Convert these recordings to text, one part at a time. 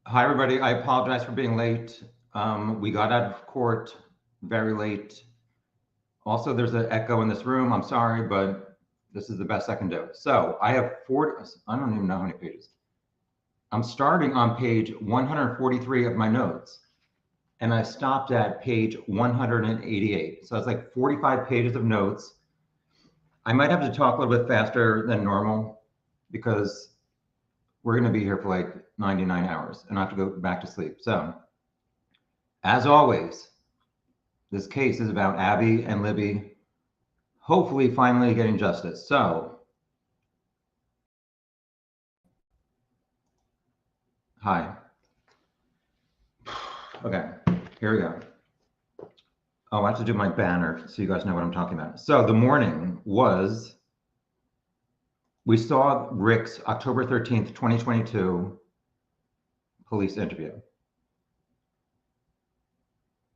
Hi, everybody. I apologize for being late. We got out of court very late. Also, there's an echo in this room. I'm sorry, but this is the best I can do. So I have I don't even know how many pages. I'm starting on page 143 of my notes, and I stopped at page 188. So it's like 45 pages of notes. I might have to talk a little bit faster than normal because we're going to be here for like 99 hours and I have to go back to sleep. So, as always, this case is about Abby and Libby hopefully finally getting justice. So, hi. Okay, here we go. Oh, I have to do my banner so you guys know what I'm talking about. So, the morning was, we saw Rick's October 13th, 2022 police interview.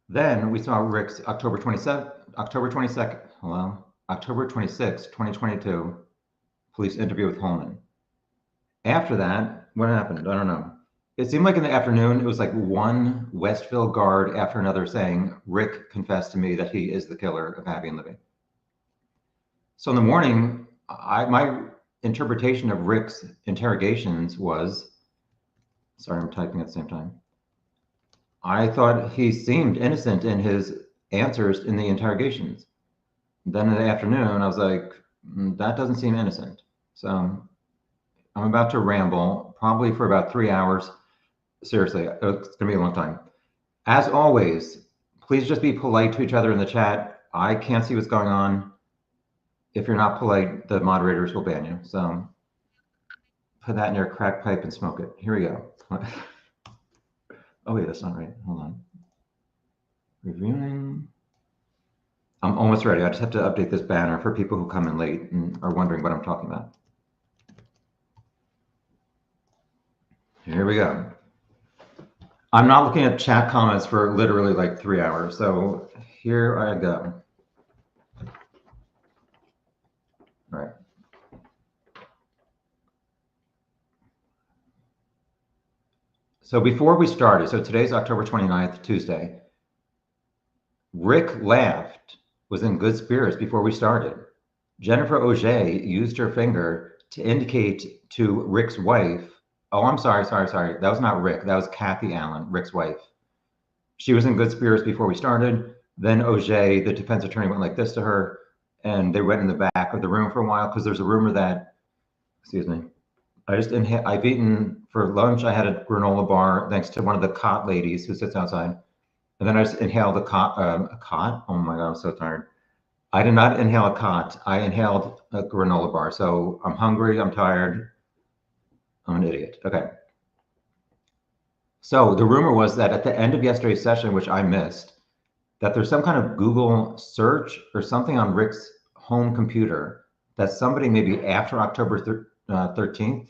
Then we saw Rick's October 26th, 2022 police interview with Holman. After that, what happened? I don't know. It seemed like in the afternoon, it was like one Westville guard after another saying, Rick confessed to me that he is the killer of Abby and Libby. So in the morning, my interpretation of Rick's interrogations was, sorry, I'm typing at the same time. I thought he seemed innocent in his answers in the interrogations. Then in the afternoon, I was like, that doesn't seem innocent. So I'm about to ramble, probably for about 3 hours. Seriously, it's going to be a long time. As always, please just be polite to each other in the chat. I can't see what's going on. If you're not polite, the moderators will ban you. So put that in your crack pipe and smoke it. Here we go. Oh, wait, that's not right. Hold on. Reviewing. I'm almost ready. I just have to update this banner for people who come in late and are wondering what I'm talking about. Here we go. I'm not looking at chat comments for literally like 3 hours. So here I go. All right. So before we started, so today's October 29th, Tuesday, Rick laughed, was in good spirits before we started. Jennifer Auger used her finger to indicate to Rick's wife, oh, I'm sorry. That was not Rick. That was Kathy Allen, Rick's wife. She was in good spirits before we started. Then Auger, the defense attorney, went like this to her, and they went in the back of the room for a while because there's a rumor that, excuse me, I've eaten for lunch. I had a granola bar thanks to one of the cot ladies who sits outside. And then I just inhaled a cot. Oh my God, I'm so tired. I did not inhale a cot. I inhaled a granola bar. So I'm hungry. I'm tired. I'm an idiot. Okay. So the rumor was that at the end of yesterday's session, which I missed, that there's some kind of Google search or something on Rick's home computer that somebody maybe after October 13th,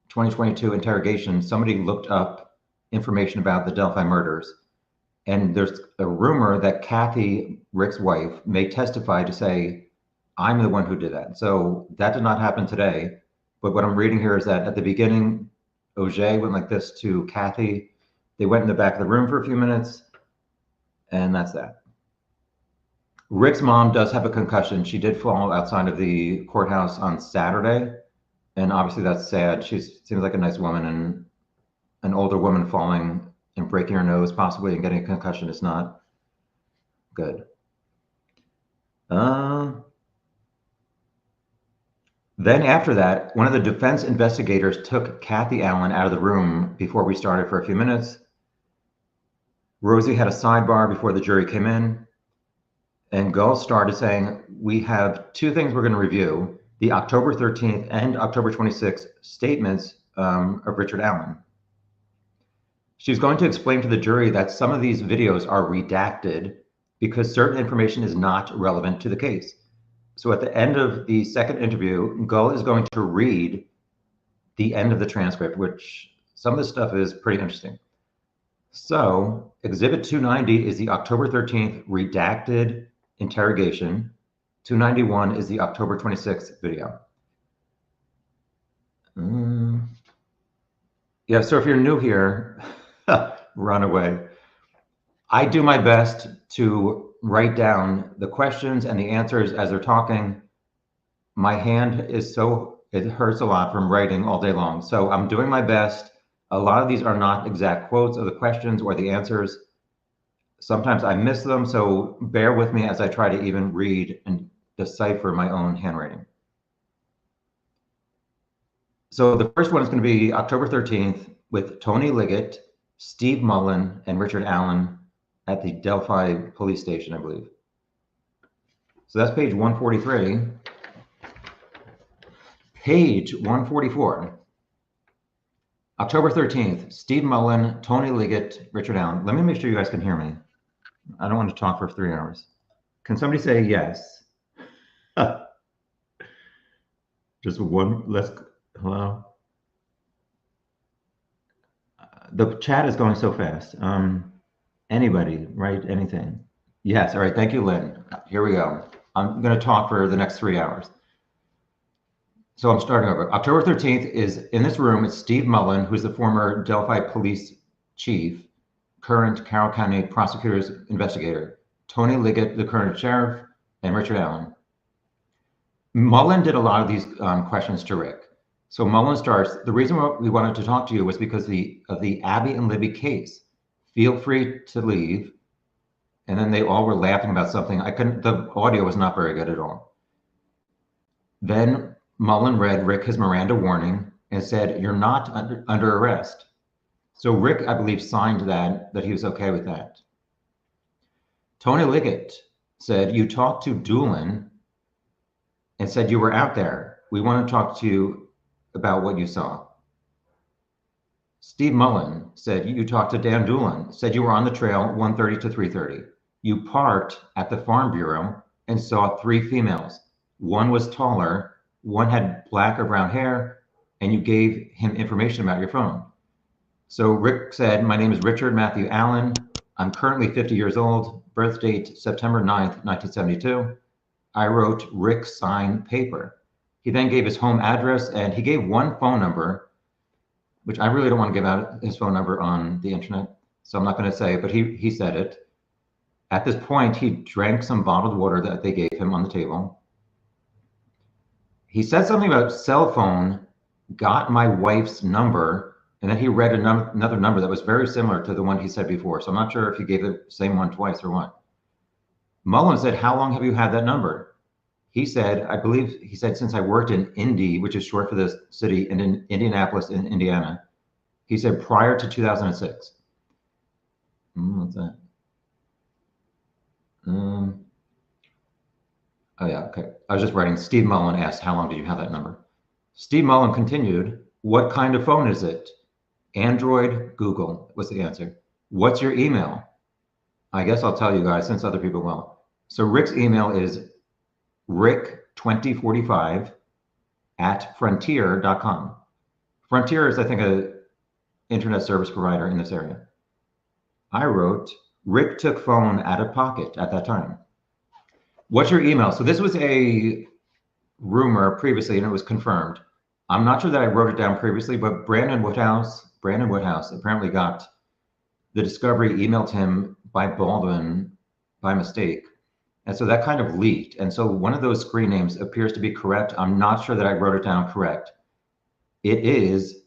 2022 interrogation, somebody looked up information about the Delphi murders. And there's a rumor that Kathy, Rick's wife, may testify to say, I'm the one who did that. So that did not happen today. But what I'm reading here is that at the beginning, Auger went like this to Kathy. They went in the back of the room for a few minutes, and that's that. Rick's mom does have a concussion. She did fall outside of the courthouse on Saturday. And obviously that's sad. She seems like a nice woman, and an older woman falling and breaking her nose possibly and getting a concussion is not good. Then after that, one of the defense investigators took Kathy Allen out of the room before we started for a few minutes. Rosie had a sidebar before the jury came in, and Gull started saying, we have two things we're going to review, the October 13th and October 26th statements of Richard Allen. She's going to explain to the jury that some of these videos are redacted because certain information is not relevant to the case. So at the end of the second interview, Gull is going to read the end of the transcript, which some of this stuff is pretty interesting. So Exhibit 290 is the October 13th redacted interrogation. 291 is the October 26th video. Yeah, so if you're new here, run away. I do my best to write down the questions and the answers as they're talking. My hand is so, it hurts a lot from writing all day long. So I'm doing my best. A lot of these are not exact quotes of the questions or the answers. Sometimes I miss them, so bear with me as I try to even read and decipher my own handwriting. So the first one is going to be October 13th with Tony Liggett, Steve Mullen, and Richard Allen at the Delphi police station, I believe. So that's page 143. Page 144. October 13th, Steve Mullen, Tony Liggett, Richard Allen. Let me make sure you guys can hear me. I don't want to talk for 3 hours. Can somebody say yes? Just one, hello? The chat is going so fast. Anybody, write anything? Yes, all right, thank you, Lynn. Here we go. I'm gonna talk for the next 3 hours. So I'm starting over. October 13th is in this room, it's Steve Mullen, who's the former Delphi police chief, current Carroll County prosecutor's investigator, Tony Liggett, the current sheriff, and Richard Allen. Mullen did a lot of these questions to Rick. So Mullen starts, the reason we wanted to talk to you was because of the Abby and Libby case. Feel free to leave. And then they all were laughing about something. The audio was not very good at all. Then Mullen read Rick his Miranda warning and said, "You're not under arrest." So Rick, I believe, signed that he was okay with that. Tony Liggett said, "You talked to Doolin and said you were out there. We want to talk to you about what you saw." Steve Mullen said, "You talked to Dan Doolin, said you were on the trail 1:30 to 3:30. You parked at the Farm Bureau and saw 3 females. One was taller, one had black or brown hair, and you gave him information about your phone." So Rick said, "My name is Richard Matthew Allen. I'm currently 50 years old, birth date September 9th, 1972. I wrote Rick sign paper." He then gave his home address and he gave one phone number, which I really don't want to give out his phone number on the internet, so I'm not going to say it, but he said it. At this point, he drank some bottled water that they gave him on the table. He said something about cell phone, got my wife's number, and then he read another number that was very similar to the one he said before. So I'm not sure if he gave the same one twice or what. Mullen said, "How long have you had that number?" He said, I believe he said, "Since I worked in Indy," which is short for the city in Indianapolis in Indiana. He said, "Prior to 2006. What's that? Oh yeah, okay. I was just writing, Steve Mullen asked, "How long did you have that number?" Steve Mullen continued, "What kind of phone is it?" Android, Google was the answer. "What's your email?" I guess I'll tell you guys since other people won't. So Rick's email is rick2045@frontier.com. Frontier is, I think, a internet service provider in this area. I wrote, "Rick took phone out of pocket at that time. What's your email?" So this was a rumor previously, and it was confirmed. I'm not sure that I wrote it down previously, but Brandon Woodhouse apparently got the discovery emailed him by Baldwin by mistake. And so that kind of leaked. And so one of those screen names appears to be correct. I'm not sure that I wrote it down correct. It is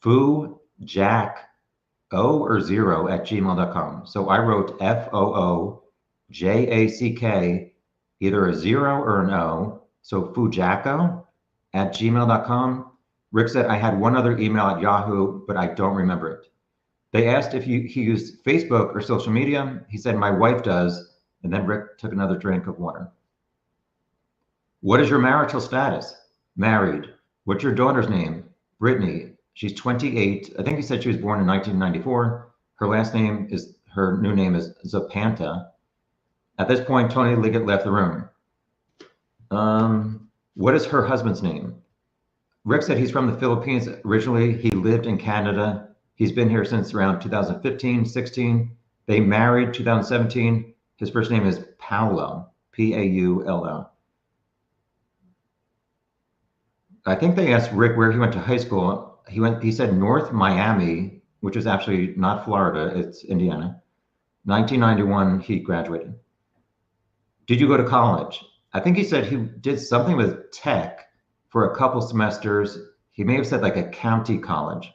foojack@gmail.com. So I wrote FOOJACK, either a 0 or an O. So fujacko@gmail.com. Rick said, "I had one other email at Yahoo, but I don't remember it." They asked if he used Facebook or social media. He said, "My wife does." And then Rick took another drink of water. "What is your marital status?" "Married." "What's your daughter's name?" "Brittany. She's 28. I think he said she was born in 1994. Her new name is Zapanta." At this point, Tony Liggett left the room. What is her husband's name? Rick said he's from the Philippines originally. He lived in Canada. He's been here since around 2015, 16. They married 2017. His first name is Paulo, Paulo. I think they asked Rick where he went to high school. He said North Miami, which is actually not Florida, it's Indiana. 1991, he graduated. Did you go to college? I think he said he did something with tech for a couple semesters. He may have said like a county college.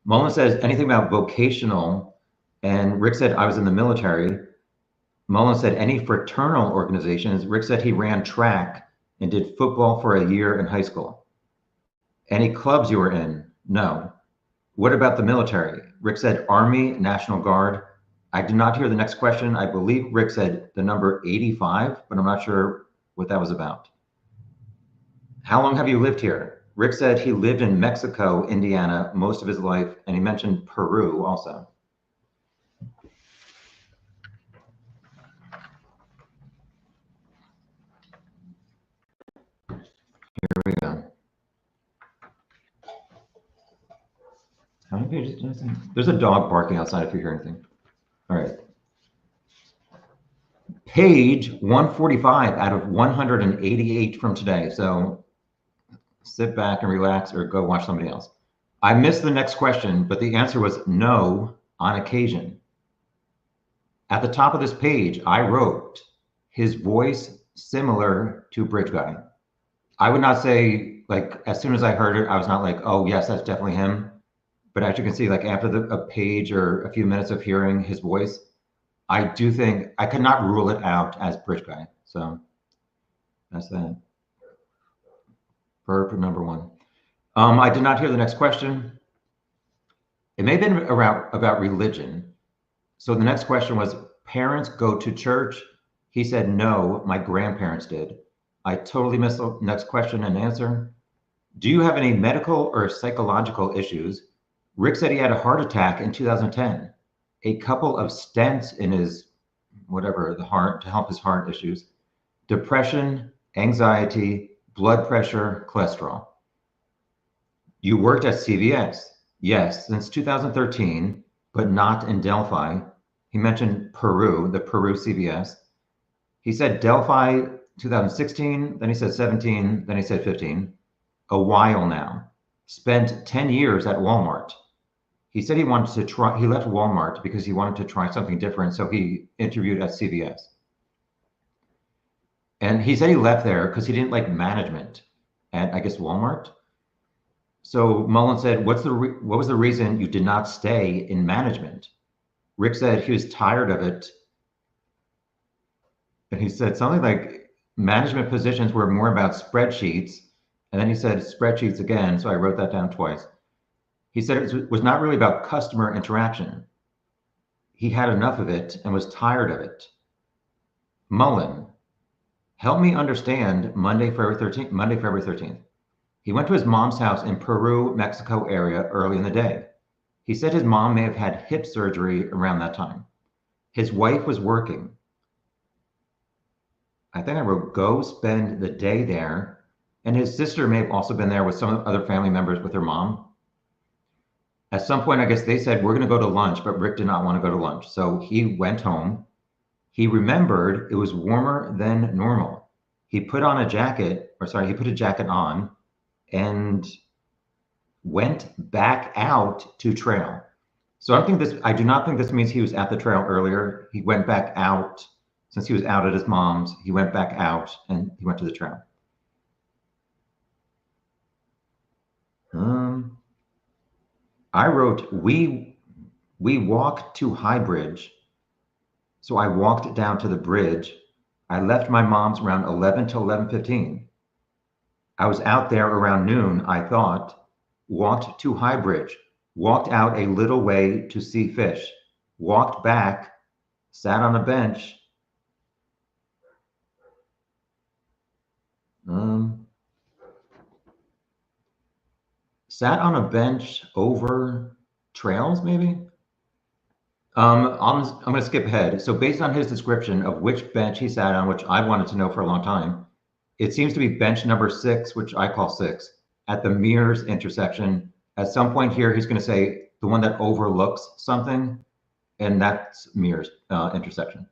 Mullen says anything about vocational, and Rick said I was in the military. Mullen said any fraternal organizations. Rick said he ran track and did football for a year in high school. Any clubs you were in? No. What about the military? Rick said Army, National Guard. I did not hear the next question. I believe Rick said the number 85, but I'm not sure what that was about. How long have you lived here? Rick said he lived in Mexico, Indiana, most of his life, and he mentioned Peru also. Here we go. How many pages did I say? There's a dog barking outside if you hear anything. All right. Page 145 out of 188 from today. So sit back and relax or go watch somebody else. I missed the next question, but the answer was no on occasion. At the top of this page, I wrote his voice similar to Bridge Guy. I would not say, like, as soon as I heard it, I was not like, oh, yes, that's definitely him. But as you can see, like after a page or a few minutes of hearing his voice, I do think I could not rule it out as Bridge Guy. So that's that. Verb number one. I did not hear the next question. It may have been about religion. So the next question was, parents go to church? He said, no, my grandparents did. I totally missed the next question and answer. Do you have any medical or psychological issues? Rick said he had a heart attack in 2010. A couple of stents in his, whatever, the heart to help his heart issues. Depression, anxiety, blood pressure, cholesterol. You worked at CVS. Yes, since 2013, but not in Delphi. He mentioned Peru, the Peru CVS. He said Delphi 2016, then he said 17, then he said 15. A while now. Spent 10 years at Walmart. He said he wanted to try, he left Walmart because he wanted to try something different, so he interviewed at CVS. And he said he left there because he didn't like management at, I guess, Walmart. So Mullen said, what was the reason you did not stay in management? Rick said he was tired of it. And he said something like management positions were more about spreadsheets. And then he said spreadsheets again. So I wrote that down twice. He said it was not really about customer interaction. He had enough of it and was tired of it. Mullen, help me understand Monday, February 13th. He went to his mom's house in Peru, Mexico area early in the day. He said his mom may have had hip surgery around that time. His wife was working. I think I wrote, go spend the day there. And his sister may have also been there with some other family members with her mom. At some point, I guess they said, we're going to go to lunch, but Rick did not want to go to lunch. So he went home. He remembered it was warmer than normal. He put on a jacket, he put a jacket on and went back out to trail. So I do not think this means he was at the trail earlier. He went back out, since he was out at his mom's, he went back out and he went to the trail. I wrote, we walked to High Bridge. So I walked down to the bridge. I left my mom's around 11 to 11:15. I was out there around noon, I thought, walked to High Bridge, walked out a little way to see fish, walked back, sat on a bench. Sat on a bench over trails, maybe? I'm going to skip ahead. So based on his description of which bench he sat on, which I wanted to know for a long time, it seems to be bench number 6, which I call 6, at the Mears intersection. At some point here, he's going to say the one that overlooks something, and that's Mears intersection.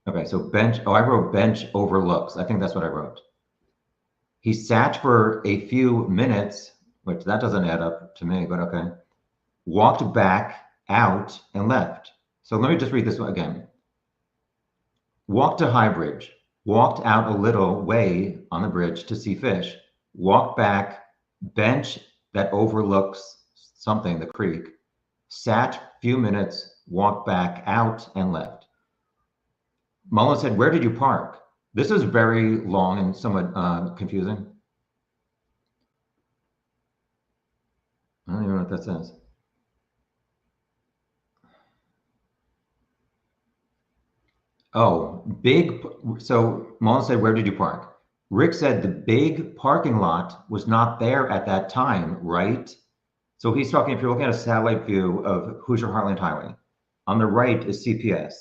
Okay, so bench, I wrote bench overlooks. I think that's what I wrote. He sat for a few minutes. which that doesn't add up to me, but okay. Walked back out and left. So let me just read this one again. Walked to High Bridge, walked out a little way on the bridge to see fish, walked back, bench that overlooks something, the creek, sat few minutes, walked back out and left. Mullen said, where did you park? This is very long and somewhat confusing. I don't even know what that says. Oh, big. So Mullen said, where did you park? Rick said the big parking lot was not there at that time, right? So he's talking, if you're looking at a satellite view of Hoosier Heartland Highway, on the right is CPS.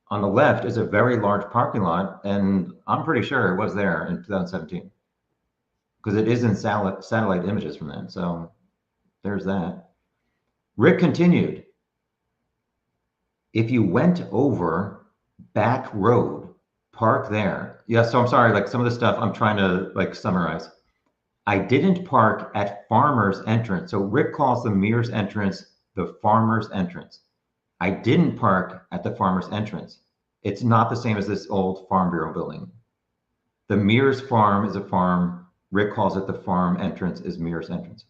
On the left is a very large parking lot, and I'm pretty sure it was there in 2017 because it is in satellite images from then. So there's that. Rick continued, if you went over back road, park there. Yeah, so I'm sorry, like some of the stuff I'm trying to like summarize. I didn't park at farmer's entrance. So Rick calls the Mears entrance the farmer's entrance. I didn't park at the farmer's entrance. It's not the same as this old Farm Bureau building. The Mears farm is a farm. Rick calls it the farm entrance is Mears entrance.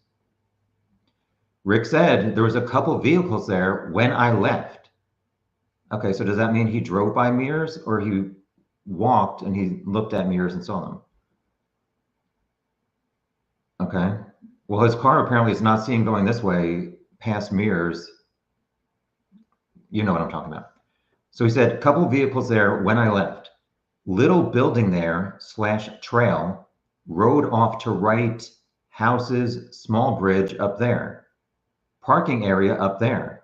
Rick said there was a couple vehicles there when I left. Okay, so does that mean he drove by Mears or he walked and he looked at Mears and saw them? Okay. Well, his car apparently is not seen going this way past Mears. You know what I'm talking about. So he said, a couple vehicles there when I left. Little building there / trail, road off to right, houses, small bridge up there. Parking area up there.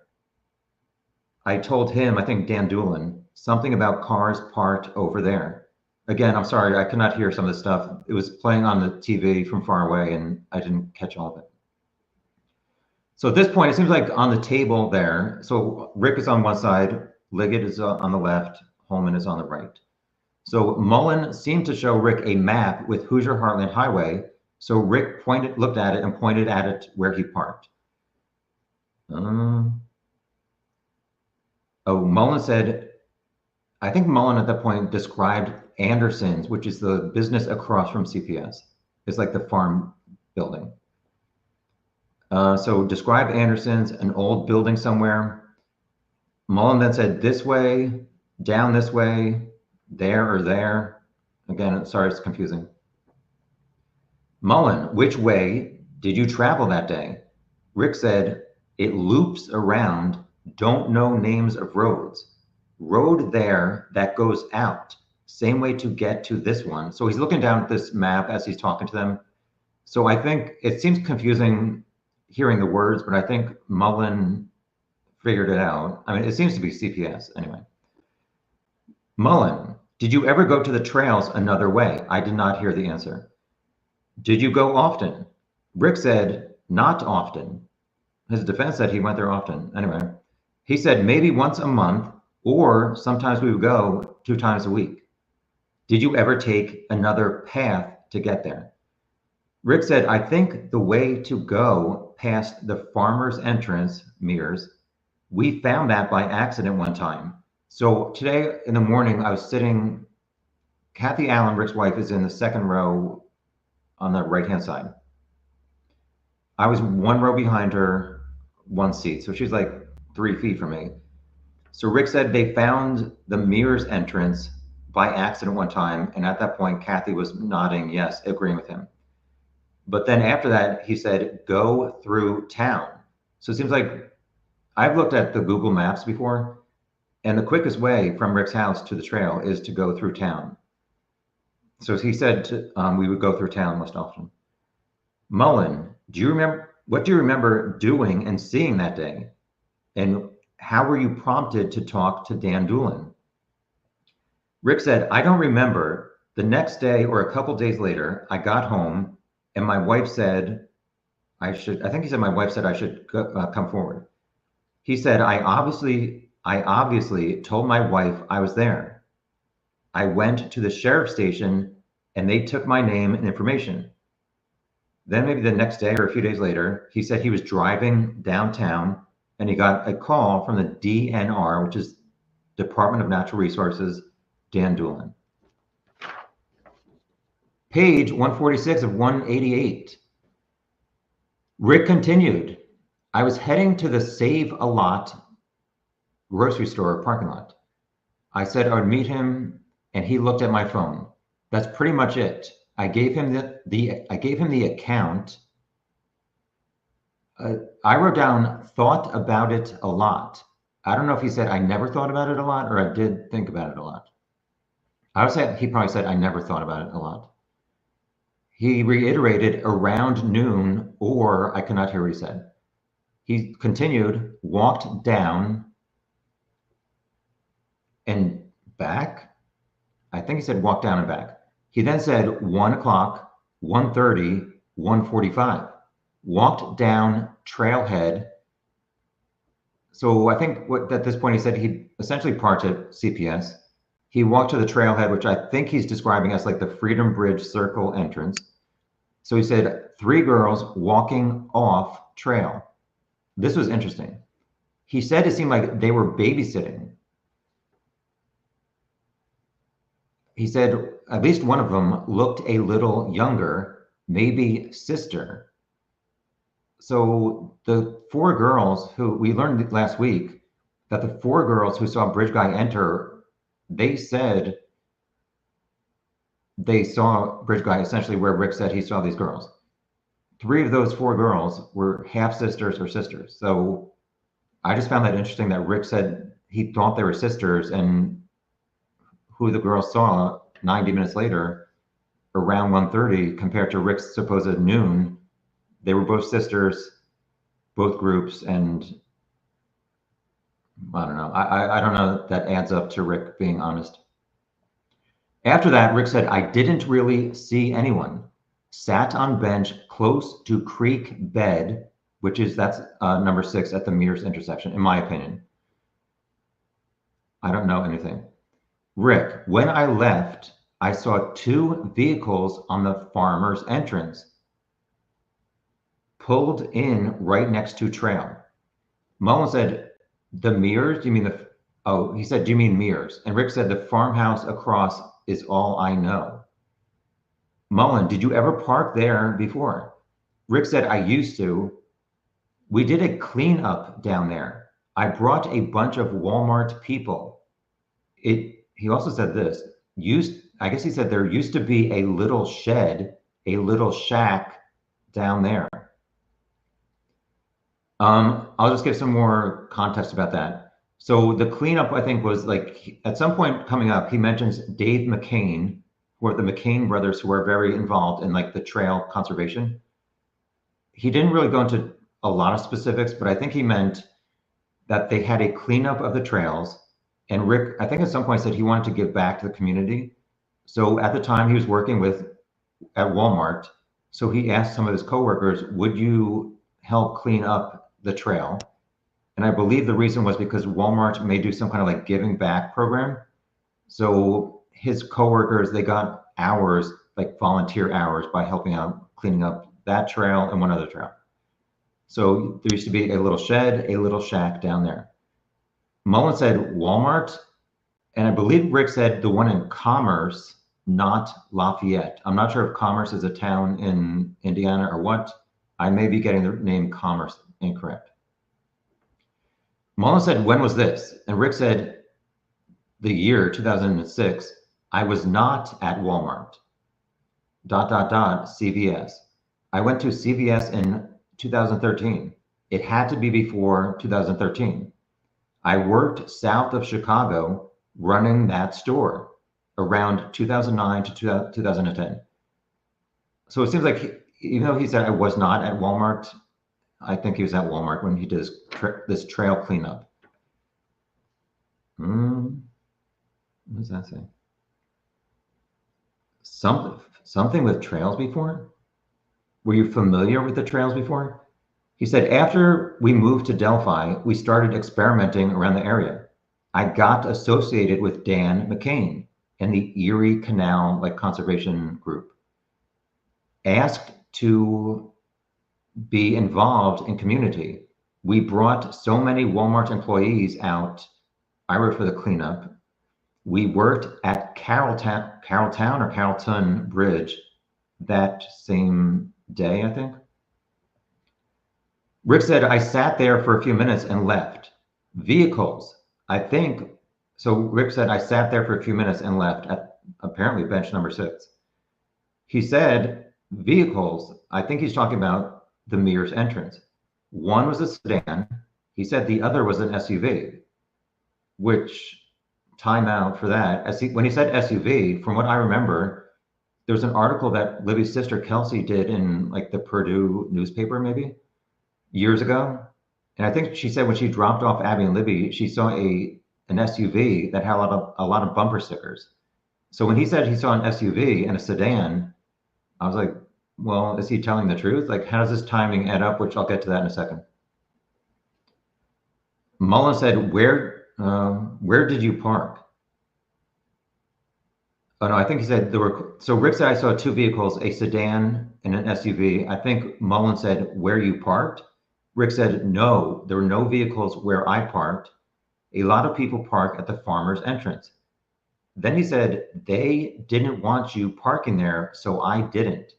I told him, I think Dan Doolin, something about cars parked over there. Again, I'm sorry, I could not hear some of this stuff. It was playing on the TV from far away and I didn't catch all of it. So at this point, it seems like on the table there, so Rick is on one side, Liggett is on the left, Holman is on the right. So Mullen seemed to show Rick a map with Hoosier Heartland Highway. So Rick looked at it and pointed at it where he parked. Mullen said, I think Mullen at that point described Anderson's, which is the business across from CPS. It's like the farm building. So describe Anderson's, an old building somewhere. Mullen then said this way, down this way, there or there. Again, sorry, it's confusing. Mullen, which way did you travel that day? Rick said, it loops around, don't know names of roads. Road there that goes out, same way to get to this one. So he's looking down at this map as he's talking to them. So I think it seems confusing hearing the words, but I think Mullen figured it out. I mean, it seems to be CPS anyway. Mullen, did you ever go to the trails another way? I did not hear the answer. Did you go often? Rick said, not often. His defense said he went there often. Anyway, he said maybe once a month, or sometimes we would go 2 times a week. Did you ever take another path to get there? Rick said, I think the way to go past the farmer's entrance, Mears, we found that by accident one time. So today in the morning, I was sitting, Kathy Allen, Rick's wife, is in the second row on the right-hand side. I was 1 row behind her, 1 seat. So she's like 3 feet from me. So Rick said they found the Mears entrance by accident one time. And at that point, Kathy was nodding yes, agreeing with him. But then after that, he said, go through town. So it seems like I've looked at the Google Maps before, and the quickest way from Rick's house to the trail is to go through town. So he said we would go through town most often. Mullen, what do you remember doing and seeing that day? And how were you prompted to talk to Dan Doolin? Rick said, I don't remember. The next day or a couple days later, I got home and my wife said, I think he said my wife said I should come forward. He said, I obviously told my wife I was there. I went to the sheriff's station and they took my name and information. Then maybe the next day or a few days later, he said he was driving downtown and he got a call from the DNR, which is Department of Natural Resources, Dan Doolin. Page 146 of 188. Rick continued, I was heading to the Save a Lot grocery store parking lot. I said I would meet him and he looked at my phone. That's pretty much it. I gave him the account. I wrote down thought about it a lot. I don't know if he said I never thought about it a lot or I did think about it a lot. I would say he probably said I never thought about it a lot. He reiterated around noon, or I could not hear what he said. He continued, walked down and back. I think he said walk down and back. He then said 1 o'clock, 1:30, 1:45. Walked down trailhead. So I think at this point he said he essentially parked at CPS. He walked to the trailhead, which I think he's describing as like the Freedom Bridge Circle entrance. So he said 3 girls walking off trail. This was interesting. He said it seemed like they were babysitting. He said at least one of them looked a little younger, maybe sister. So the 4 girls who we learned last week that the 4 girls who saw Bridge Guy enter, they said they saw Bridge Guy essentially where Rick said he saw these girls. 3 of those 4 girls were half sisters or sisters. So I just found that interesting that Rick said he thought they were sisters, and who the girls saw 90 minutes later around 1:30 compared to Rick's supposed noon, they were both sisters, both groups, and I don't know. I don't know if that adds up to Rick being honest. After that, Rick said, I didn't really see anyone. Sat on bench close to creek bed, that's number 6 at the Mears intersection, in my opinion. I don't know anything. Rick, when I left, I saw 2 vehicles on the farmer's entrance, pulled in right next to trail. Mullen said, the Mears? Do you mean he said, do you mean Mears? And Rick said, the farmhouse across is all I know. Mullen, did you ever park there before? Rick said, I used to. We did a cleanup down there. I brought a bunch of Walmart people. He also said this, I guess he said there used to be a little shed, a little shack down there. I'll just give some more context about that. So the cleanup, I think, was like at some point coming up, he mentions Dave McCain, who are the McCain brothers who are very involved in like the trail conservation. He didn't really go into a lot of specifics, but I think he meant that they had a cleanup of the trails. And Rick, I think at some point said he wanted to give back to the community. So at the time he was working at Walmart. So he asked some of his coworkers, would you help clean up the trail? And I believe the reason was because Walmart may do some kind of like giving back program. So his coworkers, they got hours, like volunteer hours by helping out cleaning up that trail and one other trail. So there used to be a little shed, a little shack down there. Mullen said Walmart, and I believe Rick said the one in Commerce, not Lafayette. I'm not sure if Commerce is a town in Indiana or what. I may be getting the name Commerce incorrect. Mullen said, when was this? And Rick said, the year 2006, I was not at Walmart, ... CVS. I went to CVS in 2013. It had to be before 2013. I worked south of Chicago running that store around 2009 to 2010. So it seems like even though he said I was not at Walmart, I think he was at Walmart when he did this trail cleanup. What does that say? Something with trails before? Were you familiar with the trails before? He said, after we moved to Delphi, we started experimenting around the area. I got associated with Dan McCain and the Erie Canal conservation group. Asked to be involved in community. We brought so many Walmart employees out. I worked for the cleanup. We worked at Carrollton or Carrollton Bridge that same day, I think. Rick said, I sat there for a few minutes and left. Vehicles, I think. So Rick said, I sat there for a few minutes and left at apparently bench number 6. He said, vehicles, I think he's talking about the Mears entrance. One was a sedan. He said the other was an SUV, which time out for that. When he said SUV, from what I remember, there was an article that Libby's sister Kelsey did in like the Purdue newspaper maybe years ago. And I think she said when she dropped off Abby and Libby, she saw an SUV that had a lot of bumper stickers. So when he said he saw an SUV and a sedan, I was like, well, is he telling the truth? Like, how does this timing add up? Which I'll get to that in a second. Mullen said, where did you park? Oh no, I think he said there were, so Rick said I saw 2 vehicles, a sedan and an SUV. I think Mullen said where you parked. Rick said, no, there were no vehicles where I parked. A lot of people park at the farmer's entrance. Then he said, they didn't want you parking there, so I didn't.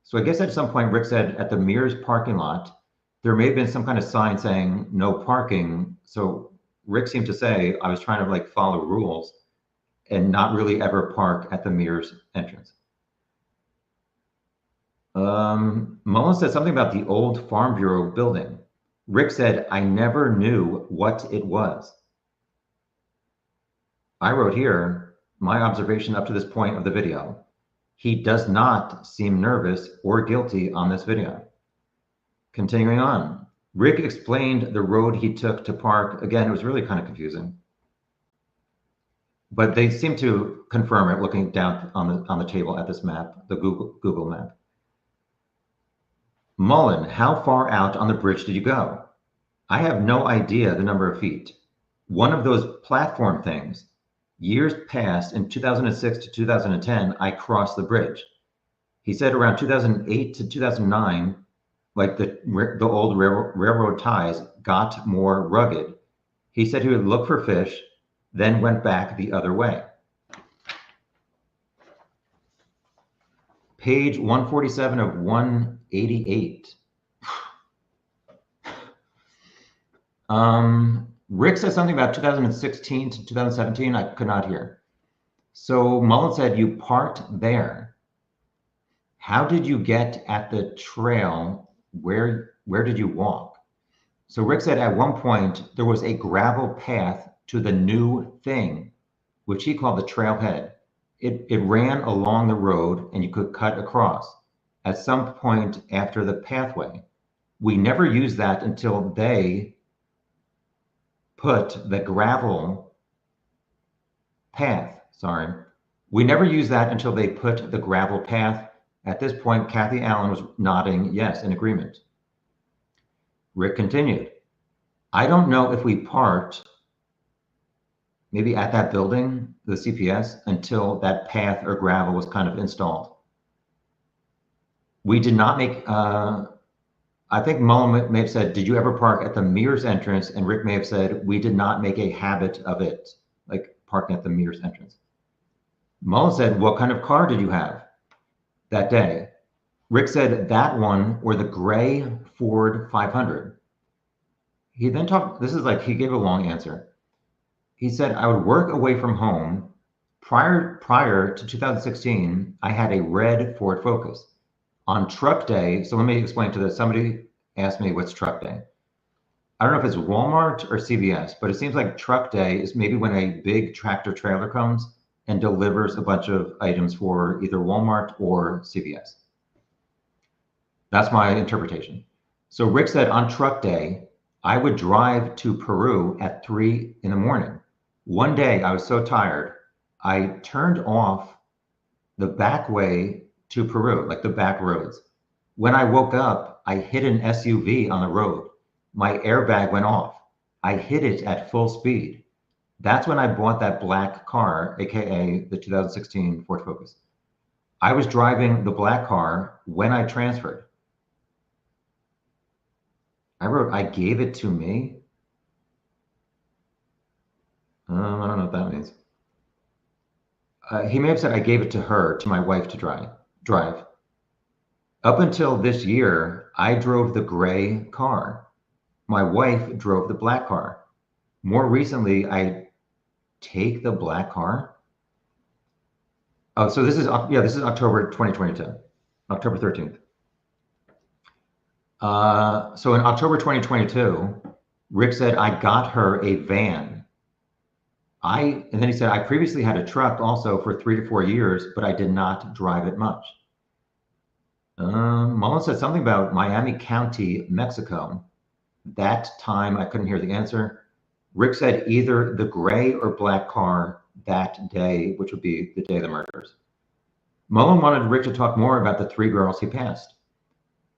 So I guess at some point, Rick said at the Mears parking lot, there may have been some kind of sign saying no parking. So Rick seemed to say, I was trying to like follow rules and not really ever park at the Mears entrance. Mullen said something about the old Farm Bureau building. Rick said, I never knew what it was. I wrote here, my observation up to this point of the video. He does not seem nervous or guilty on this video. Continuing on, Rick explained the road he took to park. Again, it was really kind of confusing. But they seem to confirm it looking down on the table at this map, the Google map. Mullen, how far out on the bridge did you go? I have no idea the number of feet. One of those platform things. Years past, in 2006 to 2010, I crossed the bridge. He said around 2008 to 2009, like the old railroad ties got more rugged. He said he would look for fish, then went back the other way. Page 147 of 188. Rick said something about 2016 to 2017. I could not hear. So Mullen said, you parked there. How did you get at the trail? Where did you walk? So Rick said at one point, there was a gravel path to the new thing, which he called the trailhead. It ran along the road and you could cut across at some point after the pathway. We never used that until they put the gravel path, we never used that until they put the gravel path. At this point, Kathy Allen was nodding yes in agreement. Rick continued, I don't know if we parked maybe at that building, the CPS, until that path or gravel was kind of installed. We did not make, I think Mullen may have said, did you ever park at the Mears entrance? And Rick may have said, we did not make a habit of it, like parking at the Mears entrance. Mullen said, what kind of car did you have that day? Rick said, that one or the gray Ford 500. He then talked, this is like, he gave a long answer. He said, I would work away from home. Prior to 2016, I had a red Ford Focus. On truck day, so let me explain to this. Somebody asked me what's truck day. I don't know if it's Walmart or CVS, but it seems like truck day is maybe when a big tractor trailer comes and delivers a bunch of items for either Walmart or CVS. That's my interpretation. So Rick said on truck day, I would drive to Peru at 3 in the morning. One day I was so tired, I turned off the back way to Peru, like the back roads. When I woke up, I hit an SUV on the road. My airbag went off. I hit it at full speed. That's when I bought that black car, AKA the 2016 Ford Focus. I was driving the black car when I transferred. I wrote, I gave it to me. I don't know what that means. He may have said I gave it to her, to my wife to drive. Up until this year, I drove the gray car. My wife drove the black car. More recently, I take the black car. Oh, so this is October 2022, October 13th. So in October 2022, Rick said, I got her a van. And then he said, I previously had a truck also for 3 to 4 years, but I did not drive it much. Mullen said something about Miami County, Mexico. That time, I couldn't hear the answer. Rick said either the gray or black car that day, which would be the day of the murders. Mullen wanted Rick to talk more about the 3 girls he passed.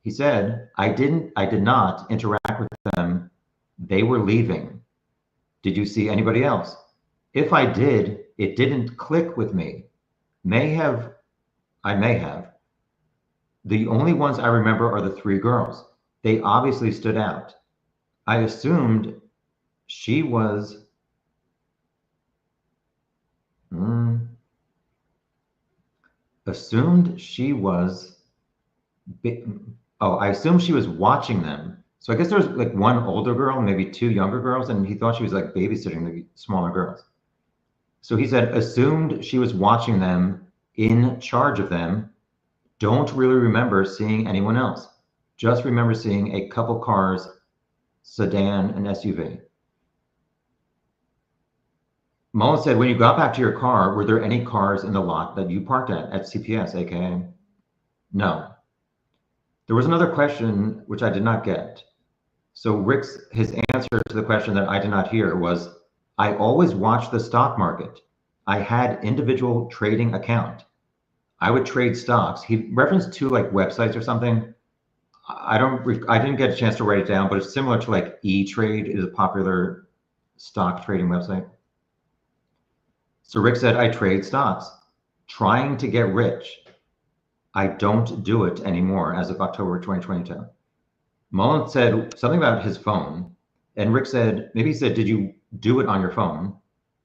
He said, I did not interact with them. They were leaving. Did you see anybody else? If I did, it didn't click with me. I may have. The only ones I remember are the 3 girls. They obviously stood out. I assumed she was I assumed she was watching them. So I guess there was like 1 older girl, maybe 2 younger girls, and he thought she was like babysitting the smaller girls. So he said, assumed she was watching them, in charge of them. Don't really remember seeing anyone else. Just remember seeing a couple cars, sedan and SUV. Mullen said, when you got back to your car, were there any cars in the lot that you parked at CPS, aka? No. There was another question which I did not get. So his answer to the question that I did not hear was, I always watch the stock market. I had individual trading account. I would trade stocks. He referenced 2 like websites or something. I didn't get a chance to write it down, but it's similar to like E-Trade is a popular stock trading website. So Rick said, I trade stocks, trying to get rich. I don't do it anymore as of October 2022. Mullen said something about his phone, and Rick said, maybe he said, did you do it on your phone?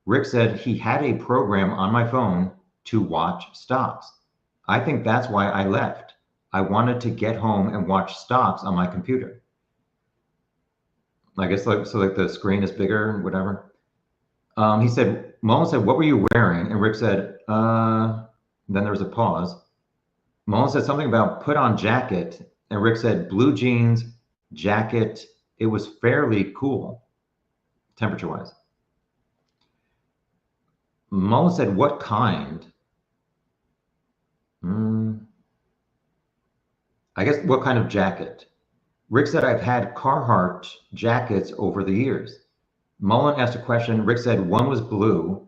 Rick said he had a program on my phone to watch stocks. I think that's why I left. I wanted to get home and watch stocks on my computer. I guess like the screen is bigger and whatever. Mullen said, what were you wearing? And Rick said, then there was a pause. Mullen said something about put on jacket. And Rick said, blue jeans, jacket. It was fairly cool, temperature-wise. Mullen said, what kind? I guess what kind of jacket? Rick said, I've had Carhartt jackets over the years. Mullen asked a question. Rick said one was blue,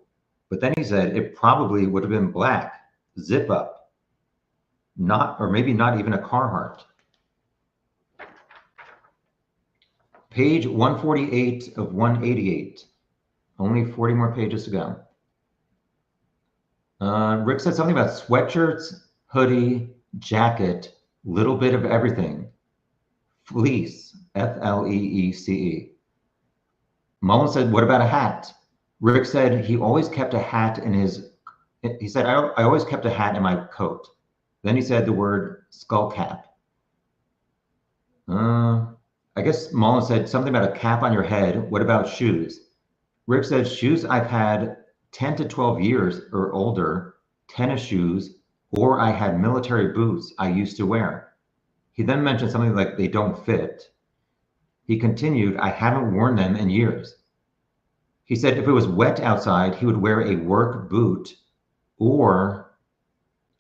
but then he said it probably would have been black, zip up, or maybe not even a Carhartt. Page 148 of 188. Only 40 more pages to go. Rick said something about sweatshirts, hoodie, jacket, little bit of everything. Fleece, F-L-E-E-C-E. Mullen said, what about a hat? Rick said he always kept a hat in his, he said, I always kept a hat in my coat. Then he said the word skull cap. I guess Mullen said something about a cap on your head. What about shoes? Rick said shoes I've had 10 to 12 years or older, tennis shoes, or I had military boots I used to wear. He then mentioned something like they don't fit. He continued, I haven't worn them in years. He said if it was wet outside, he would wear a work boot, or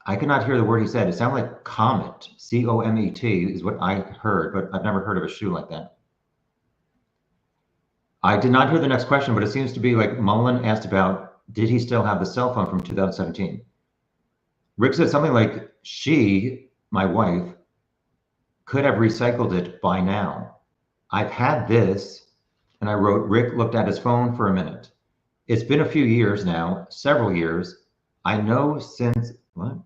I could not hear the word he said. It sounded like comet, C-O-M-E-T is what I heard, but I've never heard of a shoe like that. I did not hear the next question, but it seems to be like Mullen asked about, did he still have the cell phone from 2017? Rick said something like, she, my wife, could have recycled it by now. I've had this, and I wrote, Rick looked at his phone for a minute. It's been a few years now, several years. I know since, what?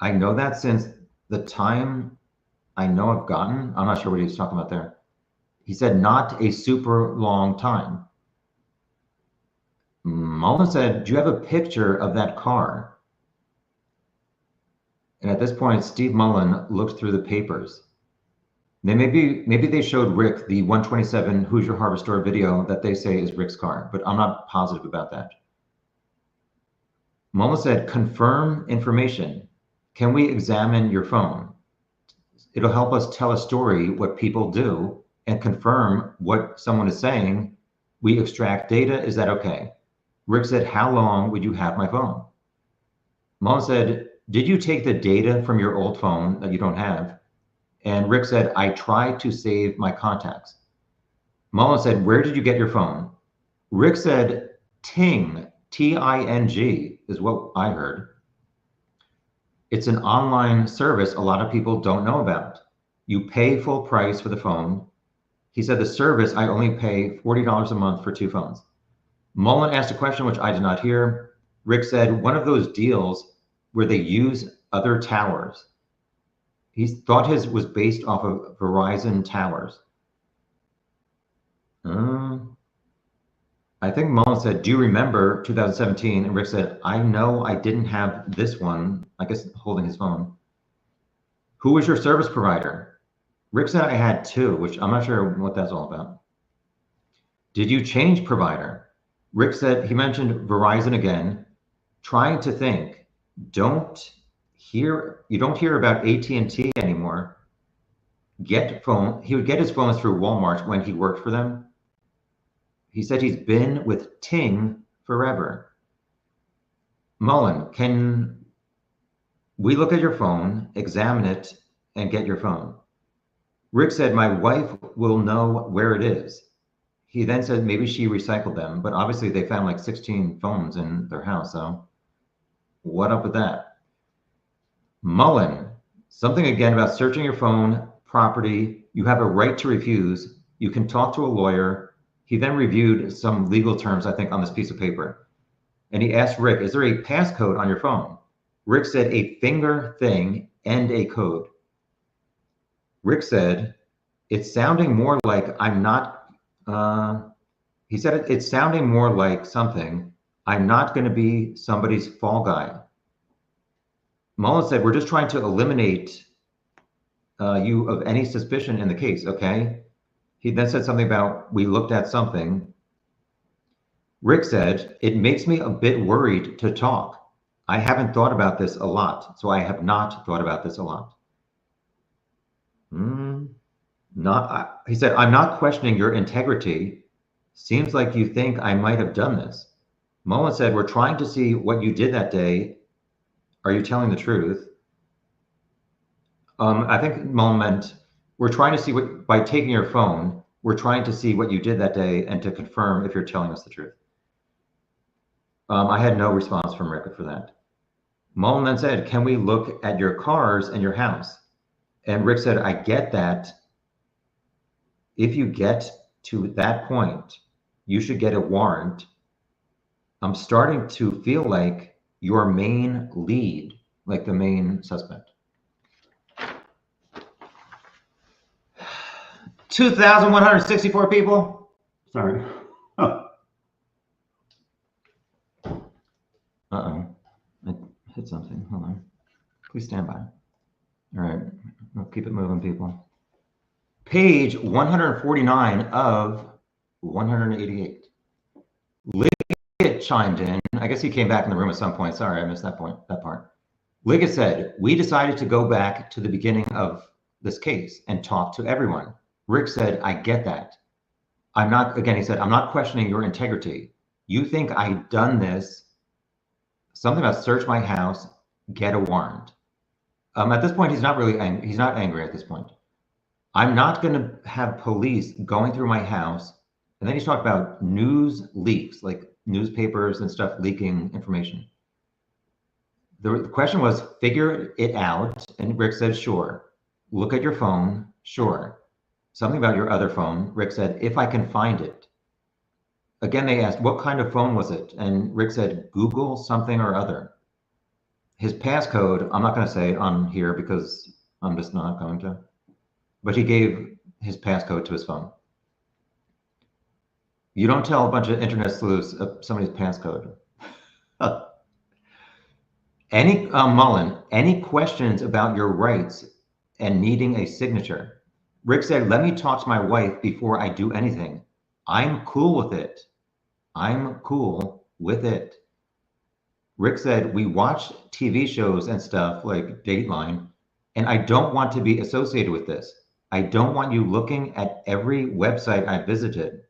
I know that since the time I know I've gotten, I'm not sure what he was talking about there. He said, not a super long time. Mullen said, do you have a picture of that car? And at this point, Steve Mullen looked through the papers. Maybe they showed Rick the 127 Hoosier Harbor Store video that they say is Rick's car, but I'm not positive about that. Mullen said, confirm information. Can we examine your phone? It'll help us tell a story, what people do, and confirm what someone is saying. We extract data. Is that okay? Rick said, how long would you have my phone? Mullen said, did you take the data from your old phone that you don't have? And Rick said, I tried to save my contacts. Mullen said, where did you get your phone? Rick said, Ting, T-I-N-G is what I heard. It's an online service a lot of people don't know about. You pay full price for the phone. He said, the service, I only pay $40 a month for 2 phones. Mullen asked a question which I did not hear. Rick said, one of those deals where they use other towers. He thought his was based off of Verizon towers. I think Mullen said, do you remember 2017? And Rick said, I know I didn't have this one, I guess holding his phone. Who was your service provider? Rick said I had 2, which I'm not sure what that's all about. Did you change provider? Rick said, he mentioned Verizon again, trying to think, you don't hear about AT&T anymore. He would get his phones through Walmart when he worked for them. He said he's been with Ting forever. Mullen, can we look at your phone, examine it, and get your phone? Rick said, my wife will know where it is. He then said maybe she recycled them, but obviously they found like 16 phones in their house, so what up with that? Mullen, something again about searching your phone, property, you have a right to refuse, you can talk to a lawyer. He then reviewed some legal terms, I think, on this piece of paper. And he asked Rick, is there a passcode on your phone? Rick said, a finger thing and a code. Rick said, it's sounding more like I'm not, he said, it's sounding more like something. I'm not going to be somebody's fall guy. Mullen said, we're just trying to eliminate you of any suspicion in the case, okay? He then said something about, we looked at something. Rick said, it makes me a bit worried to talk. I haven't thought about this a lot, so I have not thought about this a lot. He said, I'm not questioning your integrity. Seems like you think I might have done this. Mullen said, we're trying to see what you did that day. Are you telling the truth? I think Mullen meant, we're trying to see what, by taking your phone, we're trying to see what you did that day and to confirm if you're telling us the truth. I had no response from Rick for that. Mullen then said, can we look at your cars and your house? And Rick said, I get that. If you get to that point, you should get a warrant. I'm starting to feel like your main lead, like the main suspect. 2,164 people. Sorry. Oh. Uh-oh. I hit something. Hold on. Please stand by. All right. We'll keep it moving, people. Page 149 of 188. Liggett chimed in. I guess he came back in the room at some point. Sorry, I missed that part. Liggett said, we decided to go back to the beginning of this case and talk to everyone. Rick said, I get that. He said, I'm not questioning your integrity. You think I've done this, something about search my house, get a warrant. At this point, he's not angry at this point. I'm not going to have police going through my house. And then he's talking about news leaks, like newspapers and stuff leaking information. The question was, figure it out. And Rick said, sure. Look at your phone. Sure. Something about your other phone. Rick said, if I can find it. Again, they asked, what kind of phone was it? And Rick said, Google something or other. his passcode, I'm not going to say it on here because I'm just not going to, but he gave his passcode to his phone. You don't tell a bunch of internet sleuths somebody's passcode. Mullen, any questions about your rights and needing a signature? Rick said, let me talk to my wife before I do anything. I'm cool with it. I'm cool with it. Rick said, we watch TV shows and stuff like Dateline, and I don't want to be associated with this. I don't want you looking at every website I visited.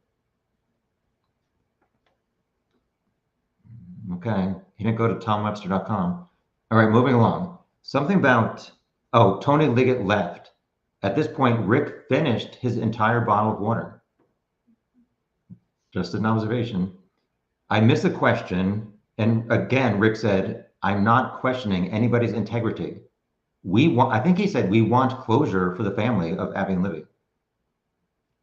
Okay, he didn't go to tomwebster.com. All right, moving along. Something about, oh, Tony Liggett left. At this point, Rick finished his entire bottle of water. Just an observation. I missed a question. And again, Rick said, I'm not questioning anybody's integrity. I think he said, we want closure for the family of Abby and Libby.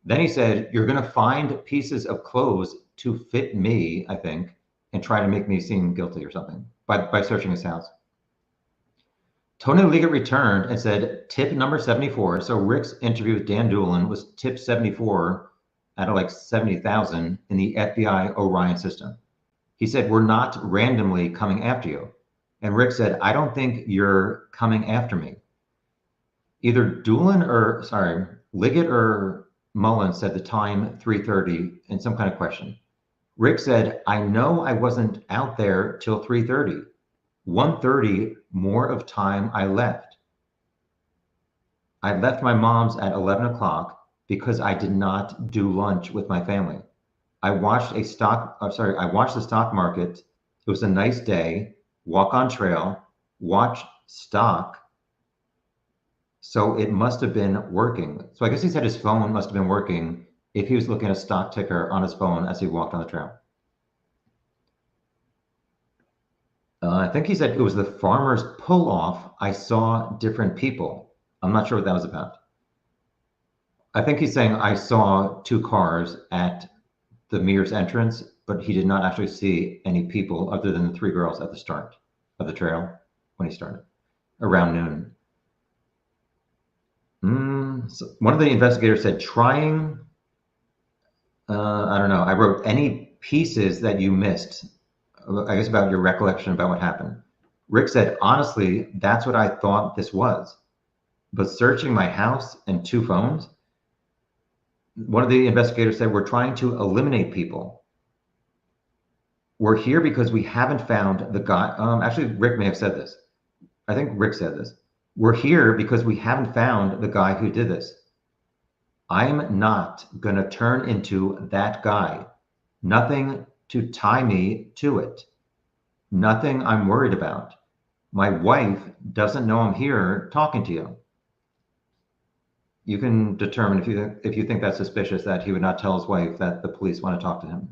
Then he said, you're going to find pieces of clothes to fit me, I think, and try to make me seem guilty or something by searching his house. Tony Liggett returned and said, tip number 74. So Rick's interview with Dan Doolin was tip 74 out of like 70,000 in the FBI Orion system. He said, we're not randomly coming after you. And Rick said, I don't think you're coming after me. Either Liggett or Mullen said the time 3:30 in some kind of question. Rick said, I know I wasn't out there till 3:30. 1:30 more of time I left. I left my mom's at 11 o'clock because I did not do lunch with my family. I watched the stock market. It was a nice day. Walk on trail, watch stock. So it must have been working. So I guess he said his phone must have been working if he was looking at a stock ticker on his phone as he walked on the trail. I think he said it was the farmer's pull-off. I saw different people. I'm not sure what that was about. I think he's saying I saw two cars at the Mears entrance, but he did not actually see any people other than the three girls at the start of the trail when he started, around noon. So one of the investigators said, I don't know, I wrote any pieces that you missed, I guess about your recollection about what happened. Rick said, honestly, that's what I thought this was. But searching my house and two phones, one of the investigators said, we're trying to eliminate people. We're here because we haven't found the guy. Actually, Rick may have said this. I think Rick said this. We're here because we haven't found the guy who did this. I'm not going to turn into that guy. Nothing to tie me to it. Nothing I'm worried about. My wife doesn't know I'm here talking to you. You can determine if you think that's suspicious that he would not tell his wife that the police want to talk to him.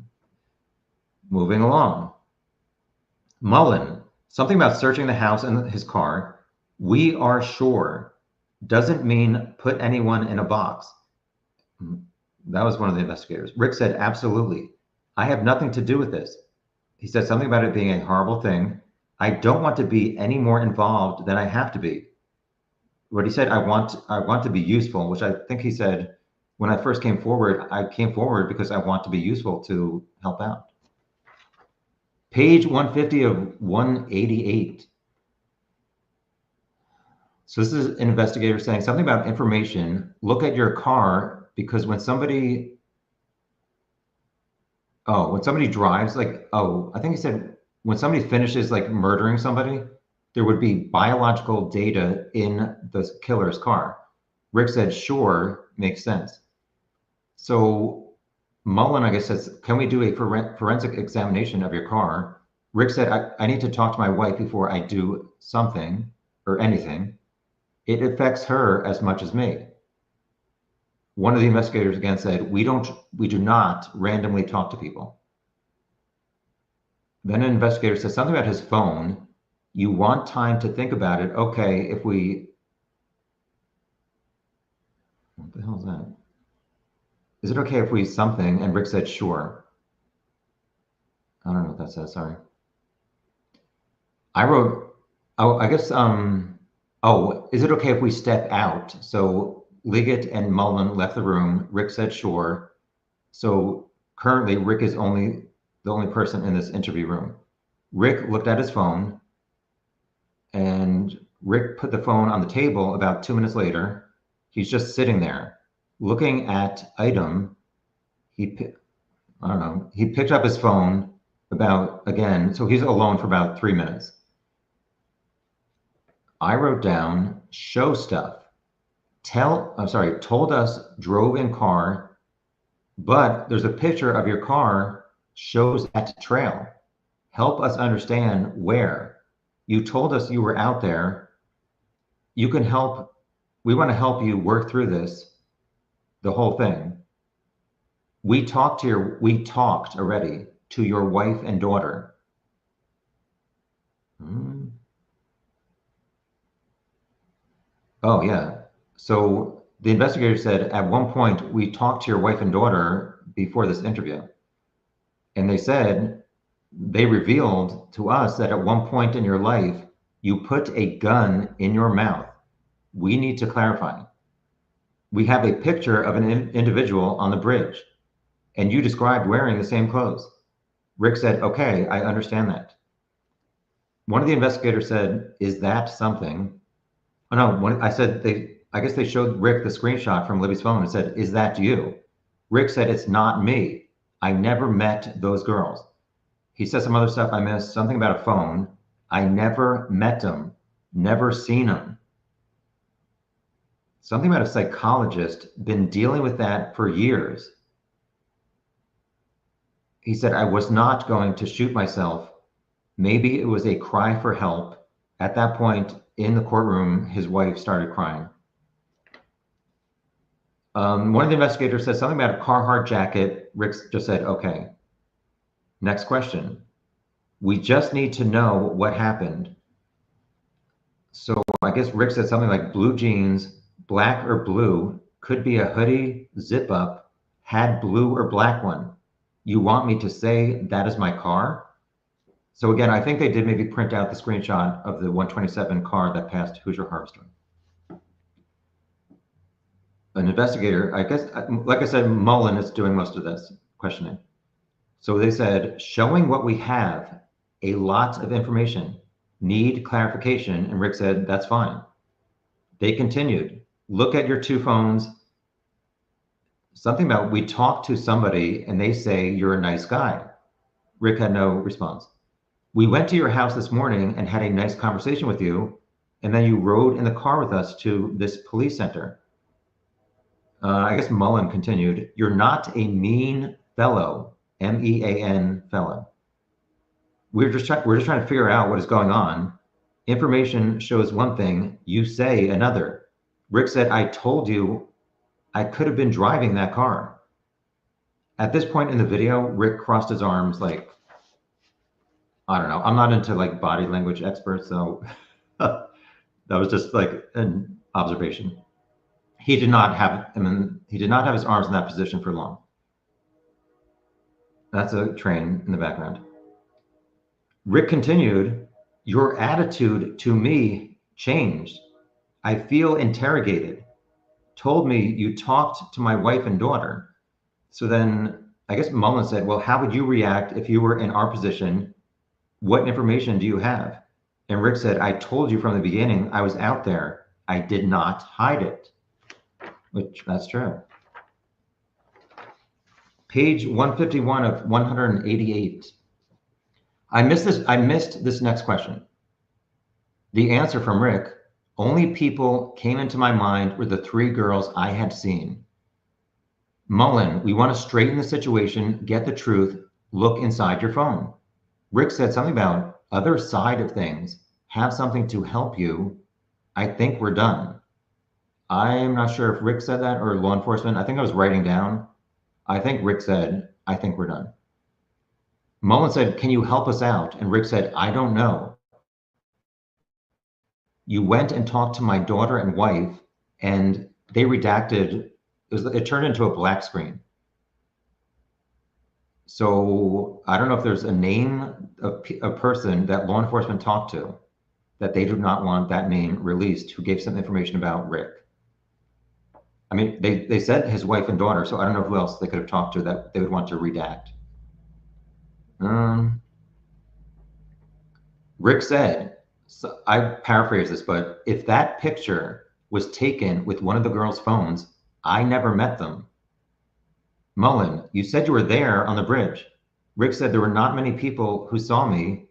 Moving along. Mullen, something about searching the house and his car. We are sure doesn't mean put anyone in a box. That was one of the investigators. Rick said, absolutely. I have nothing to do with this. He said something about it being a horrible thing. I don't want to be any more involved than I have to be. But he said, I want to be useful, which I think he said when I first came forward, I came forward because I want to be useful to help out. Page 150 of 188. So this is an investigator saying something about information. Look at your car because when somebody drives, I think he said when somebody finishes like murdering somebody, there would be biological data in the killer's car. Rick said, sure, makes sense. So Mullen, I guess, says, can we do a forensic examination of your car? Rick said, I need to talk to my wife before I do something or anything. It affects her as much as me. One of the investigators again said, we do not randomly talk to people. Then an investigator said something about his phone. You want time to think about it. Okay, what the hell is that? Is it okay if we something? And Rick said, sure. I don't know what that says, sorry. I wrote, Oh, I guess, oh, is it okay if we step out? So Liggett and Mullen left the room. Rick said, sure. So currently, Rick is the only person in this interview room. Rick looked at his phone, and Rick put the phone on the table about 2 minutes later. He's just sitting there looking at item. I don't know, he picked up his phone again, so he's alone for about 3 minutes. I wrote down show stuff. Told us drove in car, but there's a picture of your car shows at trail. Help us understand where. You told us you were out there. You can help. We want to help you work through this, the whole thing. We talked already to your wife and daughter. Oh, yeah. So the investigator said, at one point, we talked to your wife and daughter before this interview. And they said, they revealed to us that at one point in your life, you put a gun in your mouth. We need to clarify. We have a picture of an individual on the bridge, and you described wearing the same clothes. Rick said, okay, I understand that. One of the investigators said, is that something? Oh, no, I guess they showed Rick the screenshot from Libby's phone and said, is that you? Rick said, it's not me. I never met those girls. He said some other stuff I missed, something about a phone. I never met them, never seen them. Something about a psychologist, been dealing with that for years. He said, I was not going to shoot myself. Maybe it was a cry for help. At that point in the courtroom, his wife started crying. One of the investigators said something about a Carhartt jacket. Rick just said, okay. Next question. We just need to know what happened. So I guess Rick said something like blue jeans, black or blue, could be a hoodie, zip up, had blue or black one. You want me to say that is my car? So again, I think they did maybe print out the screenshot of the 127 car that passed Hoosier Harvester. An investigator, I guess, like I said, Mullen is doing most of this questioning. So they said, showing what we have, a lot of information, need clarification. And Rick said, that's fine. They continued, look at your two phones. Something about we talked to somebody and they say you're a nice guy. Rick had no response. We went to your house this morning and had a nice conversation with you. And then you rode in the car with us to this police center. I guess Mullen continued, you're not a mean fellow, M-E-A-N fellow. We're just trying to figure out what is going on. Information shows one thing, you say another. Rick said, I told you I could have been driving that car. At this point in the video, Rick crossed his arms like, I don't know. I'm not into like body language experts, so that was just like an observation. He did not have his arms in that position for long. That's a train in the background. Rick continued, your attitude to me changed. I feel interrogated. Told me you talked to my wife and daughter. So then I guess Mullen said, well, how would you react if you were in our position? What information do you have? And Rick said, I told you from the beginning, I was out there. I did not hide it. Which that's true. Page 151 of 188. I missed this next question. The answer from Rick, only people came into my mind were the three girls I had seen. Mullen, we want to straighten the situation, get the truth, look inside your phone. Rick said something about other side of things, have something to help you. I think we're done. I'm not sure if Rick said that or law enforcement. I think I was writing down. I think Rick said, I think we're done. Mullen said, can you help us out? And Rick said, I don't know. You went and talked to my daughter and wife, and they redacted, it turned into a black screen. So I don't know if there's a name of a person that law enforcement talked to. that they do not want that name released, who gave some information about Rick. I mean, they said his wife and daughter, so I don't know who else they could have talked to that they would want to redact. Rick said, so I paraphrase this, but if that picture was taken with one of the girls' phones, I never met them. Mullen, you said you were there on the bridge. Rick said there were not many people who saw me,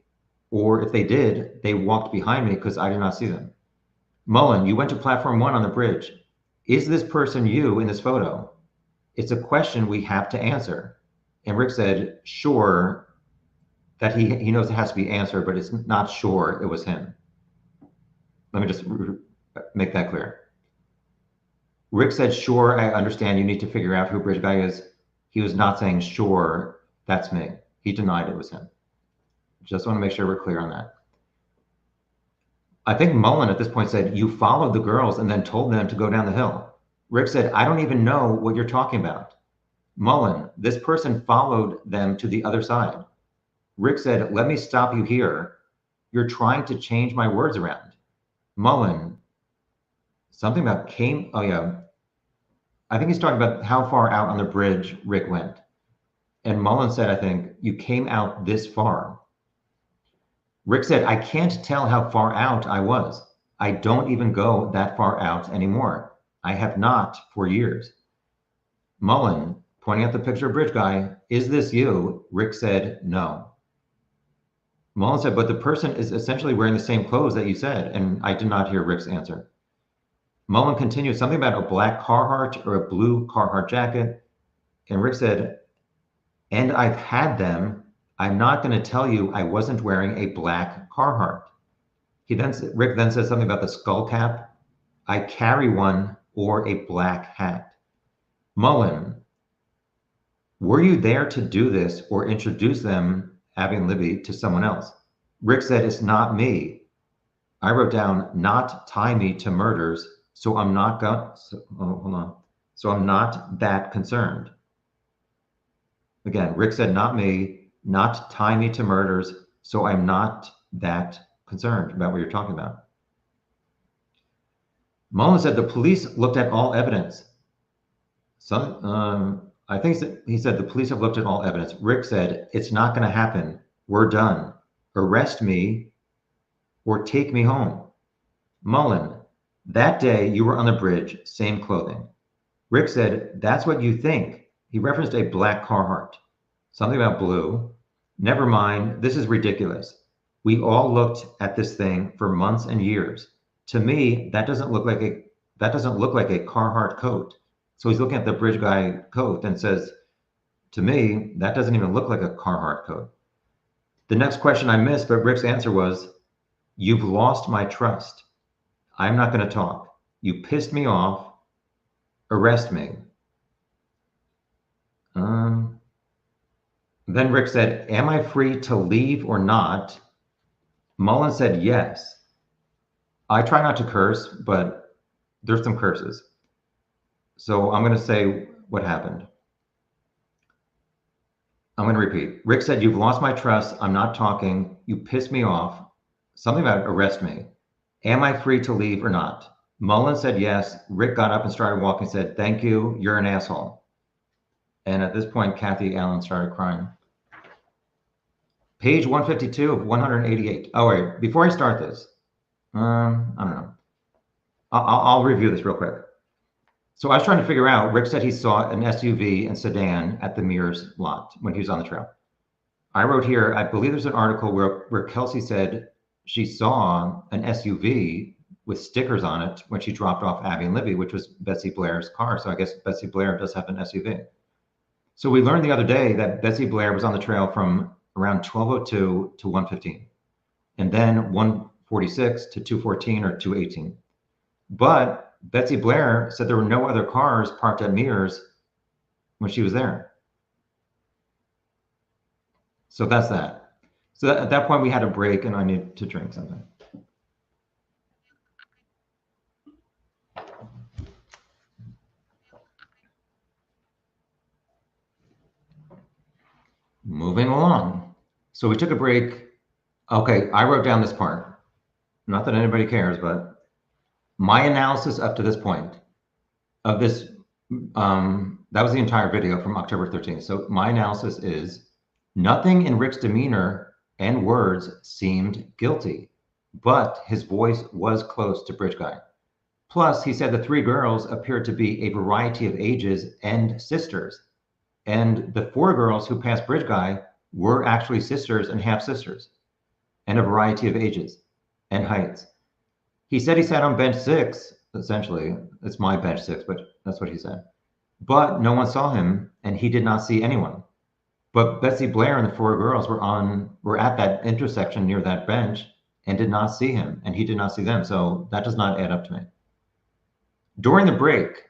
or if they did, they walked behind me because I did not see them. Mullen, you went to platform 1 on the bridge. Is this person you in this photo? It's a question we have to answer. And Rick said, sure, that he knows it has to be answered, but it's not sure it was him. Let me just make that clear. Rick said, sure, I understand you need to figure out who Bridge Guy is. He was not saying, sure, that's me. He denied it was him. Just want to make sure we're clear on that. I think Mullen at this point said, you followed the girls and then told them to go down the hill. Rick said, I don't even know what you're talking about. Mullen, this person followed them to the other side. Rick said, let me stop you here. You're trying to change my words around. Mullen, something about came, oh yeah. I think he's talking about how far out on the bridge Rick went. And Mullen said, I think, you came out this far. Rick said, I can't tell how far out I was. I don't even go that far out anymore. I have not for years. Mullen, pointing at the picture of Bridge Guy, is this you? Rick said, no. Mullen said, but the person is essentially wearing the same clothes that you said, and I did not hear Rick's answer. Mullen continued something about a black Carhartt or a blue Carhartt jacket, and Rick said, and I've had them. I'm not going to tell you I wasn't wearing a black Carhartt. Rick then said something about the skull cap. I carry one or a black hat. Mullen, were you there to do this or introduce them, Abby and Libby, to someone else? Rick said, it's not me. I wrote down, not tie me to murders, so I'm not So I'm not that concerned. Again, Rick said, not me, not tie me to murders, so I'm not that concerned about what you're talking about. Mullen said the police looked at all evidence. I think he said the police have looked at all evidence. Rick said, it's not going to happen. We're done. Arrest me or take me home. Mullen, that day you were on the bridge, same clothing. Rick said, that's what you think. He referenced a black Carhartt. Something about blue. Never mind, this is ridiculous. We all looked at this thing for months and years. To me, that doesn't look like a Carhartt coat. So he's looking at the Bridge Guy coat and says, to me, that doesn't even look like a Carhartt coat. The next question I missed, but Rick's answer was, you've lost my trust. I'm not going to talk. You pissed me off. Arrest me. Then Rick said, am I free to leave or not? Mullen said, yes. I try not to curse, but there's some curses. So I'm going to say what happened. I'm going to repeat. Rick said, you've lost my trust. I'm not talking. You pissed me off. Something about arrest me. Am I free to leave or not? Mullen said yes. Rick got up and started walking, said, thank you. You're an asshole. And at this point, Kathy Allen started crying. Page 152 of 188. Oh, wait, before I start this, I don't know. I'll review this real quick. So I was trying to figure out, Rick said he saw an SUV and sedan at the Mears lot when he was on the trail. I wrote here, I believe there's an article where Kelsey said she saw an SUV with stickers on it when she dropped off Abby and Libby, which was Betsy Blair's car. So I guess Betsy Blair does have an SUV. So we learned the other day that Betsy Blair was on the trail from around 12:02 to 1:15, and then 1:46 to 2:14 or 2:18. But Betsy Blair said there were no other cars parked at Mears when she was there. So that's that. So at that point we had a break and I needed to drink something. Moving along. So we took a break. Okay, I wrote down this part. not that anybody cares, but my analysis up to this point of this, that was the entire video from October 13th. So my analysis is nothing in Rick's demeanor and words seemed guilty, but his voice was close to Bridge Guy. Plus, he said the three girls appeared to be a variety of ages and sisters. And the four girls who passed Bridge Guy were actually sisters and half-sisters, and a variety of ages and heights. He said he sat on bench 6, essentially. It's my bench 6, but that's what he said. But no one saw him, and he did not see anyone. But Betsy Blair and the four girls were at that intersection near that bench and did not see him, and he did not see them. So that does not add up to me. During the break,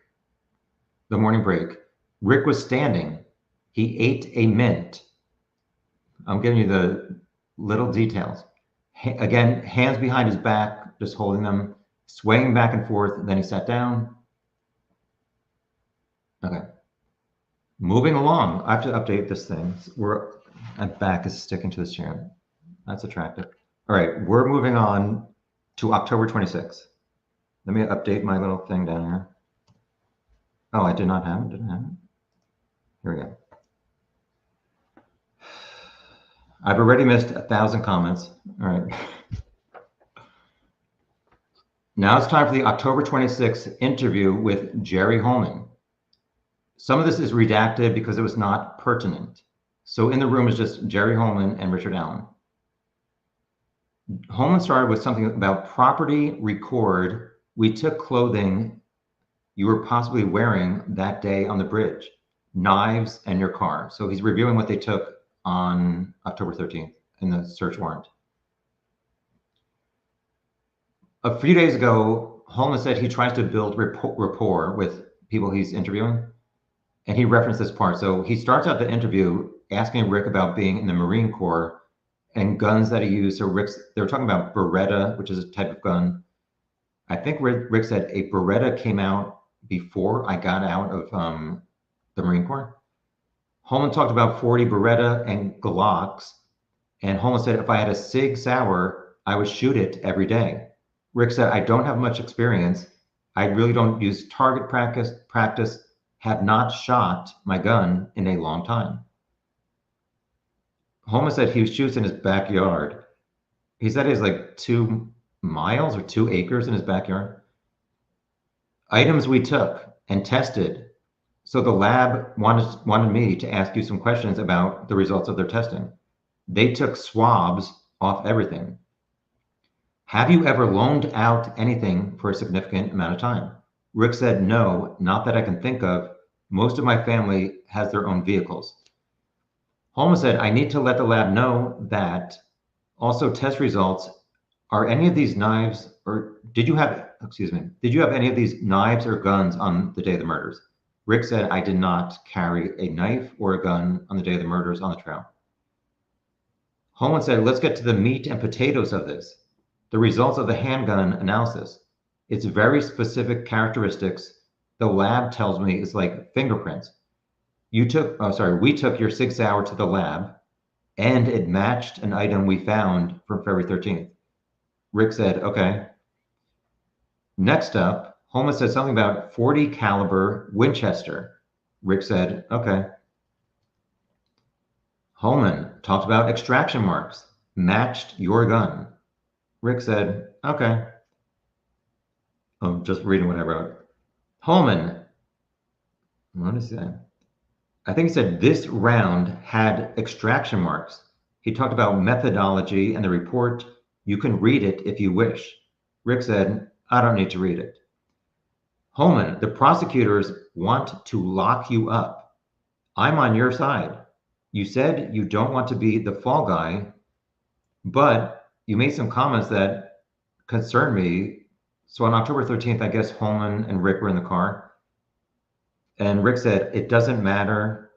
the morning break, Rick was standing. He ate a mint. I'm giving you the little details. Again, hands behind his back, just holding them, swaying back and forth. Then he sat down. Okay. Moving along. I have to update this thing. My back is sticking to this chair. That's attractive. All right, we're moving on to October 26th. Let me update my little thing down here. Oh, I did not have it. Didn't have it. Here we go. I've already missed 1,000 comments. All right. Now it's time for the October 26th interview with Jerry Holman. Some of this is redacted because it was not pertinent. So in the room is just Jerry Holman and Richard Allen. Holman started with something about property record. We took clothing you were possibly wearing that day on the bridge, knives, and your car. So he's reviewing what they took on October 13th in the search warrant. A few days ago, Holman said he tries to build rapport with people he's interviewing, and he referenced this part. So he starts out the interview asking Rick about being in the Marine Corps and guns that he used. So they were talking about Beretta, which is a type of gun. I think Rick said a Beretta came out before I got out of the Marine Corps. Holman talked about 40 Beretta and Glocks, and Holman said if I had a Sig Sauer, I would shoot it every day. Rick said, I don't have much experience. I really don't use target practice, have not shot my gun in a long time. Holman said he shoots in his backyard. He said he has like 2 miles or 2 acres in his backyard. Items we took and tested. So the lab wanted me to ask you some questions about the results of their testing. They took swabs off everything. Have you ever loaned out anything for a significant amount of time? Rick said, no, not that I can think of. Most of my family has their own vehicles. Holman said, I need to let the lab know that. Also, test results. Are any of these knives, or did you have any of these knives or guns on the day of the murders? Rick said, I did not carry a knife or a gun on the day of the murders on the trail. Holman said, let's get to the meat and potatoes of this. The results of the handgun analysis. It's very specific characteristics. The lab tells me it's like fingerprints. We took your Sig Sauer to the lab, and it matched an item we found from February 13th. Rick said, okay. Next up, Holman said something about 40 caliber Winchester. Rick said, okay. Holman talked about extraction marks, matched your gun. Rick said, okay. I'm just reading what I wrote. Holman, what is that? I think he said this round had extraction marks. He talked about methodology and the report. You can read it if you wish. Rick said, I don't need to read it. Holman, the prosecutors want to lock you up. I'm on your side. You said you don't want to be the fall guy, but you made some comments that concerned me. So on October 13th, I guess Holman and Rick were in the car. And Rick said, it doesn't matter.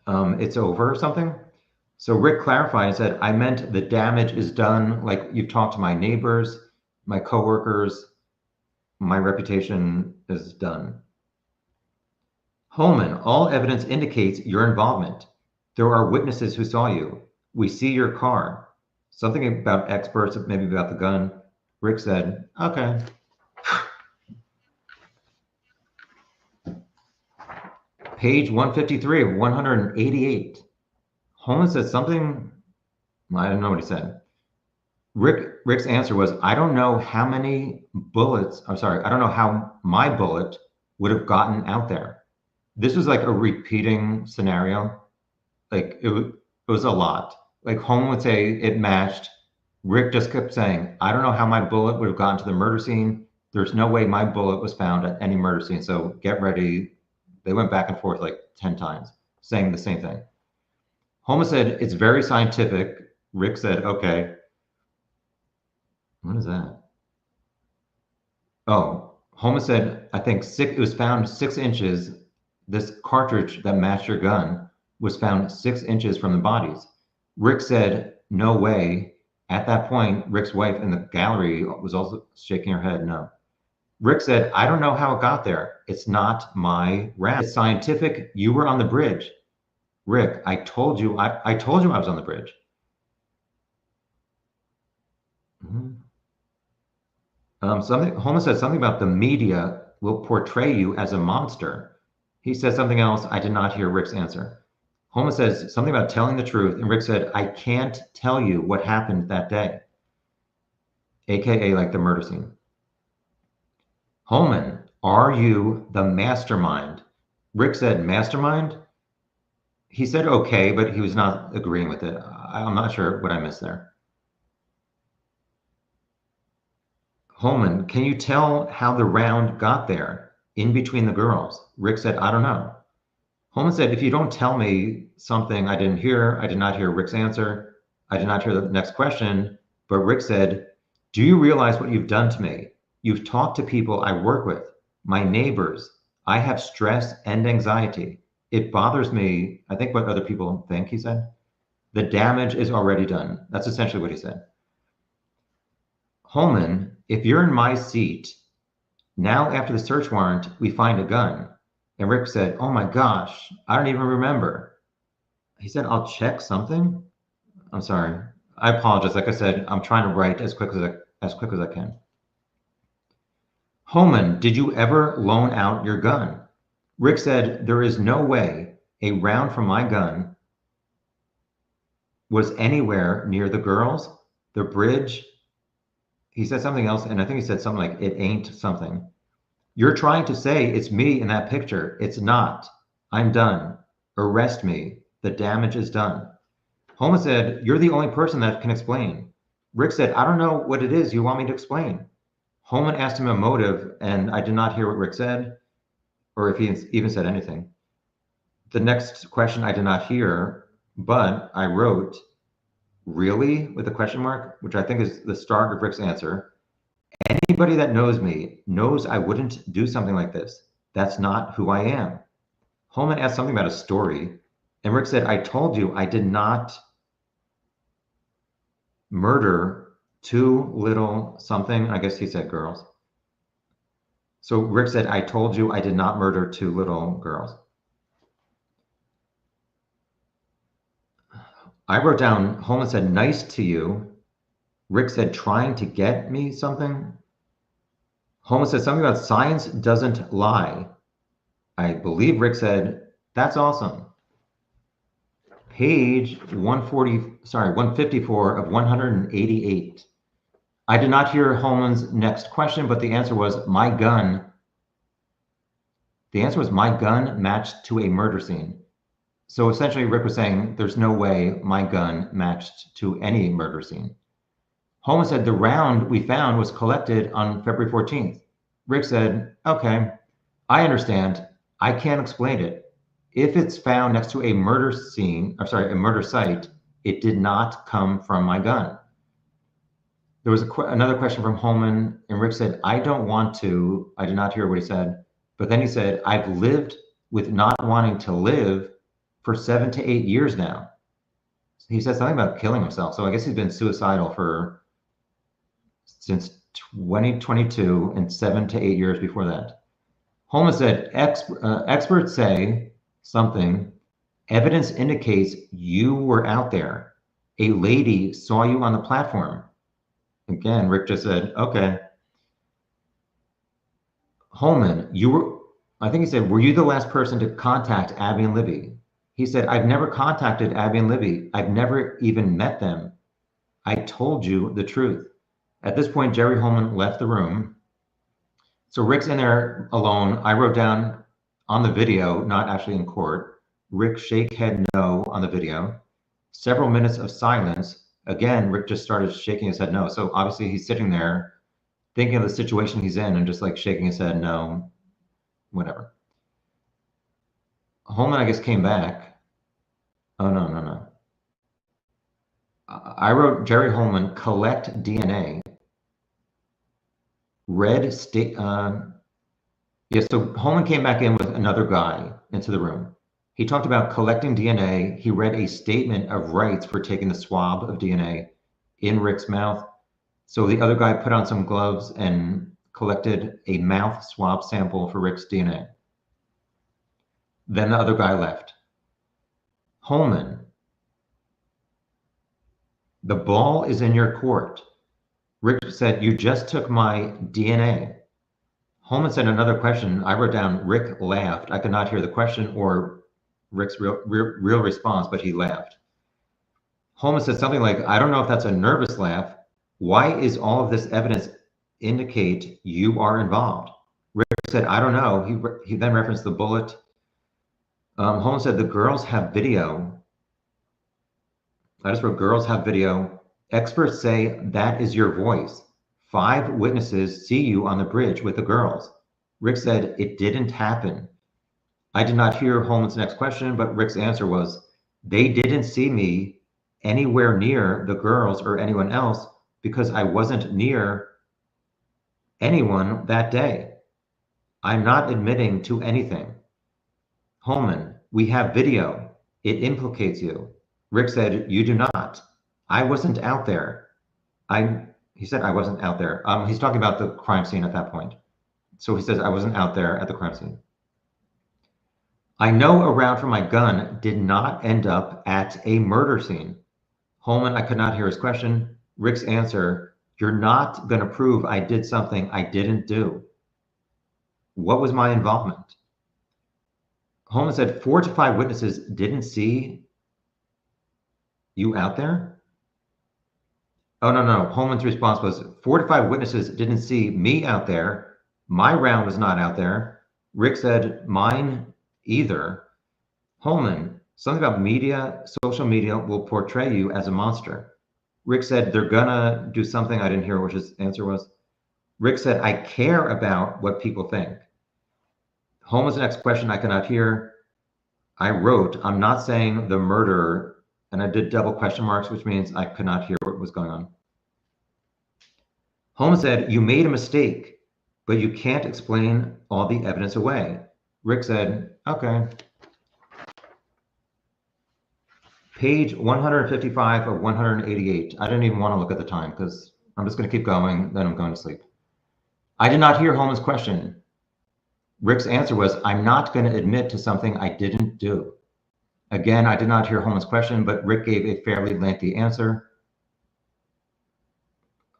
It's over or something. So Rick clarified and said, I meant the damage is done. Like you've talked to my neighbors, my coworkers, my reputation is done. Holman, all evidence indicates your involvement. There are witnesses who saw you. We see your car. Something about experts, maybe about the gun. Rick said, okay. Page 153 of 188. Holmes said something, I don't know what he said. Rick's answer was, I don't know how many bullets, I'm sorry, I don't know how my bullet would have gotten out there. This was like a repeating scenario. Like it was a lot. Like Holmes would say it matched. Rick just kept saying, I don't know how my bullet would have gotten to the murder scene. There's no way my bullet was found at any murder scene. So get ready. They went back and forth like 10 times, saying the same thing. Holmes said, it's very scientific. Rick said, okay. What is that? Oh, Holmes said, I think it was found 6 inches. This cartridge that matched your gun was found 6 inches from the bodies. Rick said, no way. At that point, Rick's wife in the gallery was also shaking her head, no. Rick said, I don't know how it got there. It's not my round. It's scientific. You were on the bridge. Rick, I told you I was on the bridge. Holmes said something about the media will portray you as a monster. He said something else. I did not hear Rick's answer. Holmes says something about telling the truth, and Rick said, I can't tell you what happened that day, aka like the murder scene. Holman, are you the mastermind? Rick said, mastermind? He said okay, but he was not agreeing with it. I'm not sure what I missed there. Holman, can you tell how the round got there in between the girls? Rick said, I don't know. Holman said, if you don't tell me something I didn't hear, I did not hear Rick's answer. I did not hear the next question, but Rick said, do you realize what you've done to me? You've talked to people I work with, my neighbors. I have stress and anxiety. It bothers me. I think what other people think, he said. The damage is already done. That's essentially what he said. Holman, if you're in my seat, now after the search warrant, we find a gun. And Rick said, oh my gosh, I don't even remember. He said, I'll check something. I'm sorry. I apologize. Like I said, I'm trying to write as quick as I can. Holman, did you ever loan out your gun? Rick said, there is no way a round from my gun was anywhere near the girls, the bridge. He said something else, and I think he said something like, it ain't something. You're trying to say it's me in that picture. It's not. I'm done. Arrest me. The damage is done. Holmes said, you're the only person that can explain. Rick said, I don't know what it is you want me to explain. Holman asked him a motive, and I did not hear what Rick said, or if he even said anything. The next question I did not hear, but I wrote, really, with a question mark, which I think is the start of Rick's answer. Anybody that knows me knows I wouldn't do something like this. That's not who I am. Holman asked something about a story, and Rick said, I told you I did not murder two little something. I guess he said girls. So Rick said, I told you I did not murder two little girls. I wrote down, Holman said, nice to you. Rick said, trying to get me something. Holman said something about science doesn't lie. I believe Rick said, that's awesome. Page 154 of 188. I did not hear Holman's next question, but the answer was my gun. The answer was my gun matched to a murder scene. So essentially Rick was saying there's no way my gun matched to any murder scene. Holman said the round we found was collected on February 14th. Rick said, okay, I understand. I can't explain it. If it's found next to a murder scene, or sorry, a murder site, it did not come from my gun. There was another question from Holman, and Rick said, I don't want to. I did not hear what he said. But then he said, I've lived with not wanting to live for 7 to 8 years now. He said something about killing himself. So I guess he's been suicidal since 2022 and 7 to 8 years before that. Holman said, experts say something. Evidence indicates you were out there. A lady saw you on the platform. Again, Rick just said, okay. Holman, I think he said, were you the last person to contact Abby and Libby? He said, I've never contacted Abby and Libby. I've never even met them. I told you the truth. At this point, Jerry Holman left the room. So Rick's in there alone. I wrote down on the video, not actually in court, Rick shake head no on the video. Several minutes of silence. Again, Rick just started shaking his head no. So obviously he's sitting there thinking of the situation he's in and just like shaking his head no, whatever. Holman, I guess, came back. Oh, no. I wrote Jerry Holman, collect DNA. Red state. Yeah, so Holman came back in with another guy into the room. He talked about collecting DNA. He read a statement of rights for taking the swab of DNA in Rick's mouth. So the other guy put on some gloves and collected a mouth swab sample for Rick's DNA. Then the other guy left. Holman, the ball is in your court. Rick said, you just took my DNA. Holman said another question. I wrote down, Rick laughed. I could not hear the question or Rick's real response, but he laughed. Holman said something like, I don't know if that's a nervous laugh. Why is all of this evidence indicate you are involved? Rick said, I don't know. He then referenced the bullet. Holman said, the girls have video. I just wrote, girls have video. Experts say that is your voice. 5 witnesses see you on the bridge with the girls. Rick said, it didn't happen. I did not hear Holman's next question, but Rick's answer was, they didn't see me anywhere near the girls or anyone else because I wasn't near anyone that day. I'm not admitting to anything. Holman, we have video. It implicates you. Rick said, you do not. I wasn't out there. He said, I wasn't out there. He's talking about the crime scene at that point. So he says, I wasn't out there at the crime scene. I know a round from my gun did not end up at a murder scene. Holman, I could not hear his question. Rick's answer, you're not going to prove I did something I didn't do. What was my involvement? Holman said 4 to 5 witnesses didn't see you out there? Oh, no. Holman's response was 4 to 5 witnesses didn't see me out there. My round was not out there. Rick said mine either. Holman, something about media, social media will portray you as a monster. Rick said they're gonna do something. I didn't hear what his answer was. Rick said, I care about what people think. Holman's next question I cannot hear. I wrote, I'm not saying the murderer, and I did double question marks, which means I could not hear what was going on. Holman said, you made a mistake, but you can't explain all the evidence away. Rick said, okay. Page 155 of 188. I didn't even want to look at the time because I'm just going to keep going, then I'm going to sleep. I did not hear Holman's question. Rick's answer was, I'm not going to admit to something I didn't do. Again, I did not hear Holman's question, but Rick gave a fairly lengthy answer.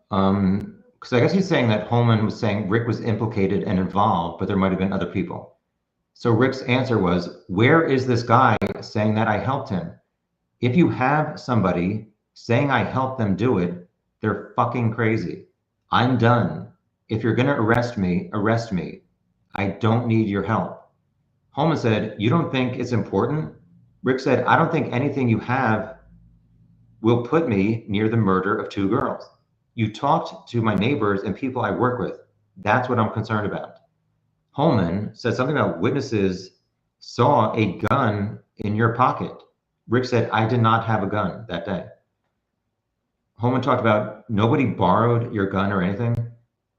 Because I guess he's saying that Holman was saying Rick was implicated and involved, but there might have been other people. So Rick's answer was, where is this guy saying that I helped him? If you have somebody saying I helped them do it, they're fucking crazy. I'm done. If you're gonna arrest me, arrest me. I don't need your help. Holman said, you don't think it's important? Rick said, I don't think anything you have will put me near the murder of 2 girls. You talked to my neighbors and people I work with. That's what I'm concerned about. Holman said something about witnesses saw a gun in your pocket. Rick said, I did not have a gun that day. Holman talked about nobody borrowed your gun or anything.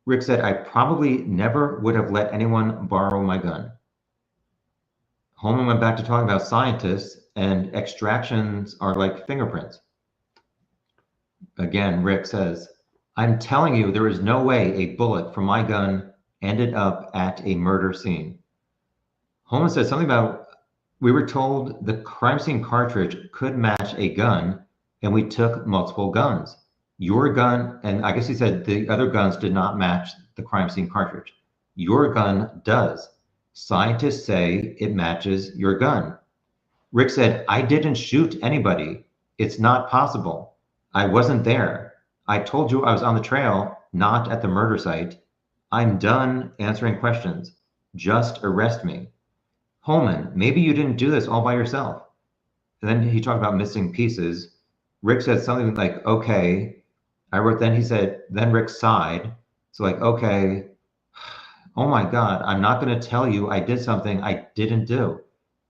Rick said, I probably never would have let anyone borrow my gun. Holman went back to talking about scientists and extractions are like fingerprints. Again, Rick says, I'm telling you, there is no way a bullet from my gun ended up at a murder scene. Holman said something about, we were told the crime scene cartridge could match a gun, and we took multiple guns. Your gun, and I guess he said the other guns did not match the crime scene cartridge. Your gun does. Scientists say it matches your gun. Rick said, I didn't shoot anybody. It's not possible. I wasn't there. I told you I was on the trail, not at the murder site. I'm done answering questions. Just arrest me. Holman, maybe you didn't do this all by yourself. And then he talked about missing pieces. Rick said something like, okay. Then he said, then Rick sighed. So like, okay, oh my God, I'm not going to tell you I did something I didn't do.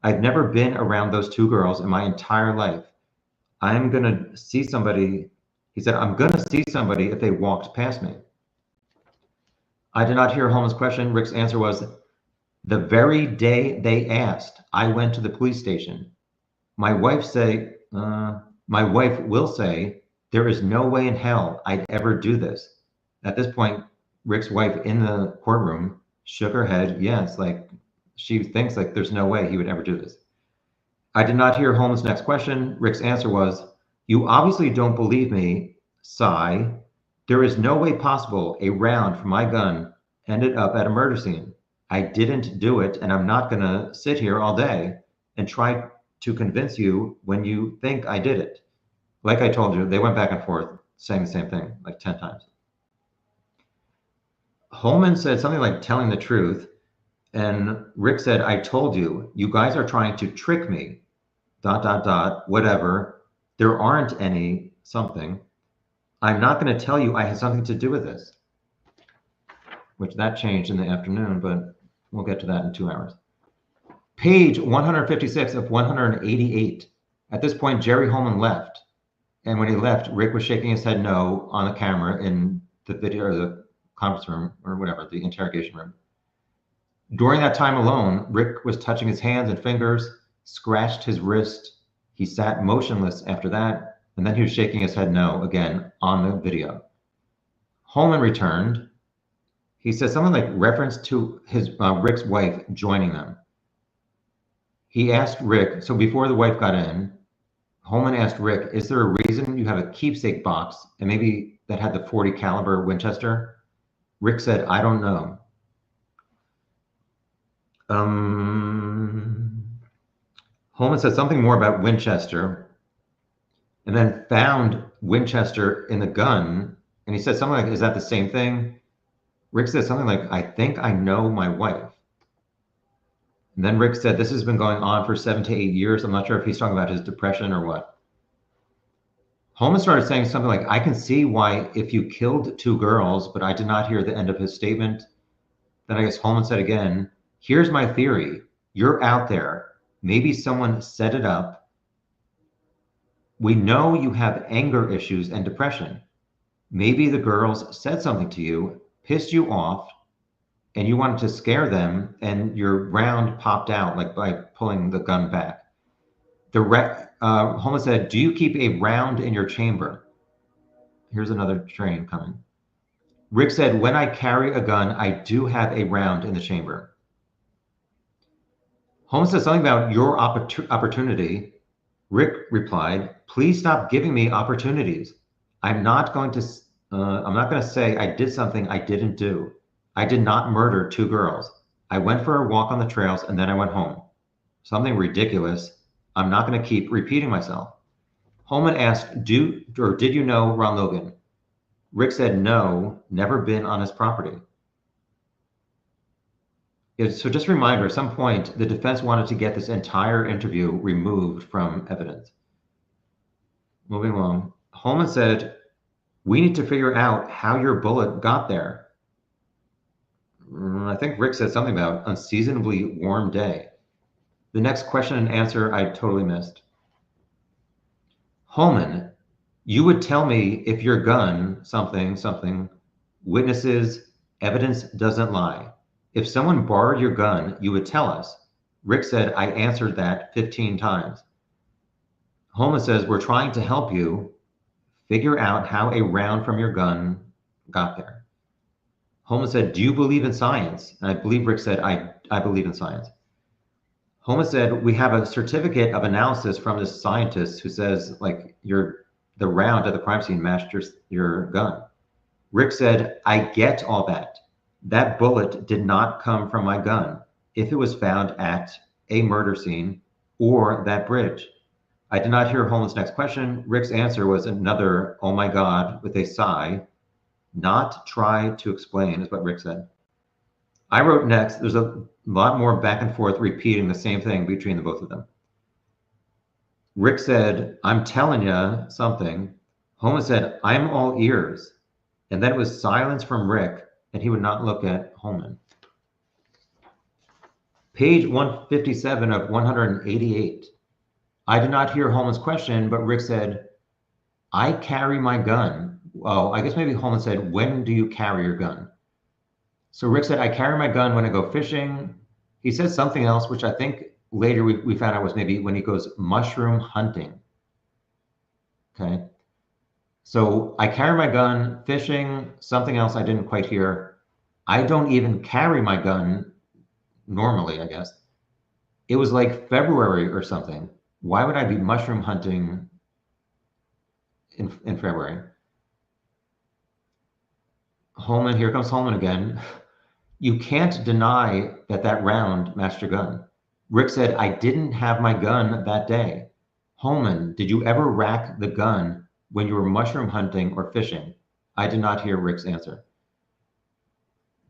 I've never been around those two girls in my entire life. I'm going to see somebody. He said, I'm going to see somebody if they walked past me. I did not hear Holman's question. Rick's answer was, the very day they asked, I went to the police station. My wife will say, there is no way in hell I'd ever do this. At this point, Rick's wife in the courtroom shook her head. Yes, like she thinks like there's no way he would ever do this. I did not hear Holmes' next question. Rick's answer was, you obviously don't believe me, sigh. There is no way possible a round from my gun ended up at a murder scene. I didn't do it, and I'm not going to sit here all day and try to convince you when you think I did it. Like I told you, they went back and forth saying the same thing like 10 times. Holman said something like telling the truth, and Rick said, I told you, you guys are trying to trick me, ... whatever. There aren't any something. I'm not going to tell you I had something to do with this. Which that changed in the afternoon, but we'll get to that in 2 hours. Page 156 of 188. At this point, Jerry Holman left. And when he left, Rick was shaking his head no on the camera in the video or the conference room or whatever, the interrogation room. During that time alone, Rick was touching his hands and fingers, scratched his wrist. He sat motionless after that, and then he was shaking his head no again on the video. Holman returned. He said something like reference to his Rick's wife joining them. He asked Rick, so before the wife got in, Holman asked Rick, is there a reason you have a keepsake box and maybe that had the .40 caliber Winchester? Rick said, I don't know. Holman said something more about Winchester and then found Winchester in the gun. And he said something like, is that the same thing? Rick said something like, I think I know my wife. And then Rick said, this has been going on for 7 to 8 years. I'm not sure if he's talking about his depression or what. Holman started saying something like, I can see why if you killed 2 girls, but I did not hear the end of his statement. Then I guess Holman said again, here's my theory. You're out there. Maybe someone set it up. We know you have anger issues and depression. Maybe the girls said something to you, pissed you off, and you wanted to scare them, and your round popped out like by pulling the gun back. Holman said, do you keep a round in your chamber? Here's another train coming. Rick said, when I carry a gun, I do have a round in the chamber. Holman said something about your opportunity. Rick replied, please stop giving me opportunities. I'm not going to say I did something I didn't do. I did not murder 2 girls. I went for a walk on the trails and then I went home. Something ridiculous. I'm not going to keep repeating myself. Holman asked, did you know Ron Logan? Rick said, no, never been on his property. So just a reminder, at some point, the defense wanted to get this entire interview removed from evidence. Moving along. Holman said, we need to figure out how your bullet got there. I think Rick said something about unseasonably warm day. The next question and answer I totally missed. Holman, you would tell me if your gun, something, witnesses, evidence doesn't lie. If someone borrowed your gun, you would tell us. Rick said, I answered that 15 times. Holman says, we're trying to help you figure out how a round from your gun got there. Holman said, do you believe in science? And I believe Rick said, I believe in science. Holman said, we have a certificate of analysis from this scientist who says, like, your the round at the crime scene matched your gun. Rick said, I get all that. That bullet did not come from my gun if it was found at a murder scene or that bridge. I did not hear Holman's next question. Rick's answer was another, oh my God, with a sigh. Not try to explain, is what Rick said. I wrote next, there's a lot more back and forth repeating the same thing between the both of them. Rick said, I'm telling you something. Holman said, I'm all ears. And then it was silence from Rick, and he would not look at Holman. Page 157 of 188. I did not hear Holman's question, but Rick said, I carry my gun. Oh, I guess maybe Holman said, when do you carry your gun? So Rick said, I carry my gun when I go fishing. He said something else, which I think later we found out was maybe when he goes mushroom hunting. Okay. So I carry my gun, fishing, something else I didn't quite hear. I don't even carry my gun normally, I guess. It was like February or something. Why would I be mushroom hunting in February? Holman, here comes Holman again. You can't deny that round matched your gun. Rick said, I didn't have my gun that day. Holman, did you ever rack the gun when you were mushroom hunting or fishing? I did not hear Rick's answer.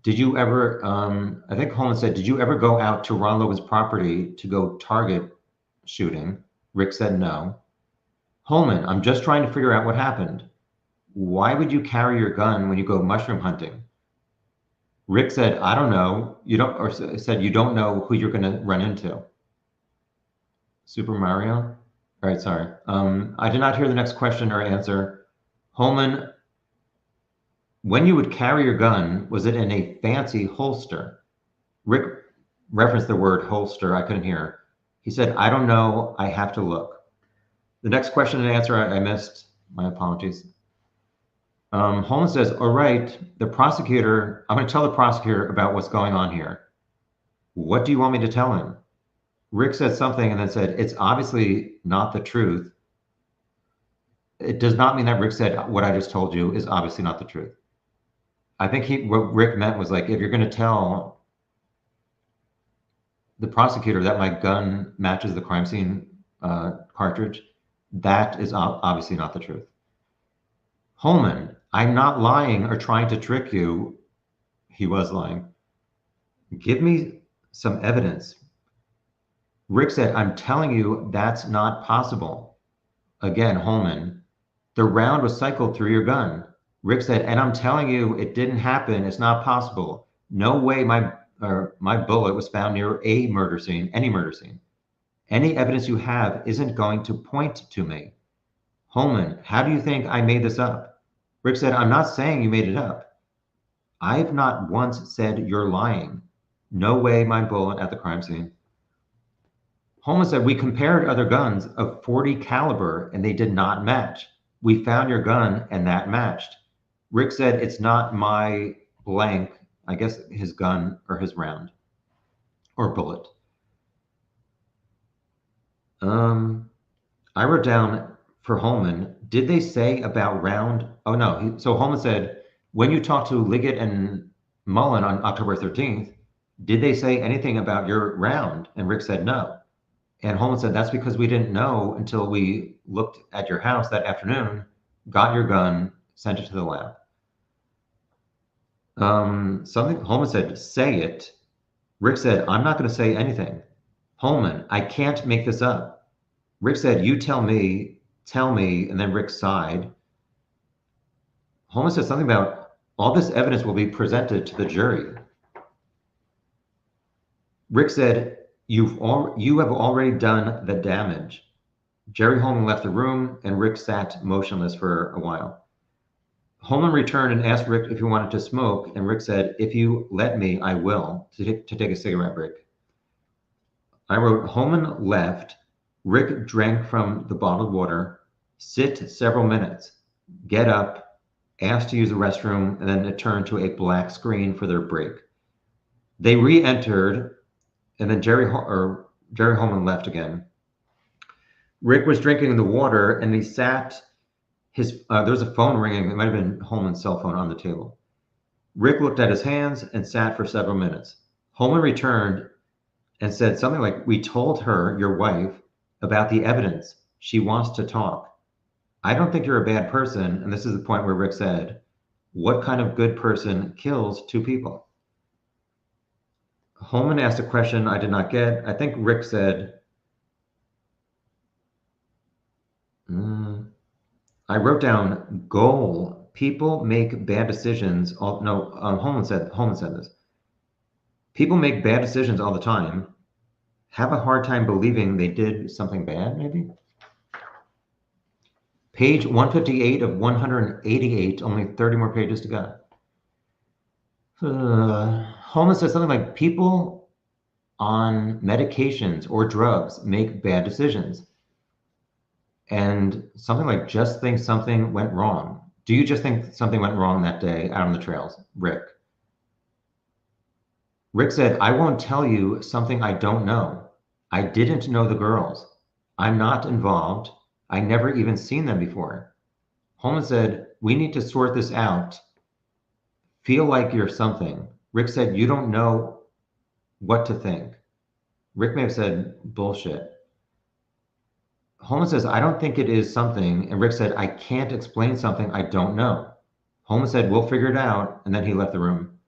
Did you ever, I think Holman said, did you ever go out to Ron Logan's property to go target shooting? Rick said no. Holman, I'm just trying to figure out what happened. Why would you carry your gun when you go mushroom hunting? Rick said, I don't know. You don't, or said you don't know who you're going to run into. Super Mario? All right, sorry. I did not hear the next question or answer. Holman, when you would carry your gun, was it in a fancy holster? Rick referenced the word holster. I couldn't hear. He said, I don't know. I have to look. The next question and answer I missed. My apologies. Holman says, all right, the prosecutor, I'm going to tell the prosecutor about what's going on here. What do you want me to tell him? Rick said something and then said, it's obviously not the truth. It does not mean that Rick said what I just told you is obviously not the truth. I think what Rick meant was like, if you're going to tell the prosecutor that my gun matches the crime scene cartridge, that is obviously not the truth. Holman, I'm not lying or trying to trick you. He was lying. Give me some evidence. Rick said, I'm telling you that's not possible. Again, Holman, the round was cycled through your gun. Rick said, and I'm telling you it didn't happen. It's not possible. No way my bullet was found near a murder scene, any murder scene. Any evidence you have isn't going to point to me. Holman, how do you think I made this up? Rick said, I'm not saying you made it up. I've not once said you're lying. No way my bullet at the crime scene. Holman said, we compared other guns of .40 caliber and they did not match. We found your gun and that matched. Rick said, it's not my blank, I guess his gun or his round or bullet. I wrote down for Holman, did they say about round? Oh no, so Holman said, when you talked to Liggett and Mullen on October 13th, did they say anything about your round? And Rick said no. And Holman said, that's because we didn't know until we looked at your house that afternoon, got your gun, sent it to the lab. Holman said, say it. Rick said, I'm not going to say anything. Holman, I can't make this up. Rick said, you tell me, and then Rick sighed. Holman said something about all this evidence will be presented to the jury. Rick said, you have already done the damage. Jerry Holman left the room and Rick sat motionless for a while. Holman returned and asked Rick if he wanted to smoke, and Rick said, if you let me, I will, to take a cigarette break. I wrote, Holman left. Rick drank from the bottled water, sit several minutes, get up, asked to use the restroom, and then it turned to a black screen for their break. They re-entered, and then Jerry Holman left again. Rick was drinking the water, and he sat There was a phone ringing. It might have been Holman's cell phone on the table. Rick looked at his hands and sat for several minutes. Holman returned and said something like, "We told her, your wife, about the evidence. She wants to talk. I don't think you're a bad person." And this is the point where Rick said, "What kind of good person kills two people?" Holman asked a question I did not get. I think Rick said, I wrote down goal. People make bad decisions. Holman said this. People make bad decisions all the time. Have a hard time believing they did something bad, maybe? Page 158 of 188, only 30 more pages to go. Holman says something like, people on medications or drugs make bad decisions. And something like, just think something went wrong. Do you just think something went wrong that day out on the trails, Rick? Rick said, I won't tell you something I don't know. I didn't know the girls. I'm not involved. I never even seen them before. Holman said, we need to sort this out. Feel like you're something. Rick said, you don't know what to think. Rick may have said, bullshit. Holman says, I don't think it is something. And Rick said, I can't explain something I don't know. Holman said, we'll figure it out. And then he left the room.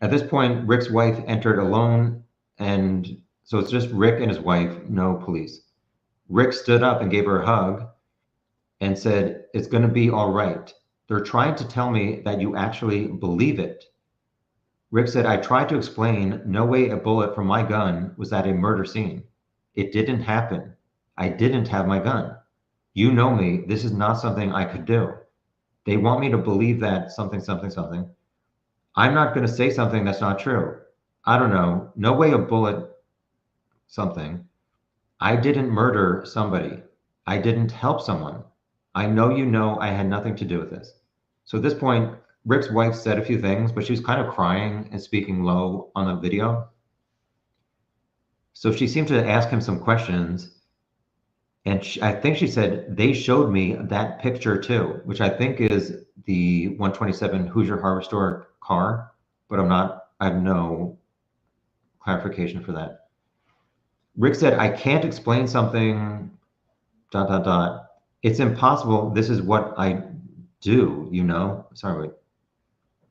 At this point, Rick's wife entered alone. And so it's just Rick and his wife, no police. Rick stood up and gave her a hug and said, it's going to be all right. They're trying to tell me that you actually believe it. Rick said, I tried to explain no way a bullet from my gun was at a murder scene. It didn't happen. I didn't have my gun. You know me. This is not something I could do. They want me to believe that something. I'm not going to say something that's not true. I don't know. No way a bullet something. I didn't murder somebody. I didn't help someone. I know I had nothing to do with this. So at this point, Rick's wife said a few things, but she was kind of crying and speaking low on the video. So she seemed to ask him some questions. And I think she said, they showed me that picture too, which I think is the 127 Hoosier Harbor Store car, but I have no clarification for that. Rick said, I can't explain something, ... It's impossible. This is what I do, you know? Sorry, wait.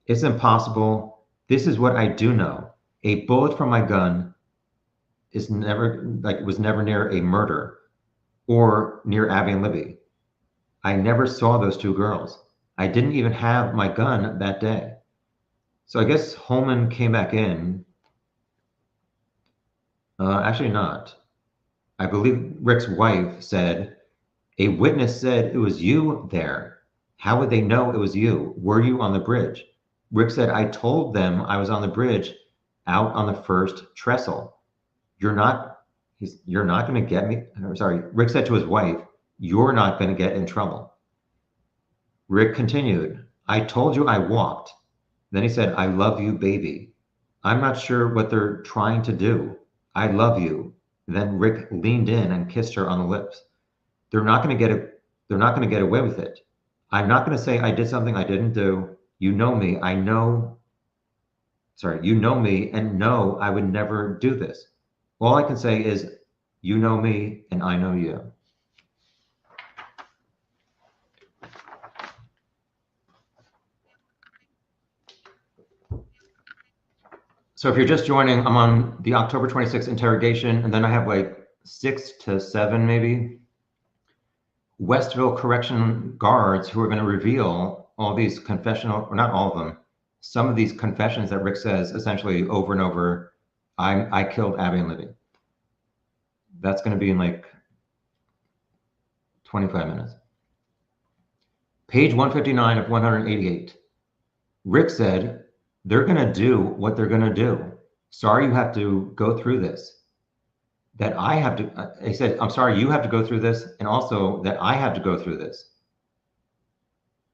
It's impossible. This is what I do know. A bullet from my gun was never near a murder or near Abby and Libby. I never saw those two girls. I didn't even have my gun that day. So I guess Holman came back in. Actually not. I believe Rick's wife said, a witness said it was you there. How would they know it was you? Were you on the bridge? Rick said, I told them I was on the bridge out on the first trestle. You're not going to get me. Sorry. Rick said to his wife, you're not going to get in trouble. Rick continued, I told you I walked. Then he said, I love you, baby. I'm not sure what they're trying to do. I love you. Then Rick leaned in and kissed her on the lips. They're not going to get away with it. I'm not going to say I did something I didn't do. You know me. You know me and know I would never do this. All I can say is, you know me and I know you. So if you're just joining, I'm on the October 26th interrogation, and then I have like 6 to 7 maybe Westville correction guards who are going to reveal all these or not all of them, some of these confessions that Rick says essentially over and over, I killed Abby and Libby. That's going to be in like 25 minutes. Page 159 of 188. Rick said, they're going to do what they're going to do. Sorry you have to go through this. He said, I'm sorry you have to go through this, and also that I have to go through this.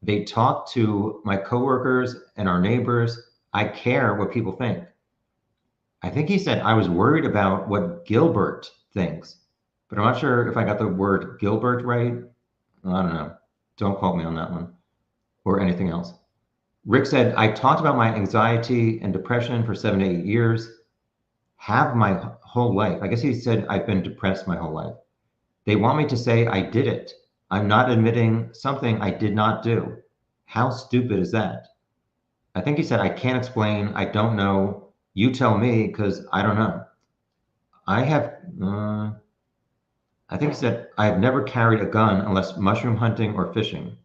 They talk to my coworkers and our neighbors. I care what people think. I think he said, I was worried about what Gilbert thinks, but I'm not sure if I got the word Gilbert right. I don't know. Don't quote me on that one or anything else. Rick said, I talked about my anxiety and depression for 7 to 8 years, have my whole life. I guess he said, I've been depressed my whole life. They want me to say I did it. I'm not admitting something I did not do. How stupid is that? I think he said, I can't explain. I don't know. You tell me because I don't know. I have, I think he said, I have never carried a gun unless mushroom hunting or fishing.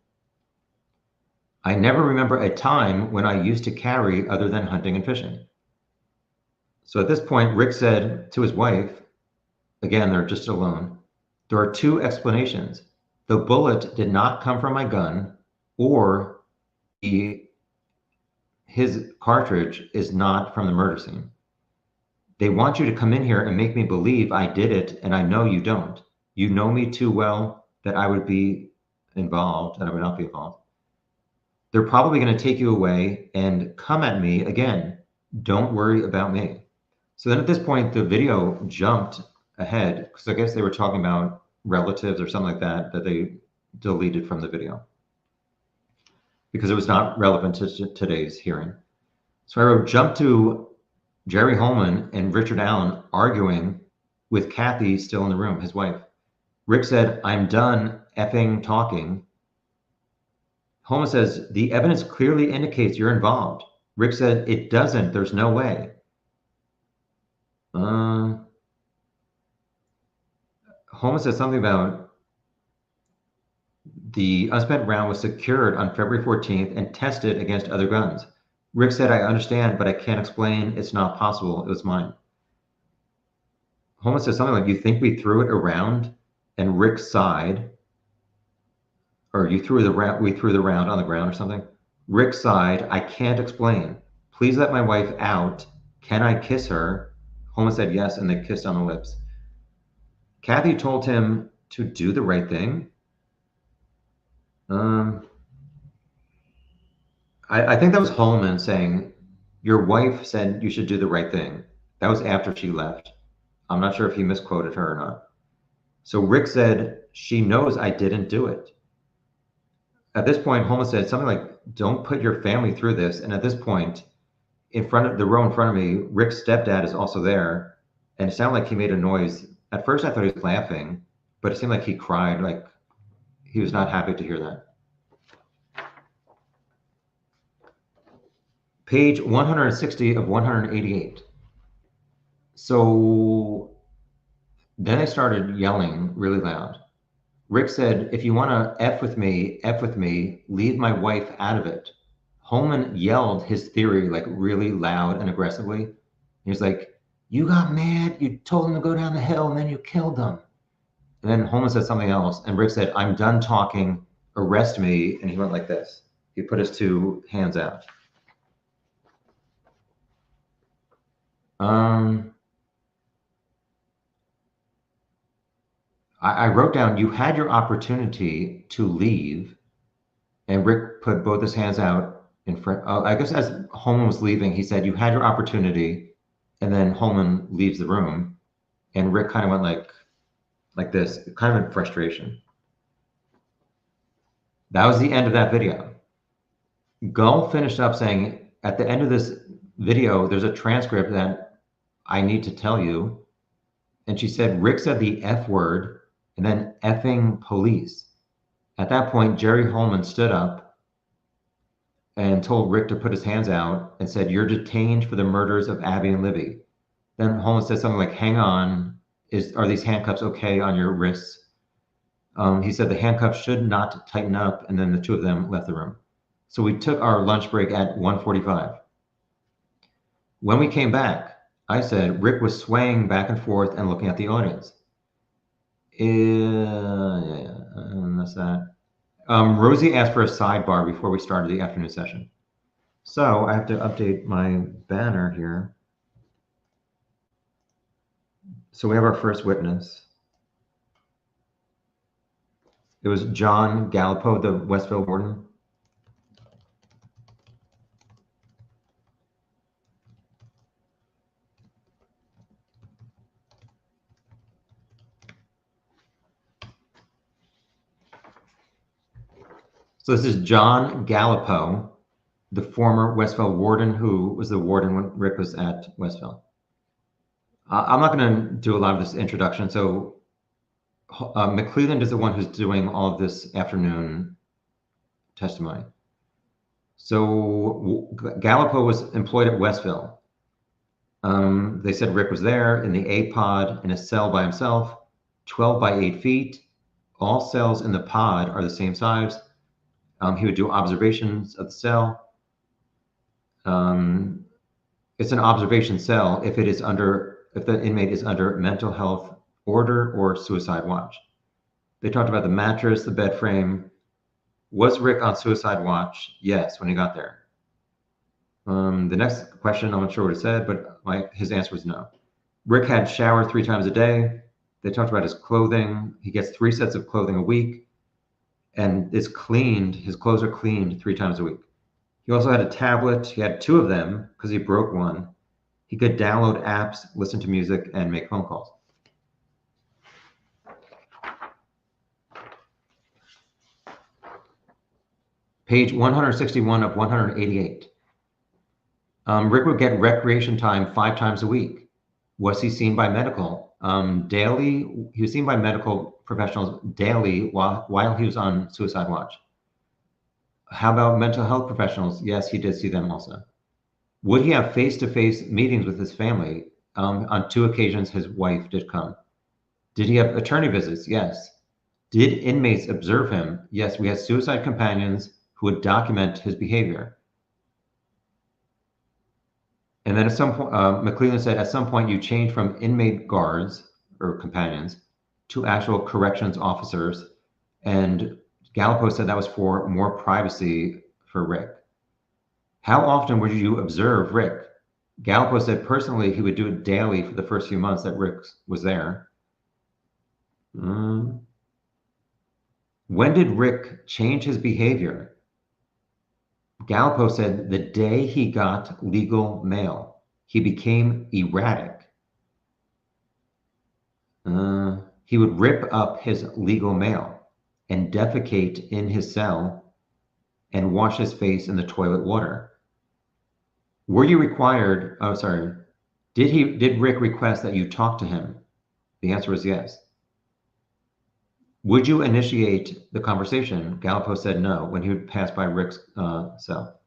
I never remember a time when I used to carry other than hunting and fishing. So at this point, Rick said to his wife, again, they're just alone, there are two explanations. The bullet did not come from my gun, or his cartridge is not from the murder scene. They want you to come in here and make me believe I did it, and I know you don't. You know me too well that I would be involved, and I would not be involved. They're probably going to take you away and come at me again. Don't worry about me. So then at this point, the video jumped ahead because I guess they were talking about relatives or something like that that they deleted from the video because it was not relevant to today's hearing. So I wrote, jump to Jerry Holman and Richard Allen arguing with Kathy still in the room, his wife. Rick said, I'm done effing talking. Holman says, the evidence clearly indicates you're involved. Rick said, it doesn't. There's no way. Holman said something about the unspent round was secured on February 14th and tested against other guns. Rick said, I understand, but I can't explain. It's not possible. It was mine. Holman said something like, you think we threw it around? And Rick sighed. Or we threw the round on the ground or something. Rick sighed, I can't explain. Please let my wife out. Can I kiss her? Holman said yes, and they kissed on the lips. Kathy told him to do the right thing. I think that was Holman saying, your wife said you should do the right thing. That was after she left. I'm not sure if he misquoted her or not. So Rick said, she knows I didn't do it. At this point, Holman said something like, don't put your family through this. And at this point, in front of the row in front of me, Rick's stepdad is also there. And it sounded like he made a noise. At first, I thought he was laughing, but it seemed like he cried, like he was not happy to hear that. Page 160 of 188. So then they started yelling really loud. Rick said, if you want to F with me, leave my wife out of it. Holman yelled his theory like really loud and aggressively. He was like, you got mad, you told him to go down the hill, and then you killed him. And then Holman said something else, and Rick said, I'm done talking, arrest me. And he went like this. He put his two hands out. I wrote down, you had your opportunity to leave, and Rick put both his hands out in front. I guess as Holman was leaving, he said, you had your opportunity, and then Holman leaves the room, and Rick kind of went like this, kind of in frustration. That was the end of that video. Gull finished up saying, at the end of this video, there's a transcript that I need to tell you. And she said, Rick said the F word and then effing police. At that point, Jerry Holman stood up and told Rick to put his hands out and said, you're detained for the murders of Abby and Libby. Then Holman said something like, hang on, are these handcuffs okay on your wrists? He said the handcuffs should not tighten up, and then the two of them left the room. So we took our lunch break at 1:45. When we came back, I said Rick was swaying back and forth and looking at the audience. And that's that. Rosie asked for a sidebar before we started the afternoon session. So I have to update my banner here. So we have our first witness. It was John Gallipo, the Westville warden. So this is John Gallipo, the former Westville warden, who was the warden when Rick was at Westville. I'm not going to do a lot of this introduction. So McClelland is the one who's doing all of this afternoon testimony. So Gallipo was employed at Westville. They said Rick was there in the A pod in a cell by himself, 12 by 8 feet. All cells in the pod are the same size. He would do observations of the cell. It's an observation cell if the inmate is under mental health order or suicide watch. They talked about the mattress, the bed frame. Was Rick on suicide watch? Yes, when he got there. The next question, I'm not sure what it said, but his answer was no. Rick had shower 3 times a day. They talked about his clothing. He gets 3 sets of clothing a week and is cleaned. His clothes are cleaned 3 times a week. He also had a tablet. He had 2 of them because he broke one. He could download apps, listen to music, and make phone calls. Page 161 of 188. Rick would get recreation time 5 times a week. Was he seen by medical? Daily. He was seen by medical professionals daily while he was on suicide watch. How about mental health professionals? Yes, he did see them also. Would he have face-to-face meetings with his family? On 2 occasions, his wife did come. Did he have attorney visits? Yes. Did inmates observe him? Yes, we had suicide companions who would document his behavior. And then at some point, McClelland said, at some point you changed from inmate guards or companions to actual corrections officers. And Gallipo said that was for more privacy for Rick. How often would you observe Rick? Gallipo said personally he would do it daily for the first few months that Rick was there. When did Rick change his behavior? Gallipo said the day he got legal mail, he became erratic. He would rip up his legal mail and defecate in his cell and wash his face in the toilet water. Were you required? Oh, sorry. Did Rick request that you talk to him? The answer was yes. Would you initiate the conversation? Gallipo said no when he would pass by Rick's cell.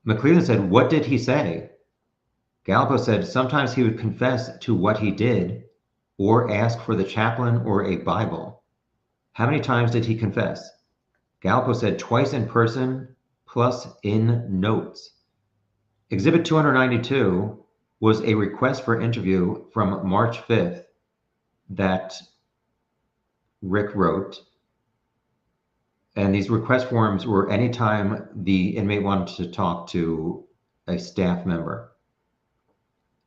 McClelland said, what did he say? Gallipo said sometimes he would confess to what he did or ask for the chaplain or a Bible. How many times did he confess? Gallipo said twice in person plus in notes. Exhibit 292 was a request for interview from March 5th that Rick wrote. And these request forms were anytime the inmate wanted to talk to a staff member.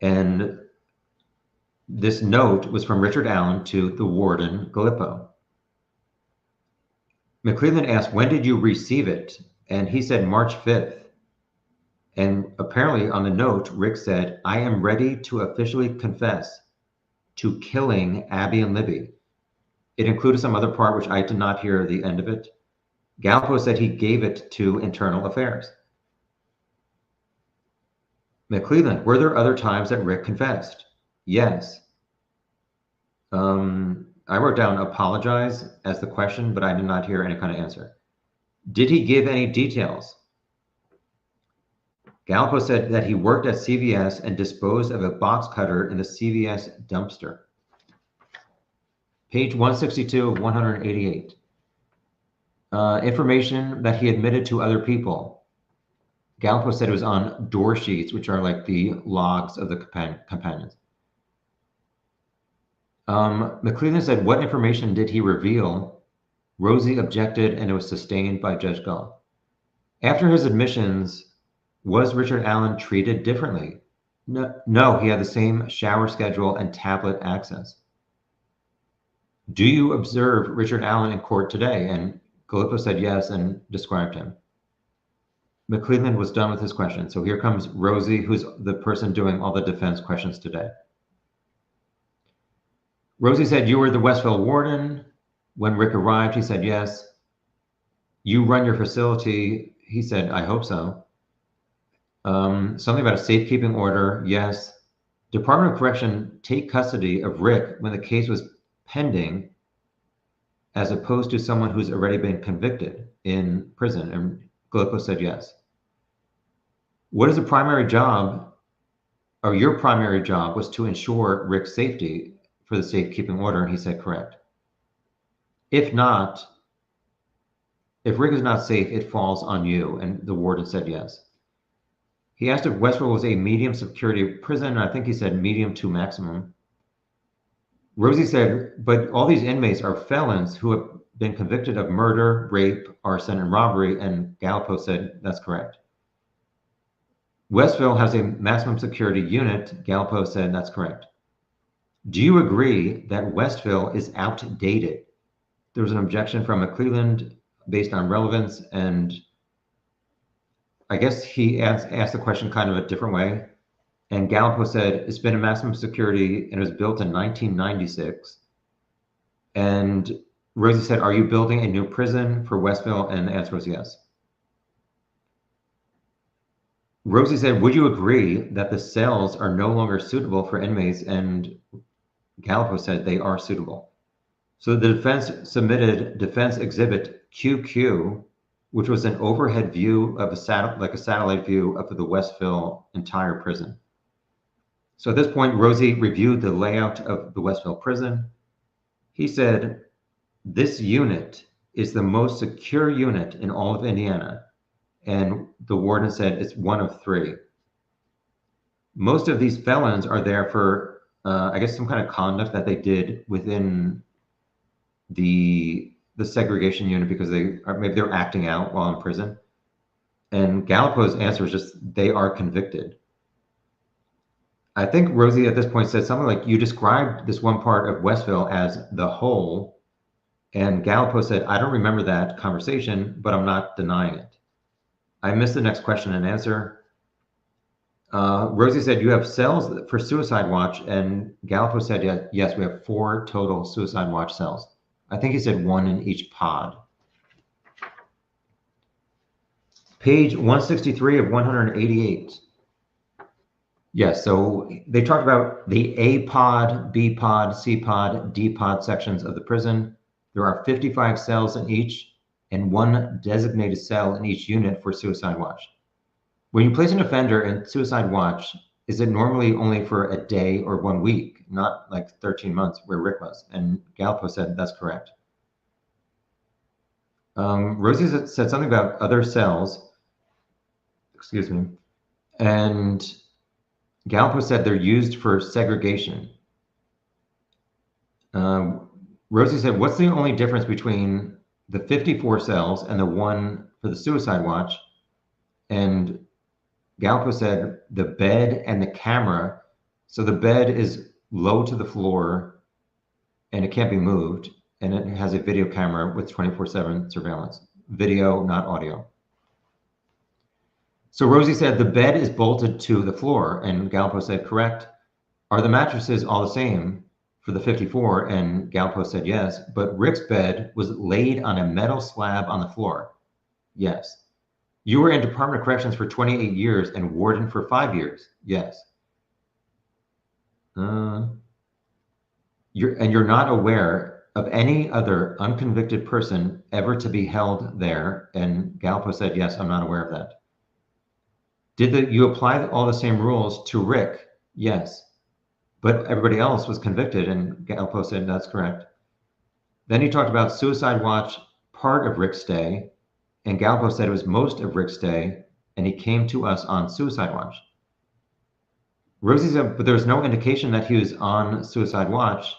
And this note was from Richard Allen to the warden, Gallipo. McClelland asked, when did you receive it? And he said March 5th. And apparently on the note, Rick said, I am ready to officially confess to killing Abby and Libby. It included some other part, which I did not hear the end of it. Gallipo said he gave it to Internal Affairs. McClelland, were there other times that Rick confessed? Yes. I wrote down apologize as the question, but I did not hear any kind of answer. Did he give any details? Gallipo said that he worked at CVS and disposed of a box cutter in the CVS dumpster. Page 162 of 188. Information that he admitted to other people. Gallipo said it was on door sheets, which are like the logs of the companions. McClelland said, what information did he reveal? Rosie objected and it was sustained by Judge Gull. After his admissions, was Richard Allen treated differently? No, he had the same shower schedule and tablet access. Do you observe Richard Allen in court today? And Gallipo said yes and described him. McClelland was done with his question. So here comes Rosie, who's the person doing all the defense questions today. Rosie said, you were the Westville warden. When Rick arrived, he said yes. You run your facility. He said, I hope so. Something about a safekeeping order. Yes. Department of Correction take custody of Rick when the case was pending, as opposed to someone who's already been convicted in prison. And Gallipo said yes. What is the primary job, or your primary job was to ensure Rick's safety for the safekeeping order? And he said correct. If not, if Rick is not safe, it falls on you. And the warden said yes. He asked if Westville was a medium security prison. I think he said medium to maximum. Rosie said, but all these inmates are felons who have been convicted of murder, rape, arson, and robbery. And Gallipo said that's correct. Westville has a maximum security unit. Gallipo said that's correct. Do you agree that Westville is outdated? There was an objection from McClelland based on relevance, and I guess he asked the question kind of a different way. And Gallipo said it's been a maximum security and it was built in 1996. And Rosie said, are you building a new prison for Westville? And the answer was yes. Rosie said, would you agree that the cells are no longer suitable for inmates? And Gallipo said they are suitable. So the defense submitted defense exhibit QQ, which was an overhead view of a satellite view of the Westville entire prison. So at this point, Rosie reviewed the layout of the Westville prison. He said, this unit is the most secure unit in all of Indiana. And the warden said it's one of three. Most of these felons are there for, I guess, some kind of conduct that they did within the segregation unit because maybe they're acting out while in prison. And Gallipo's answer was just, they are convicted. I think Rosie at this point said something like, you described this one part of Westville as the whole. And Gallipo said, I don't remember that conversation, but I'm not denying it. I missed the next question and answer. Rosie said, you have cells for suicide watch. And Gallipo said, yes, we have 4 total suicide watch cells. I think he said 1 in each pod. Page 163 of 188. Yes, so they talked about the A pod, B pod, C pod, D pod sections of the prison. There are 55 cells in each and 1 designated cell in each unit for suicide watch. When you place an offender in suicide watch, is it normally only for a day or 1 week, not like 13 months where Rick was? And Gallipo said that's correct. Rosie said something about other cells, excuse me, and Gallipo said they're used for segregation. Rosie said, what's the only difference between the 54 cells and the 1 for the suicide watch? And Gallipo said the bed and the camera. So the bed is low to the floor and it can't be moved. And it has a video camera with 24/7 surveillance. Video, not audio. So Rosie said the bed is bolted to the floor, and Gallipo said correct. Are the mattresses all the same for the 54? And Gallipo said yes, but Rick's bed was laid on a metal slab on the floor. Yes. You were in Department of Corrections for 28 years and warden for 5 years. Yes. You're not aware of any other unconvicted person ever to be held there. And Gallipo said, yes, I'm not aware of that. Did you apply all the same rules to Rick? Yes. But everybody else was convicted, and Gallipo said that's correct. Then he talked about suicide watch, part of Rick's stay, and Gallipo said it was most of Rick's stay, and he came to us on suicide watch. Rosie said, but there was no indication that he was on suicide watch.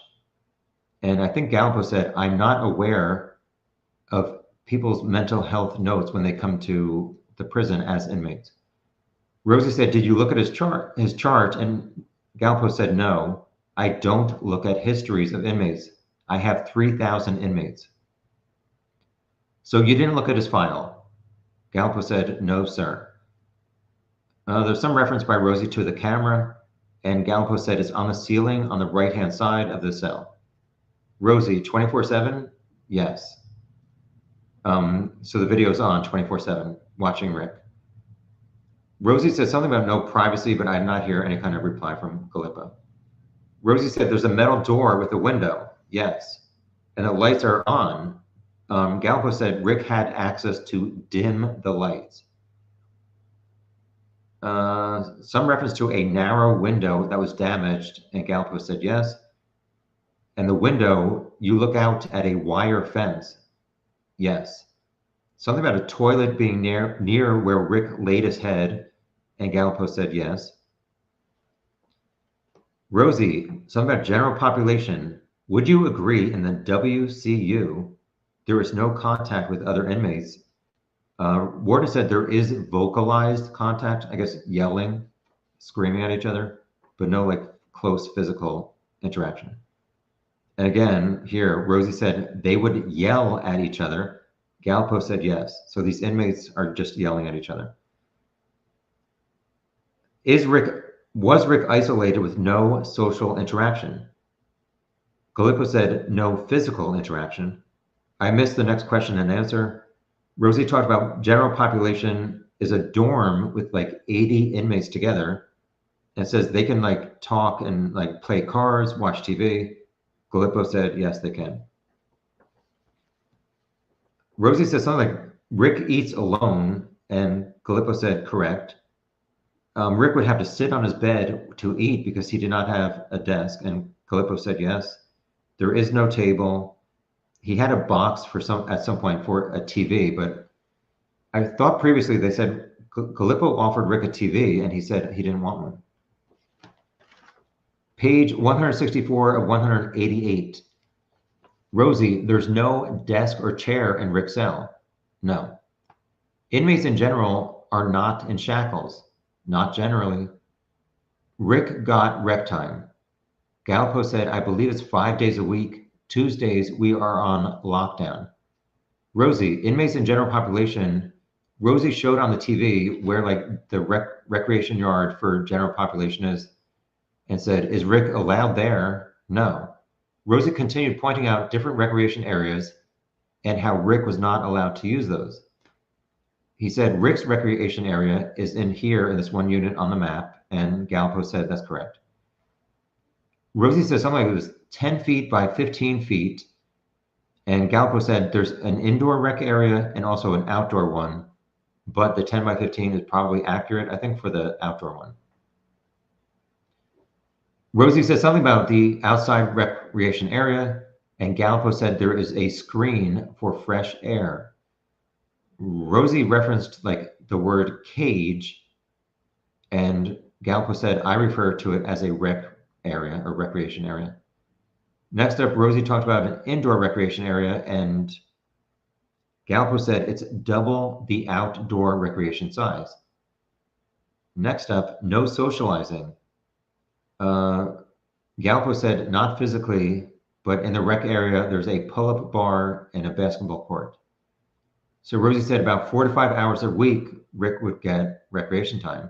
And I think Gallipo said, I'm not aware of people's mental health notes when they come to the prison as inmates. Rosie said, did you look at his chart? And Gallipo said, no, I don't look at histories of inmates. I have 3,000 inmates. So you didn't look at his file? Gallipo said, no, sir. There's some reference by Rosie to the camera, and Gallipo said it's on the ceiling on the right-hand side of the cell. Rosie, 24/7, Yes. So the video's on 24/7, watching Rick. Rosie said something about no privacy, but I did not hear any kind of reply from Gallipo. Rosie said there's a metal door with a window. Yes. And the lights are on. Gallipo said Rick had access to dim the lights. Some reference to a narrow window that was damaged, and Gallipo said yes. And the window, you look out at a wire fence. Yes. Something about a toilet being near where Rick laid his head, and Gallipo said yes. Rosie, something about general population. Would you agree in the WCU there is no contact with other inmates? Warden said there is vocalized contact, I guess yelling, screaming at each other, but no like close physical interaction. And again, here, Rosie said they would yell at each other. Gallipo said yes. So these inmates are just yelling at each other. Was Rick isolated with no social interaction? Gallipo said no physical interaction. I missed the next question and answer. Rosie talked about general population is a dorm with like 80 inmates together, and says they can like talk and like play cards, watch TV. Gallipo said yes, they can. Rosie said something like Rick eats alone, and Gallipo said correct. Rick would have to sit on his bed to eat because he did not have a desk, and Gallipo said yes. There is no table. He had a box at some point for a TV, but I thought previously they said Gallipo offered Rick a TV, and he said he didn't want one. Page 164 of 188. Rosie, there's no desk or chair in Rick's cell. No. Inmates in general are not in shackles. Not generally. Rick got rec time. Gallipo said, I believe it's 5 days a week. Tuesdays, we are on lockdown. Rosie, inmates in general population, Rosie showed on the TV where like the recreation yard for general population is, and said, is Rick allowed there? No. Rosie continued pointing out different recreation areas and how Rick was not allowed to use those. He said Rick's recreation area is in here in this one unit on the map, and Gallipo said that's correct. Rosie said something like it was 10 feet by 15 feet, and Gallipo said there's an indoor rec area and also an outdoor one, but the 10 by 15 is probably accurate, I think, for the outdoor one. Rosie said something about the outside recreation area, and Gallipo said there is a screen for fresh air. Rosie referenced like the word cage, and Gallipo said, I refer to it as a rec area or recreation area. Next up, Rosie talked about an indoor recreation area, and Gallipo said it's double the outdoor recreation size. Next up, no socializing. Gallipo said not physically, but in the rec area, there's a pull-up bar and a basketball court. So Rosie said about 4 to 5 hours a week, Rick would get recreation time.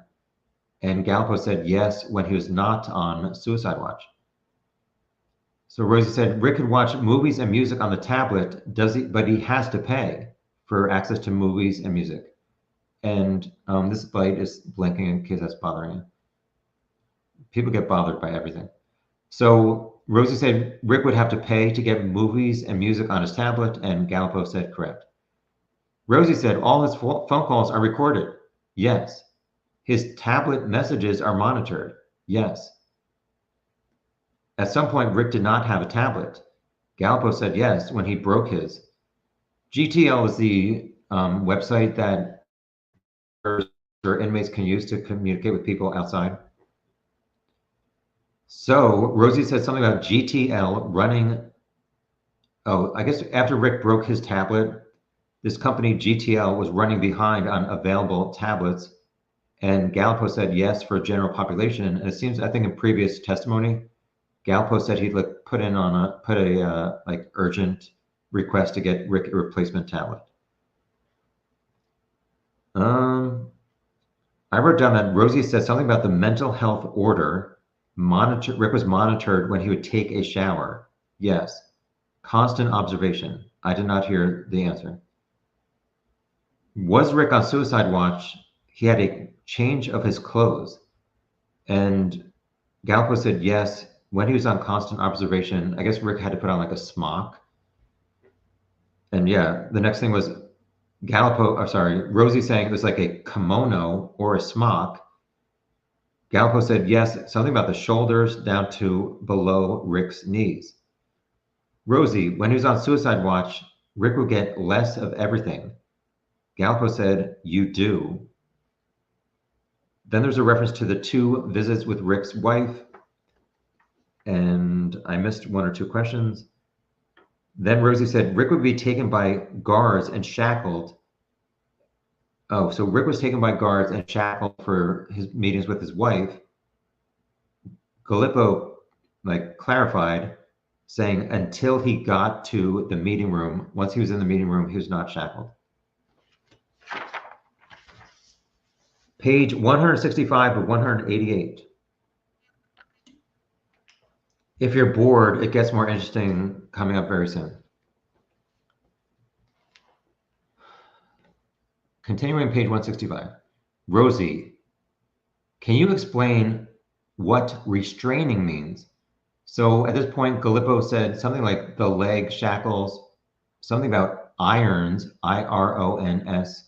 And Gallipo said yes when he was not on suicide watch. So Rosie said Rick could watch movies and music on the tablet, but he has to pay for access to movies and music. And this light is blinking in case that's bothering you. People get bothered by everything. So Rosie said Rick would have to pay to get movies and music on his tablet, and Gallipo said correct. Rosie said all his phone calls are recorded. Yes. His tablet messages are monitored. Yes. At some point, Rick did not have a tablet. Gallipo said yes when he broke his. GTL is the website that inmates can use to communicate with people outside. So Rosie said something about GTL running. Oh, I guess after Rick broke his tablet, this company GTL was running behind on available tablets, and Gallipo said yes for general population. And it seems, I think, in previous testimony, Gallipo said he'd put a like urgent request to get Rick a replacement tablet. I wrote down that Rosie said something about the mental health order. Rick was monitored when he would take a shower. Yes. Constant observation. I did not hear the answer. Was Rick on suicide watch? He had a change of his clothes. And Galpo said yes. When he was on constant observation, I guess Rick had to put on like a smock. And yeah, the next thing was Rosie saying it was like a kimono or a smock. Galpo said yes, something about the shoulders down to below Rick's knees. Rosie, when he was on suicide watch, Rick would get less of everything. Galpo said, you do. Then there's a reference to the 2 visits with Rick's wife. And I missed 1 or 2 questions. Then Rosie said, Rick would be taken by guards and shackled. Oh, so Rick was taken by guards and shackled for his meetings with his wife. Gallipo clarified, saying until he got to the meeting room. Once he was in the meeting room, he was not shackled. Page 165 to 188. If you're bored, it gets more interesting coming up very soon. Continuing page 165. Rosie, can you explain what restraining means? So at this point, Gallipo said something like the leg shackles, something about irons, IRONS,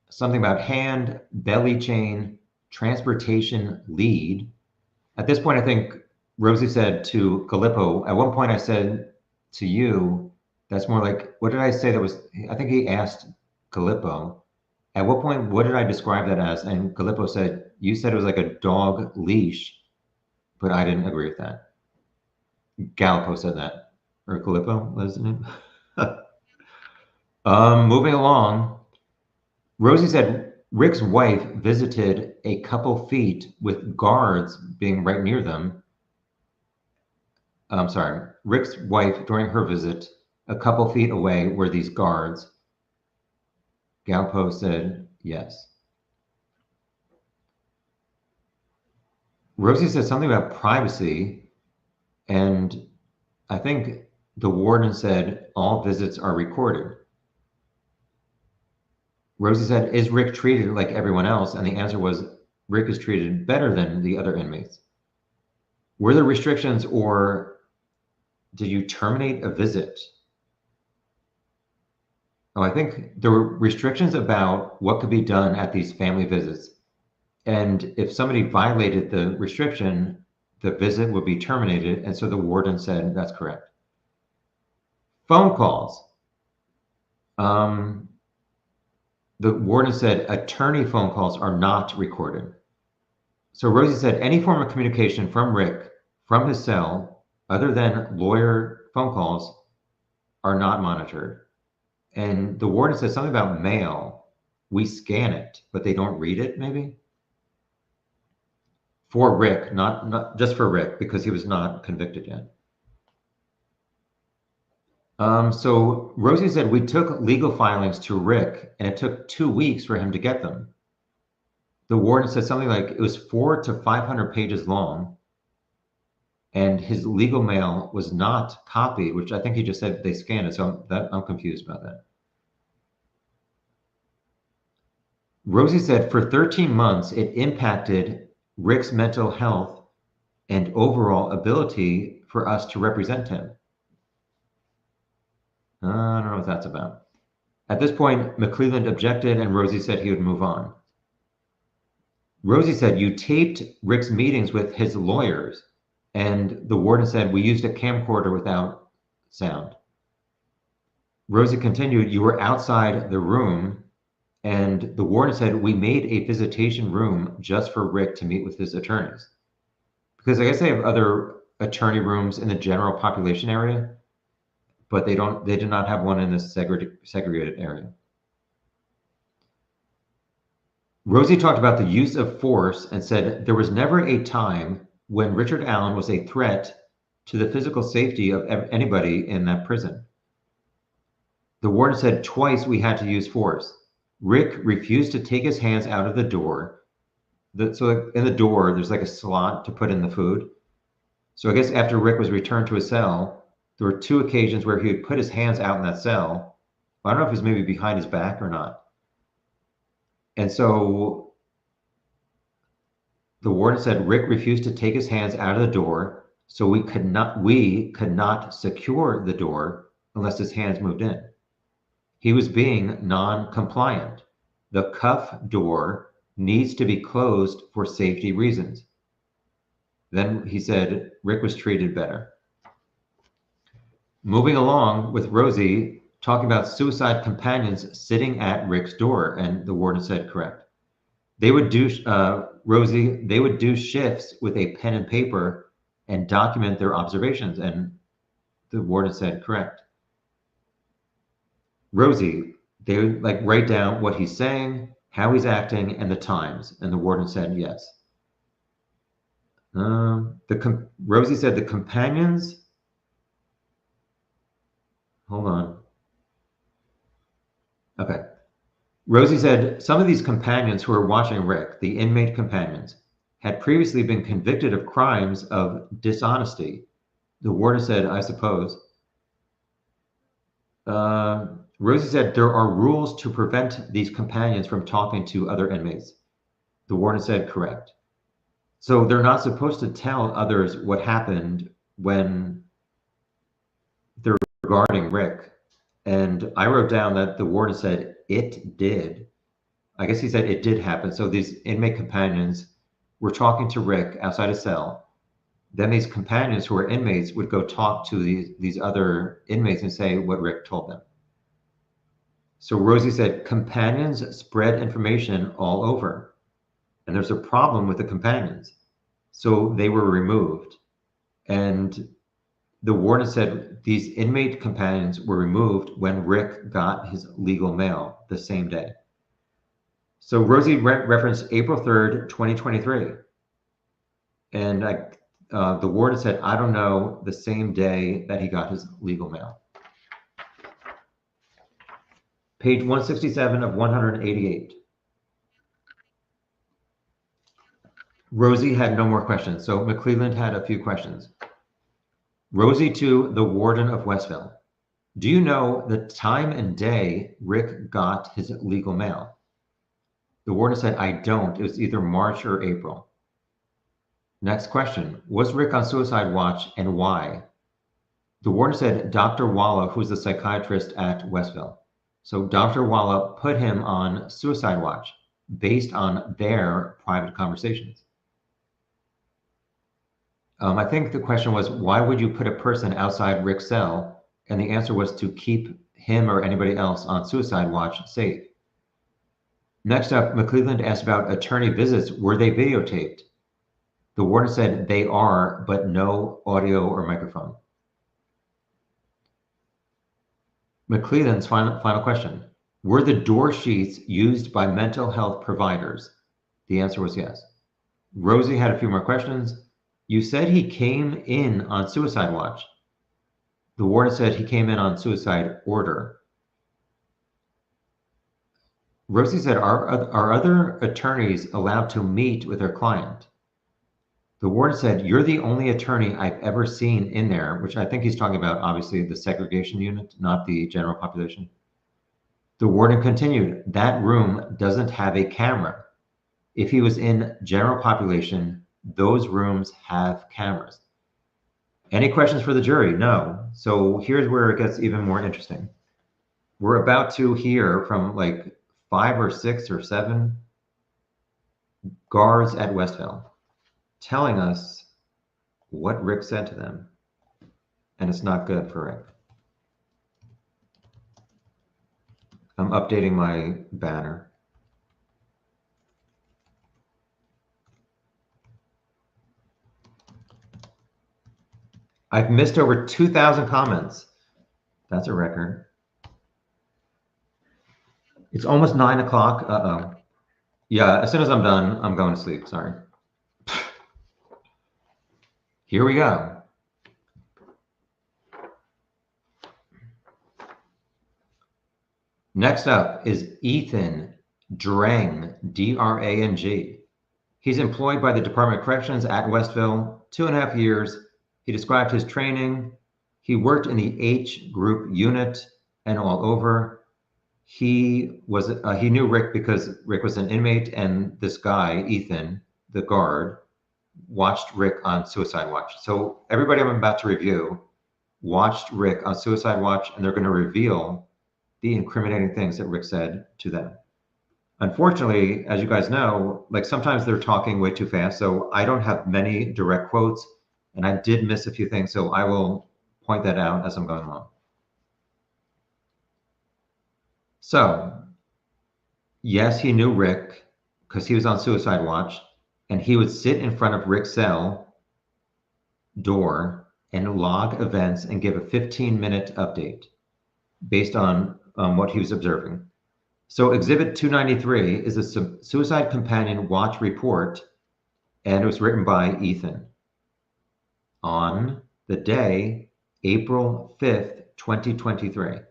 something about hand, belly chain, transportation lead. At this point, I think Rosie said to Gallipo, at one point I said to you, that's more like, what did I say that was, I think he asked Gallipo, at what point, what did I describe that as? And Gallipo said, you said it was like a dog leash, but I didn't agree with that. Gallipo said that, or Gallipo, what is his name? Moving along, Rosie said Rick's wife visited a couple feet with guards being right near them. I'm sorry, Rick's wife during her visit, a couple feet away were these guards. Galpo said yes. Rosie said something about privacy, and I think the warden said all visits are recorded. Rosie said, is Rick treated like everyone else? And the answer was, Rick is treated better than the other inmates. Were there restrictions, or did you terminate a visit? Oh, I think there were restrictions about what could be done at these family visits. And if somebody violated the restriction, the visit would be terminated. And so the warden said, that's correct. Phone calls. The warden said attorney phone calls are not recorded. So Rosie said any form of communication from Rick, from his cell, other than lawyer phone calls, are not monitored. And the warden said something about mail. We scan it, but they don't read it, maybe? For Rick, not just for Rick, because he was not convicted yet. So Rosie said we took legal filings to Rick, and it took 2 weeks for him to get them. The warden said something like it was 400 to 500 pages long, and his legal mail was not copied, which I think he just said they scanned it. So I'm confused about that. Rosie said for 13 months, it impacted Rick's mental health and overall ability for us to represent him. I don't know what that's about. At this point, McClelland objected, and Rosie said he would move on. Rosie said, you taped Rick's meetings with his lawyers, and the warden said, we used a camcorder without sound. Rosie continued, you were outside the room, and the warden said, we made a visitation room just for Rick to meet with his attorneys. Because I guess they have other attorney rooms in the general population area, but they did not have one in this segregated area. Rosie talked about the use of force and said there was never a time when Richard Allen was a threat to the physical safety of anybody in that prison. The warden said twice we had to use force. Rick refused to take his hands out of the door. So in the door, there's like a slot to put in the food. So I guess after Rick was returned to his cell, There were 2 occasions where he would put his hands out in that cell. I don't know if it was maybe behind his back or not. And so the warden said Rick refused to take his hands out of the door, so we could not secure the door unless his hands moved in. He was being non-compliant. The cuff door needs to be closed for safety reasons. Then he said Rick was treated better. Moving along with Rosie, talking about suicide companions sitting at Rick's door, and the warden said correct. They would do, Rosie, they would do shifts with a pen and paper and document their observations, and the warden said correct. Rosie, they would like write down what he's saying, how he's acting, and the times, and the warden said yes. Rosie said the companions, hold on. Okay. Rosie said some of these companions who were watching Rick, the inmate companions, had previously been convicted of crimes of dishonesty. The warden said, I suppose. Rosie said there are rules to prevent these companions from talking to other inmates. The warden said correct. So they're not supposed to tell others what happened when they're regarding Rick. And I wrote down that the warden said it did. I guess he said it did happen. So these inmate companions were talking to Rick outside a cell. Then these companions who were inmates would go talk to these other inmates and say what Rick told them. So Rosie said companions spread information all over. And there's a problem with the companions. So they were removed. And the warden said these inmate companions were removed when Rick got his legal mail the same day. So Rosie referenced April 3rd, 2023. And the warden said, I don't know, the same day that he got his legal mail. Page 167 of 188. Rosie had no more questions, so McClelland had a few questions. Rosie to the warden of Westville. Do you know the time and day Rick got his legal mail? The warden said, I don't. It was either March or April. Next question. Was Rick on suicide watch and why? The warden said, Dr. Walla, who's the psychiatrist at Westville. So Dr. Walla put him on suicide watch based on their private conversations. I think the question was, why would you put a person outside Rick's cell? And the answer was to keep him or anybody else on suicide watch safe. Next up, McClelland asked about attorney visits. Were they videotaped? The warden said they are, but no audio or microphone. McClelland's final question. Were the door sheets used by mental health providers? The answer was yes. Rosie had a few more questions. You said he came in on suicide watch. The warden said he came in on suicide order. Rosie said, are other attorneys allowed to meet with their client? The warden said, you're the only attorney I've ever seen in there, which I think he's talking about, obviously, the segregation unit, not the general population. The warden continued, that room doesn't have a camera. If he was in general population, those rooms have cameras. Any questions for the jury? No. So here's where it gets even more interesting. We're about to hear from like 5 or 6 or 7 guards at Westville telling us what Rick said to them. And it's not good for Rick. I'm updating my banner. I've missed over 2,000 comments. That's a record. It's almost 9 o'clock. Uh-oh. Yeah, as soon as I'm done, I'm going to sleep. Sorry. Here we go. Next up is Ethan Drang, D-R-A-N-G. He's employed by the Department of Corrections at Westville, 2.5 years. He described his training. He worked in the H group unit and all over. He knew Rick because Rick was an inmate, and this guy, Ethan, the guard, watched Rick on Suicide Watch. So everybody I'm about to review watched Rick on Suicide Watch, and they're going to reveal the incriminating things that Rick said to them. Unfortunately, as you guys know, like sometimes they're talking way too fast, so I don't have many direct quotes, and I did miss a few things, so I will point that out as I'm going along. So, yes, he knew Rick because he was on Suicide Watch, and he would sit in front of Rick's cell door and log events and give a 15-minute update based on what he was observing. So Exhibit 293 is a Suicide Companion Watch report, and it was written by Ethan on the day, April 5th, 2023.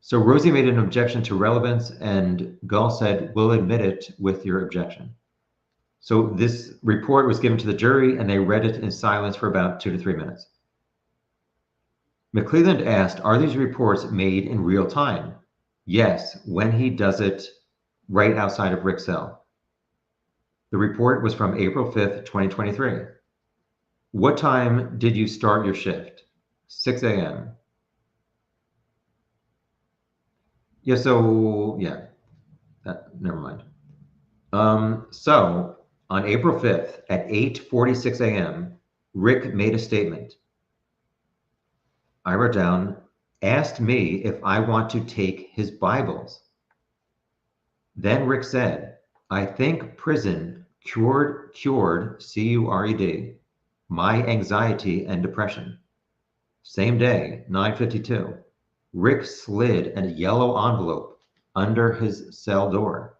So Rosie made an objection to relevance, and Gull said, "We'll admit it with your objection." So this report was given to the jury, and they read it in silence for about 2 to 3 minutes. McClelland asked, "Are these reports made in real time?" Yes, when he does it right outside of Rick's cell. The report was from April 5th, 2023. What time did you start your shift? 6 a.m. Yeah, so, yeah, never mind. So on April 5th at 8:46 a.m., Rick made a statement. I wrote down, asked me if I want to take his Bibles. Then Rick said, I think prison cured, C-U-R-E-D, my anxiety and depression. Same day, 9:52, Rick slid a yellow envelope under his cell door.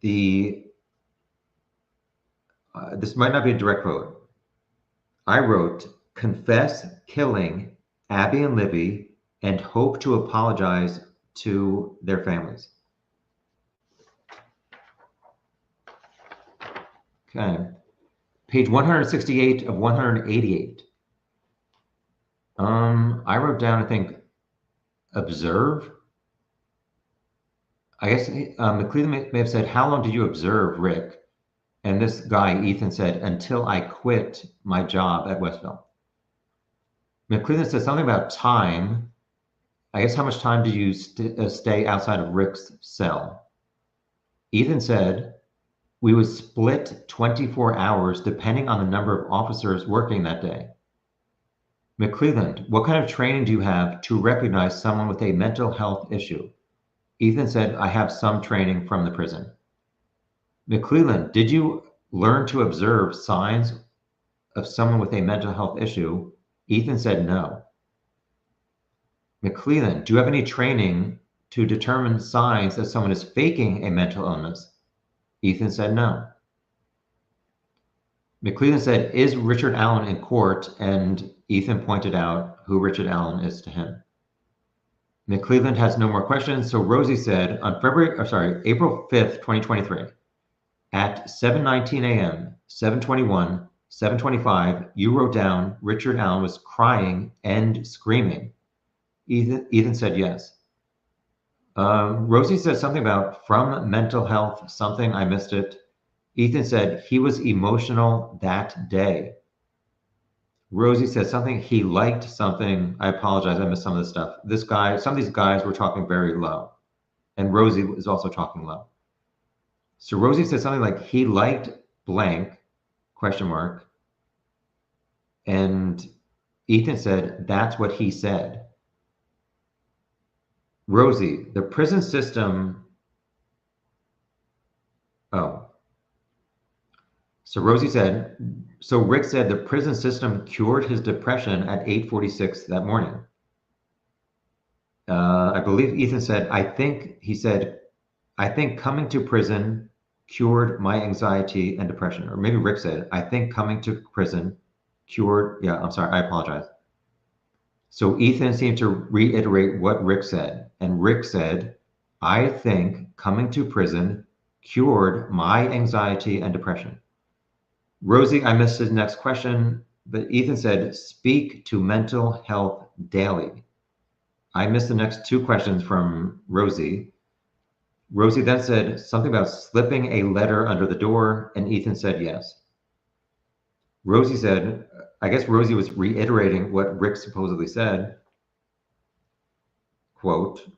This might not be a direct quote. I wrote, confess killing Abby and Libby and hope to apologize to their families. Okay. Page 168 of 188. I wrote down, I think, observe. I guess McClelland may have said, how long did you observe Rick? And this guy, Ethan, said, until I quit my job at Westville. McClelland said something about time. I guess, how much time did you stay outside of Rick's cell? Ethan said, we would split 24 hours depending on the number of officers working that day. McClelland, what kind of training do you have to recognize someone with a mental health issue? Ethan said, I have some training from the prison. McClelland, did you learn to observe signs of someone with a mental health issue? Ethan said, no. McClelland, do you have any training to determine signs that someone is faking a mental illness? Ethan said, no. McClelland said, is Richard Allen in court? And Ethan pointed out who Richard Allen is to him. McClelland has no more questions. So Rosie said on April 5th, 2023, at 7:19 a.m., 7:21, 7:25, you wrote down Richard Allen was crying and screaming. Ethan said yes. Rosie said something about from mental health, something, I missed it. Ethan said he was emotional that day. Rosie said something, he liked something. I apologize, I missed some of this stuff. Some of these guys were talking very low, and Rosie was also talking low. So Rosie said something like he liked blank, ? And Ethan said, that's what he said. Rosie, the prison system. Oh. So Rosie said, so Rick said the prison system cured his depression at 8:46 that morning. I believe Ethan said, I think coming to prison cured my anxiety and depression. Or maybe Rick said, I think coming to prison cured, yeah, I'm sorry, I apologize. So Ethan seemed to reiterate what Rick said. And Rick said, I think coming to prison cured my anxiety and depression. Rosie, I missed his next question. But Ethan said, speak to mental health daily. I missed the next two questions from Rosie. Rosie then said something about slipping a letter under the door, and Ethan said yes. Rosie said, I guess Rosie was reiterating what Rick supposedly said, quote,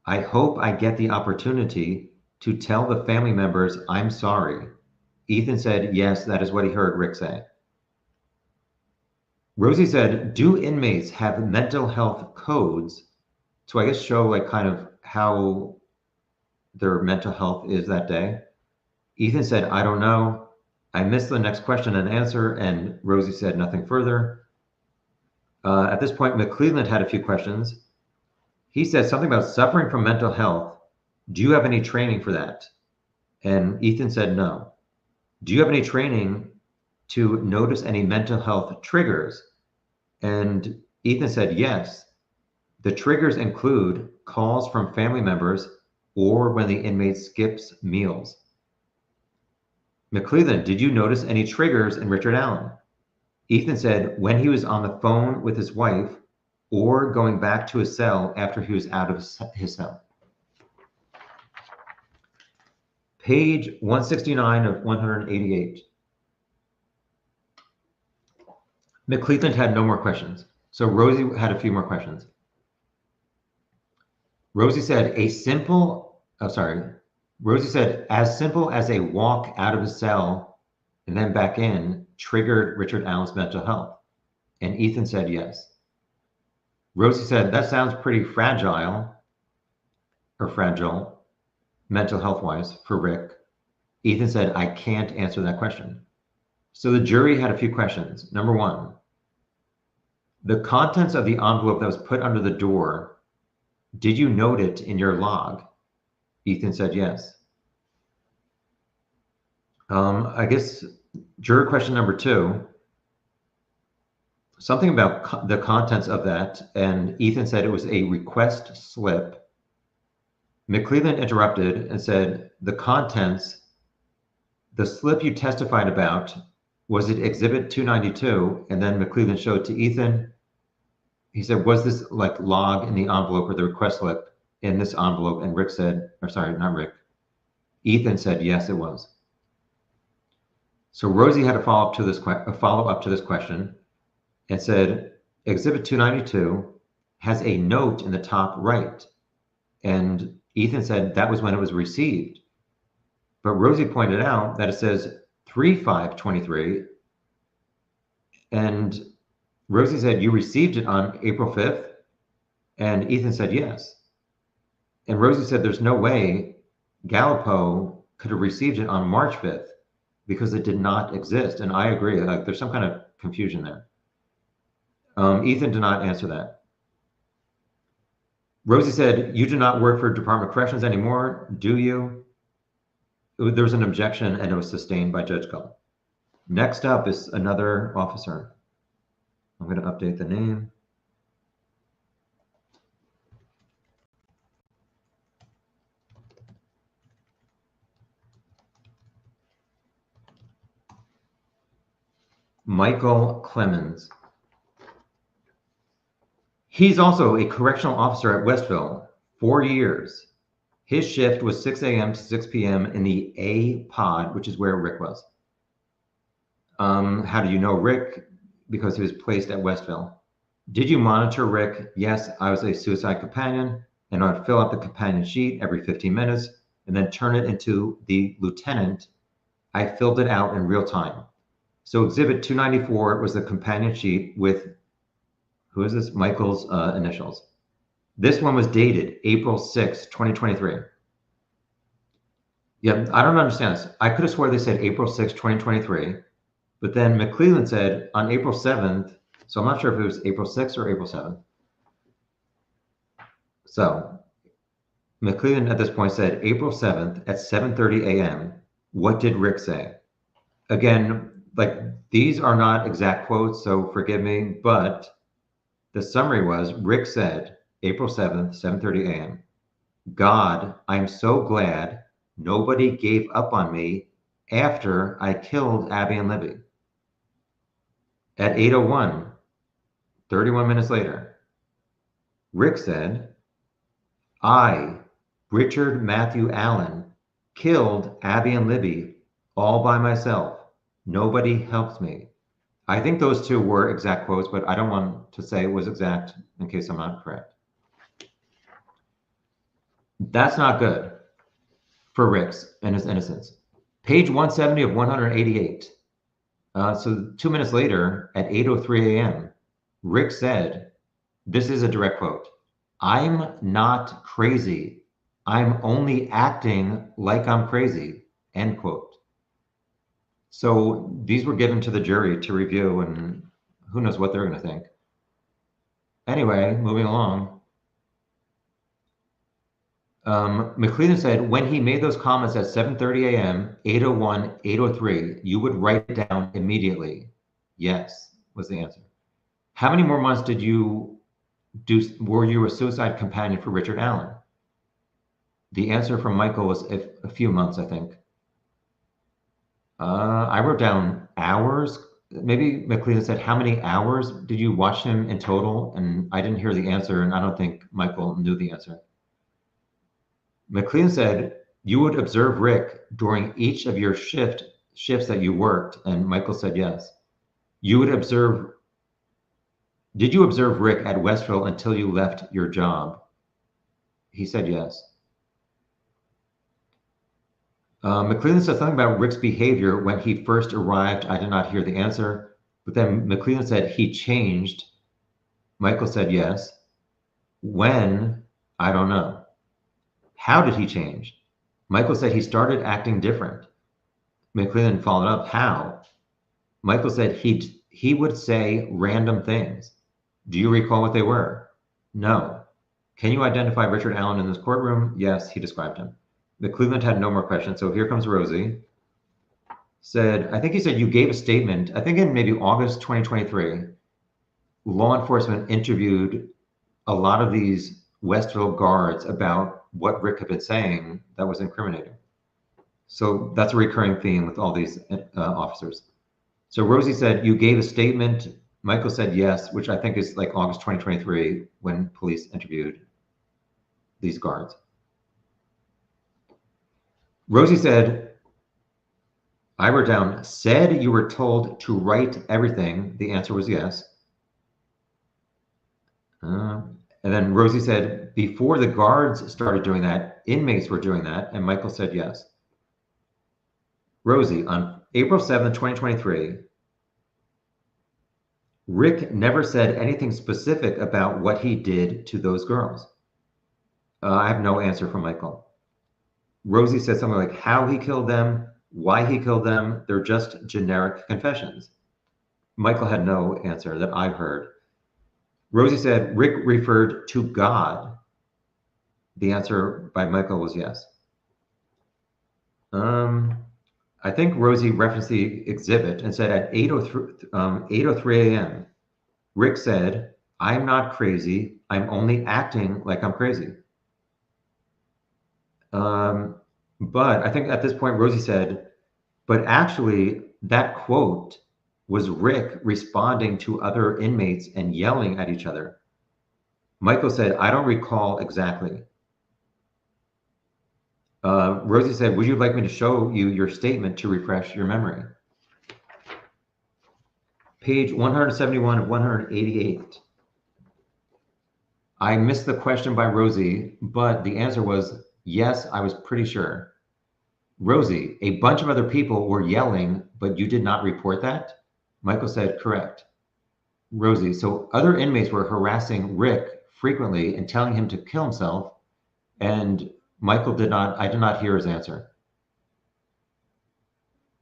I hope I get the opportunity to tell the family members I'm sorry. Ethan said, yes, that is what he heard Rick say. Rosie said, do inmates have mental health codes to, I guess, show like kind of how their mental health is that day? Ethan said, I don't know. I missed the next question and answer, and Rosie said nothing further. At this point, McClelland had a few questions. He said something about suffering from mental health. Do you have any training for that? And Ethan said no. Do you have any training to notice any mental health triggers? And Ethan said yes. The triggers include calls from family members or when the inmate skips meals. McClelland, did you notice any triggers in Richard Allen? Ethan said when he was on the phone with his wife or going back to his cell after he was out of his cell. Page 169 of 188. McClelland had no more questions. So Rosie had a few more questions. Rosie said as simple as a walk out of his cell and then back in triggered Richard Allen's mental health. And Ethan said yes. Rosie said, that sounds pretty fragile mental health wise for Rick. Ethan said, I can't answer that question. So the jury had a few questions. Number one, the contents of the envelope that was put under the door, did you note it in your log? Ethan said yes. I guess juror question number two, something about the contents of that, and Ethan said it was a request slip. McClelland interrupted and said, the contents, the slip you testified about, was it Exhibit 292? And then McClelland showed to Ethan. He said, was this like log in the envelope or the request slip in this envelope? And Rick said, or sorry, not Rick. Ethan said, yes, it was. So Rosie had a follow-up to this question and said, Exhibit 292 has a note in the top right. And Ethan said that was when it was received. But Rosie pointed out that it says 3/5/23. And Rosie said, you received it on April 5th? And Ethan said yes. And Rosie said there's no way Gallipo could have received it on March 5th because it did not exist. And I agree, like there's some kind of confusion there. Ethan did not answer that. Rosie said, you do not work for Department of Corrections anymore, do you? There was an objection and it was sustained by Judge Gull. Next up is another officer. I'm going to update the name. Michael Clemens. He's also a correctional officer at Westville, 4 years. His shift was 6 a.m. to 6 p.m. in the A pod, which is where Rick was. How do you know Rick? Because he was placed at Westville. Did you monitor Rick? Yes, I was a suicide companion, and I would fill out the companion sheet every 15 minutes and then turn it into the lieutenant. I filled it out in real time. So Exhibit 294 was the companion sheet with, who is this? Michael's initials. This one was dated April 6, 2023. Yeah, I don't understand this. I could have swore they said April 6, 2023, but then McClelland said on April 7th, so I'm not sure if it was April 6th or April 7th. So McClelland at this point said April 7th at 7:30 a.m. What did Rick say? Again, like these are not exact quotes, so forgive me, but the summary was Rick said April 7th, 7:30 a.m. God, I'm so glad nobody gave up on me after I killed Abby and Libby. At 8:01, 31 minutes later, Rick said, I, Richard Matthew Allen, killed Abby and Libby all by myself. Nobody helped me. I think those two were exact quotes, but I don't want to say it was exact in case I'm not correct. That's not good for Rick's and his innocence. Page 170 of 188. So 2 minutes later, at 8:03 a.m., Rick said, this is a direct quote, I'm not crazy. I'm only acting like I'm crazy, end quote. So these were given to the jury to review, and who knows what they're going to think. Anyway, moving along. McLean said, when he made those comments at 7:30 a.m., 8:01, 8:03, you would write it down immediately. Yes, was the answer. How many more months did you do? Were you a suicide companion for Richard Allen? The answer from Michael was a few months, I think. I wrote down hours. Maybe McLean said, how many hours did you watch him in total? And I didn't hear the answer, and I don't think Michael knew the answer. McLean said, you would observe Rick during each of your shifts that you worked, and Michael said yes. You would observe, did you observe Rick at Westville until you left your job? He said yes. McLean said something about Rick's behavior when he first arrived. I did not hear the answer, but then McLean said he changed. Michael said yes. When? I don't know. How did he change? Michael said he started acting different. McLean followed up, how? Michael said he would say random things. Do you recall what they were? No. Can you identify Richard Allen in this courtroom? Yes, he described him. McLeland had no more questions, so here comes Rosie. I think he said you gave a statement, I think in maybe August 2023, law enforcement interviewed a lot of these Westville guards about what Rick had been saying that was incriminating. So that's a recurring theme with all these officers. So Rosie said, you gave a statement. Michael said yes, which I think is like August 2023 when police interviewed these guards. Rosie said, I wrote down, said you were told to write everything. The answer was yes. And then Rosie said, before the guards started doing that, inmates were doing that. And Michael said yes. Rosie, on April 7th, 2023, Rick never said anything specific about what he did to those girls. I have no answer from Michael. Rosie said something like how he killed them, why he killed them. They're just generic confessions. Michael had no answer that I've heard. Rosie said Rick referred to God. The answer by Michael was yes. I think Rosie referenced the exhibit and said at 8:03 a.m., Rick said, I'm not crazy. I'm only acting like I'm crazy. But I think at this point, Rosie said, but actually that quote was Rick responding to other inmates and yelling at each other. Michael said, I don't recall exactly. Rosie said, would you like me to show you your statement to refresh your memory? Page 171 of 188. I missed the question by Rosie, but the answer was yes, I was pretty sure. Rosie, a bunch of other people were yelling, but you did not report that? Michael said, correct. Rosie, so other inmates were harassing Rick frequently and telling him to kill himself, and Michael I did not hear his answer.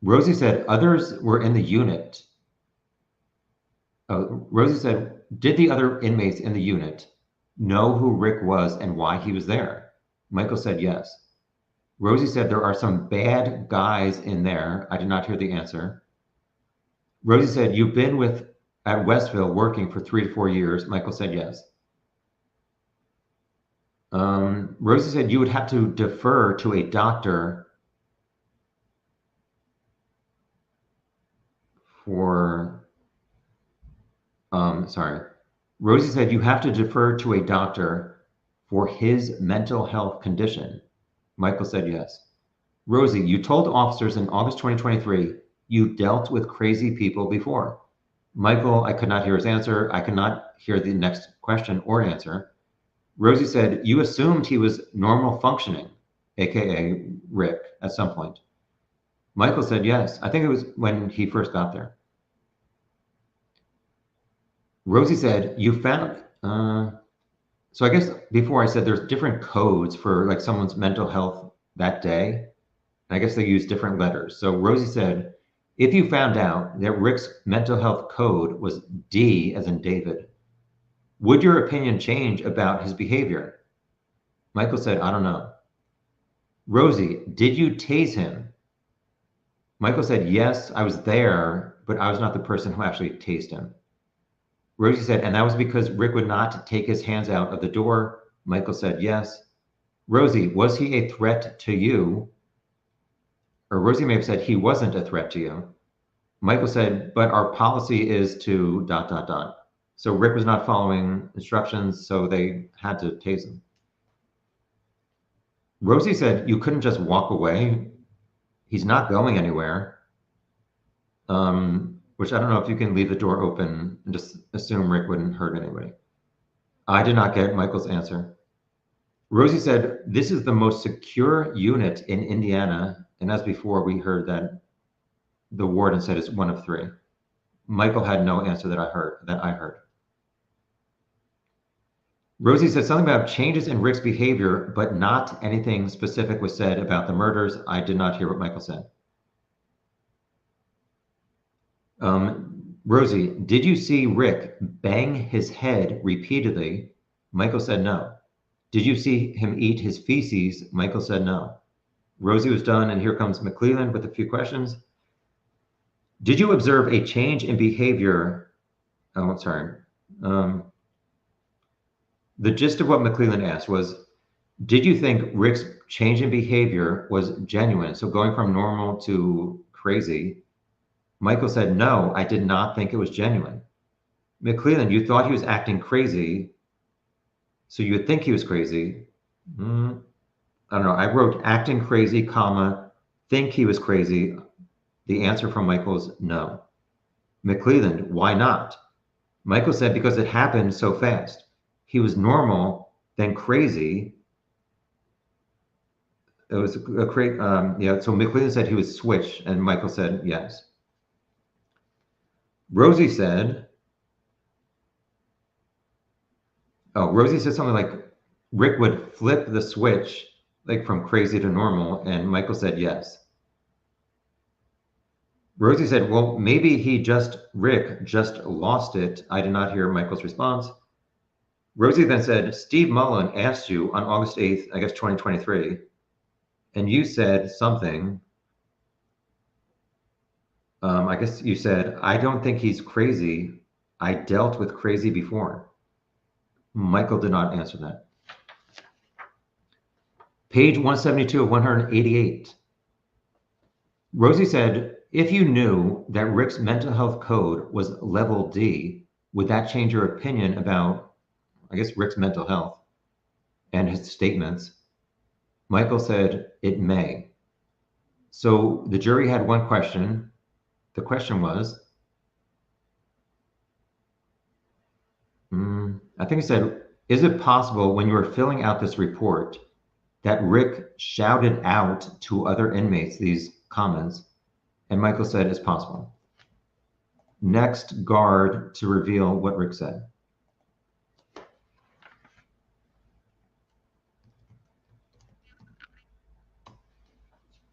Rosie said others were in the unit. Rosie said, did the other inmates in the unit know who Rick was and why he was there? Michael said yes. Rosie said there are some bad guys in there. I did not hear the answer. Rosie said, you've been at Westville working for 3 to 4 years. Michael said yes. Rosie said you would have to defer to a doctor for Sorry. Rosie said, you have to defer to a doctor for his mental health condition. Michael said yes. Rosie, you told officers in August 2023 you dealt with crazy people before. Michael, I could not hear his answer. I could not hear the next question or answer. Rosie said, you assumed he was normal functioning, AKA Rick, at some point. Michael said, yes. I think it was when he first got there. Rosie said, you found, so I guess before I said there's different codes for like someone's mental health that day. I guess they use different letters. So Rosie said, if you found out that Rick's mental health code was D as in David, would your opinion change about his behavior? Michael said, I don't know. Rosie, did you tase him? Michael said, yes, I was there, but I was not the person who actually tased him. Rosie said, and that was because Rick would not take his hands out of the door. Michael said, yes. Rosie, was he a threat to you? Or Rosie may have said he wasn't a threat to you. Michael said, but our policy is to ... So Rick was not following instructions, so they had to tase him. Rosie said, you couldn't just walk away. He's not going anywhere. Which I don't know if you can leave the door open and just assume Rick wouldn't hurt anybody. I did not get Michael's answer. Rosie said, this is the most secure unit in Indiana. And as before, we heard that the warden said it's one of 3. Michael had no answer that I heard. Rosie said something about changes in Rick's behavior, but not anything specific was said about the murders. I did not hear what Michael said. Rosie, did you see Rick bang his head repeatedly? Michael said no. Did you see him eat his feces? Michael said no. Rosie was done, and here comes McClelland with a few questions. Did you observe a change in behavior? Oh, sorry. The gist of what McClelland asked was, did you think Rick's change in behavior was genuine? So going from normal to crazy. Michael said, no, I did not think it was genuine. McClelland, you thought he was acting crazy, so you would think he was crazy. I don't know. I wrote acting crazy, comma, think he was crazy. The answer from Michael is no. McClelland, why not? Michael said, because it happened so fast. He was normal, then crazy. It was a great, so McClelland said he was switched, and Michael said yes. Rosie said something like Rick would flip the switch like from crazy to normal, and Michael said yes. Rosie said, well, maybe Rick just lost it. I did not hear Michael's response. Rosie then said, Steve Mullen asked you on August 8th, I guess 2023, and you said something. I guess you said, I don't think he's crazy. I dealt with crazy before. Michael did not answer that. Page 172 of 188. Rosie said, if you knew that Rick's mental health code was level D, would that change your opinion about, I guess, Rick's mental health and his statements? Michael said, it may. So the jury had one question. The question was, I think he said, is it possible when you were filling out this report that Rick shouted out to other inmates these comments? And Michael said, it's possible. Next guard to reveal what Rick said.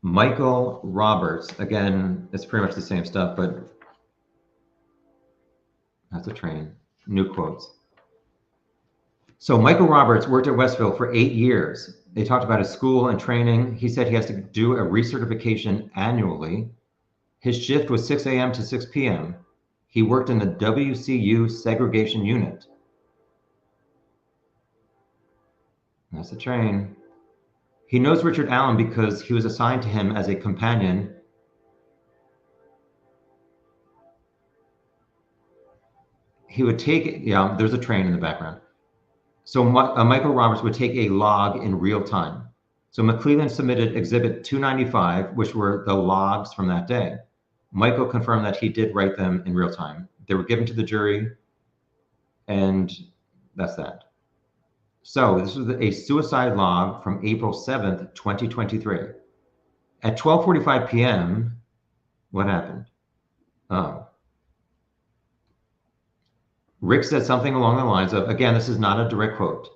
Michael Roberts, again, it's pretty much the same stuff, but that's a train. New quotes. So Michael Roberts worked at Westville for 8 years. They talked about his school and training. He said he has to do a recertification annually. His shift was 6 a.m. to 6 p.m. He worked in the WCU segregation unit. That's the train. He knows Richard Allen because he was assigned to him as a companion. he would take, yeah, there's a train in the background. So Michael Roberts would take a log in real time. So McClelland submitted Exhibit 295, which were the logs from that day. Michael confirmed that he did write them in real time. They were given to the jury, and that's that. So this was a suicide log from April 7th, 2023. At 12:45 p.m., what happened? Oh, Rick said something along the lines of, again, this is not a direct quote.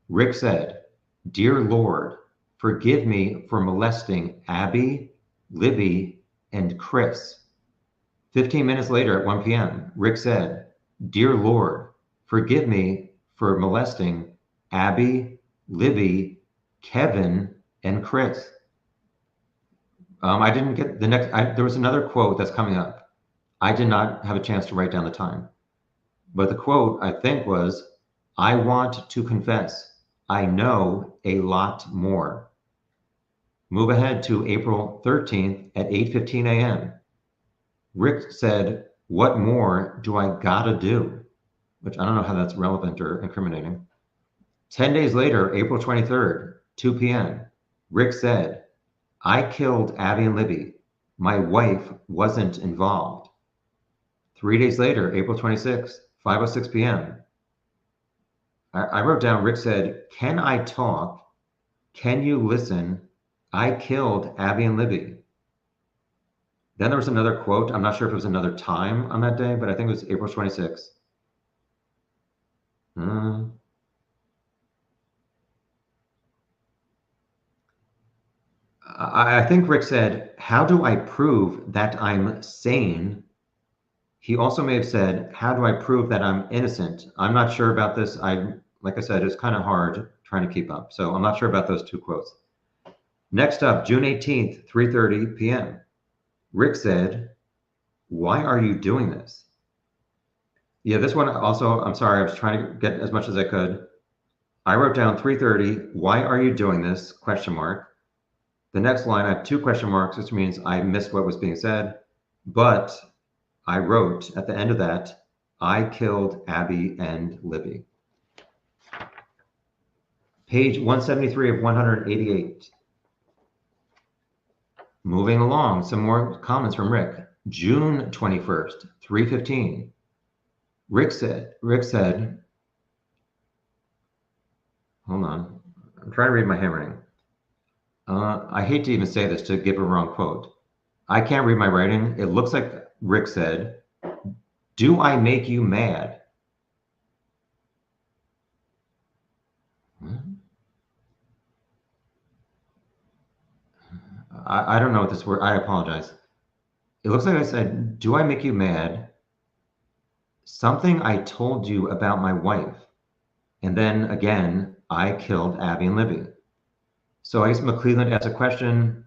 Rick said, "Dear Lord, forgive me for molesting Abby, Libby, and Chris." 15 minutes later at 1 p.m., Rick said, "Dear Lord, forgive me for molesting Abby, Libby, Kevin, and Chris." I didn't get the next, there was another quote that's coming up. I did not have a chance to write down the time. But the quote, I think, was, "I want to confess, I know a lot more." Move ahead to April 13th at 8:15 a.m. Rick said, "What more do I gotta do?" Which I don't know how that's relevant or incriminating. 10 days later, April 23rd, 2 p.m., Rick said, "I killed Abby and Libby. My wife wasn't involved." 3 days later, April 26th, 5:06 p.m., I wrote down, Rick said, "Can I talk? Can you listen? I killed Abby and Libby." Then there was another quote. I'm not sure if it was another time on that day, but I think it was April 26th. I think Rick said, "How do I prove that I'm sane?" He also may have said, "How do I prove that I'm innocent?" I'm not sure about this. Like I said, it's kind of hard trying to keep up. So I'm not sure about those two quotes. Next up, June 18th, 3:30 p.m. Rick said, "Why are you doing this?" Yeah, this one also, I'm sorry, I was trying to get as much as I could. I wrote down 3:30, "Why are you doing this?" question mark. The next line, I have two question marks, which means I missed what was being said. But I wrote at the end of that, "I killed Abby and Libby." Page 173 of 188. Moving along, some more comments from Rick. June 21st, 3:15. Rick said, hold on, I'm trying to read my handwriting. I hate to even say this to give a wrong quote. I can't read my writing. It looks like Rick said, "Do I make you mad?" I don't know what this word, I apologize. It looks like I said, "Do I make you mad? Something I told you about my wife." And then again, "I killed Abby and Libby." So I guess McClelland asked a question,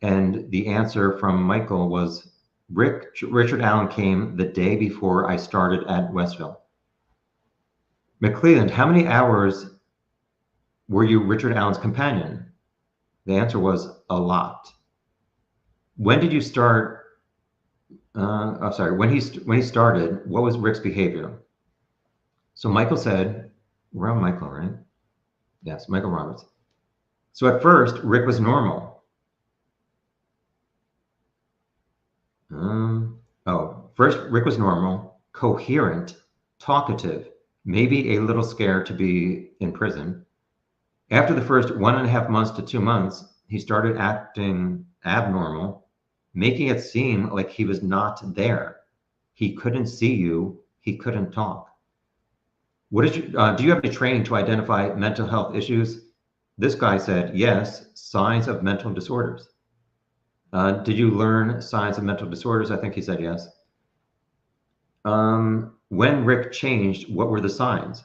and the answer from Michael was, Richard Allen came the day before I started at Westville. McClelland, how many hours were you Richard Allen's companion? The answer was a lot. When did you start? When he started, what was Rick's behavior? So Michael said, we're on Michael, right? Yes, Michael Roberts. So at first, Rick was normal. First, Rick was normal, coherent, talkative, maybe a little scared to be in prison. After the first 1.5 months to 2 months, he started acting abnormal, making it seem like he was not there. He couldn't see you. He couldn't talk. Do you have any training to identify mental health issues? This guy said, yes, signs of mental disorders. Did you learn signs of mental disorders? I think he said yes. When Rick changed, what were the signs?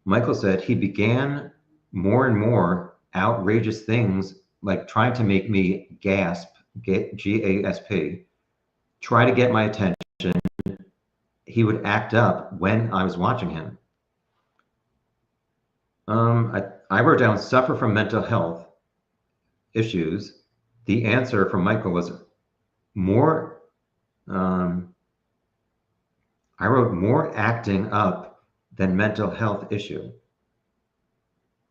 Michael said he began more and more outrageous things, like trying to make me gasp, G-A-S-P, try to get my attention. He would act up when I was watching him. I wrote down suffer from mental health issues. The answer from Michael was more, I wrote more acting up than mental health issue.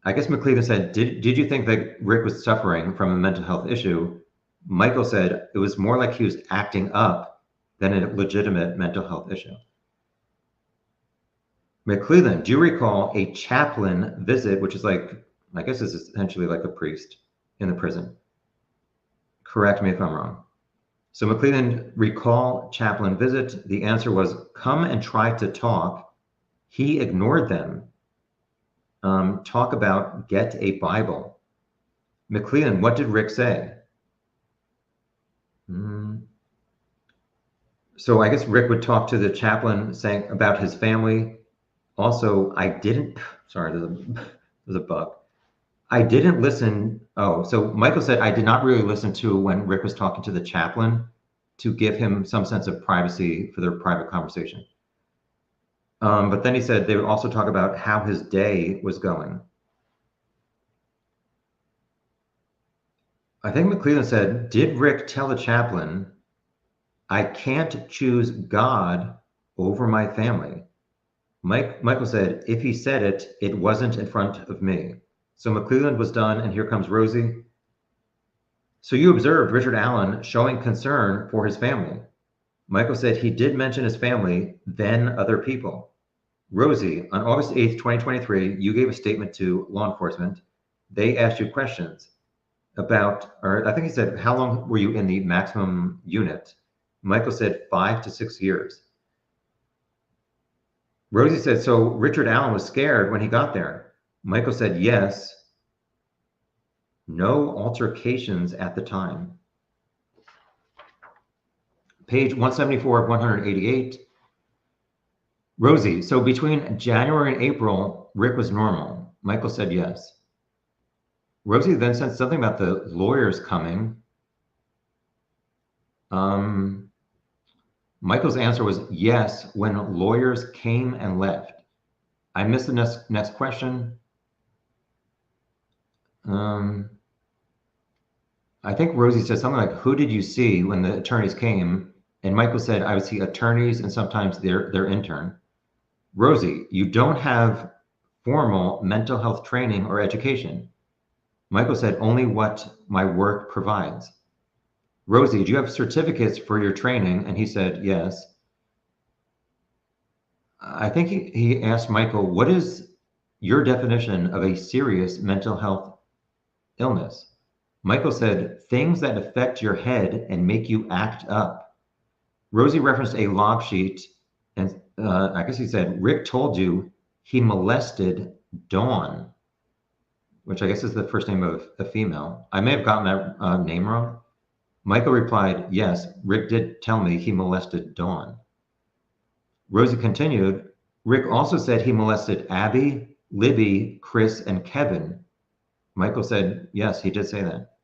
I guess McClellan said, did you think that Rick was suffering from a mental health issue? Michael said it was more like he was acting up than a legitimate mental health issue. McClellan, do you recall a chaplain visit, which is like, I guess is essentially like a priest in the prison? Correct me if I'm wrong. So McClellan, recall chaplain visit. The answer was come and try to talk. He ignored them. Talk about get a Bible. McClellan, what did Rick say? So I guess Rick would talk to the chaplain saying about his family. Also, I didn't, sorry, there's a bug. I didn't listen. Oh, so Michael said, I did not really listen to when Rick was talking to the chaplain to give him some sense of privacy for their private conversation. But then he said they would also talk about how his day was going. I think McClellan said, did Rick tell the chaplain, I can't choose God over my family? Michael said, if he said it, it wasn't in front of me. So McClellan was done, and here comes Rosie. So you observed Richard Allen showing concern for his family. Michael said he did mention his family, then other people. Rosie, on August 8th, 2023, you gave a statement to law enforcement. They asked you questions about, or I think he said, how long were you in the maximum unit? Michael said 5 to 6 years. Rosie said, so Richard Allen was scared when he got there. Michael said, yes. No altercations at the time. Page 174 of 188. Rosie, so between January and April, Rick was normal. Michael said yes. Rosie then said something about the lawyers coming. Michael's answer was yes, when lawyers came and left. I missed the next question. I think Rosie said something like, who did you see when the attorneys came? And Michael said, I would see attorneys and sometimes their intern. Rosie, you don't have formal mental health training or education. Michael said, only what my work provides. Rosie, do you have certificates for your training? And he said, yes. I think he asked Michael, what is your definition of a serious mental health illness? Michael said, things that affect your head and make you act up. Rosie referenced a log sheet, and I guess he said, Rick told you he molested Dawn, which I guess is the first name of a female. I may have gotten that name wrong. Michael replied, yes, Rick did tell me he molested Dawn. Rosie continued, Rick also said he molested Abby, Libby, Chris, and Kevin. Michael said, yes, he did say that.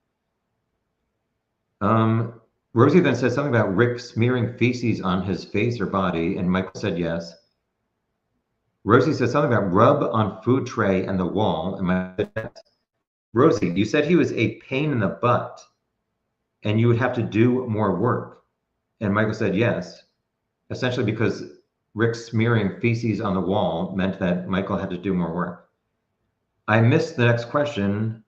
Rosie then said something about Rick smearing feces on his face or body, and Michael said yes. Rosie said something about rub on food tray and the wall, and Michael said yes. Rosie, you said he was a pain in the butt, and you would have to do more work. And Michael said yes, essentially because Rick smearing feces on the wall meant that Michael had to do more work. I missed the next question.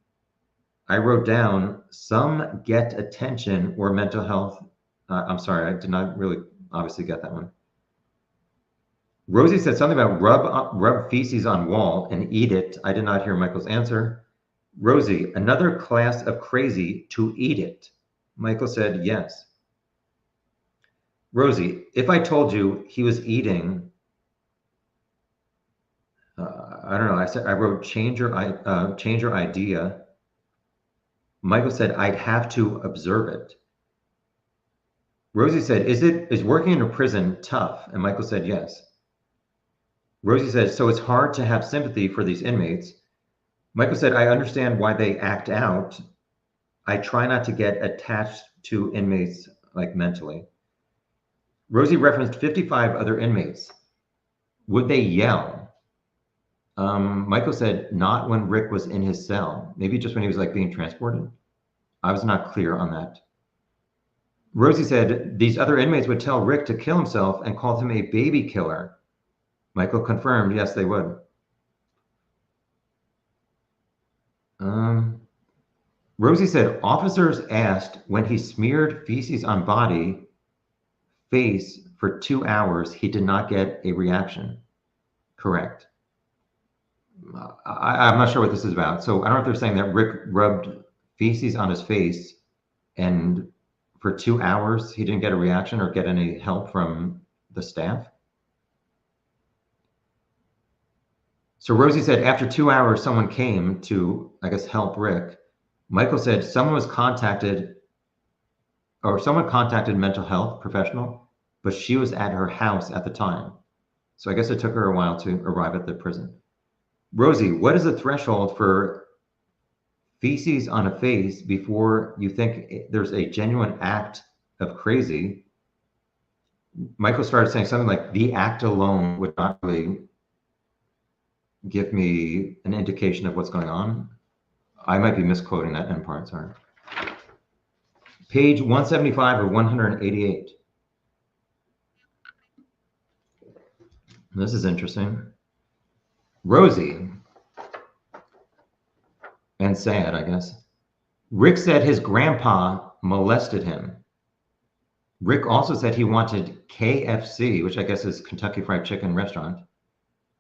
I wrote down, some get attention or mental health. I'm sorry, I did not really obviously get that one. Rosie said something about rub feces on wall and eat it. I did not hear Michael's answer. Rosie, another class of crazy to eat it. Michael said yes. Rosie, if I told you he was eating, I don't know. I wrote change your idea. Michael said I'd have to observe it. Rosie said, is working in a prison tough? And Michael said yes. Rosie said, so it's hard to have sympathy for these inmates. Michael said, I understand why they act out. I try not to get attached to inmates like mentally. Rosie referenced 55 other inmates. Would they yell? Michael said, not when Rick was in his cell. Maybe just when he was like being transported. I was not clear on that. Rosie said these other inmates would tell Rick to kill himself and called him a baby killer. Michael confirmed, yes, they would. Rosie said officers asked when he smeared feces on body face for 2 hours, he did not get a reaction. Correct. I'm not sure what this is about. So I don't know if they're saying that Rick rubbed feces on his face and for 2 hours he didn't get a reaction or get any help from the staff. So Rosie said after 2 hours, someone came to, I guess, help Rick. Michael said someone contacted mental health professional, but she was at her house at the time. So I guess it took her a while to arrive at the prison. Rosie, what is the threshold for feces on a face before you think there's a genuine act of crazy? Michael started saying something like, the act alone would not really give me an indication of what's going on. I might be misquoting that end part, sorry. Page 175 or 188. This is interesting. Rosie, and sad, I guess. Rick said his grandpa molested him. Rick also said he wanted KFC, which I guess is Kentucky Fried Chicken restaurant.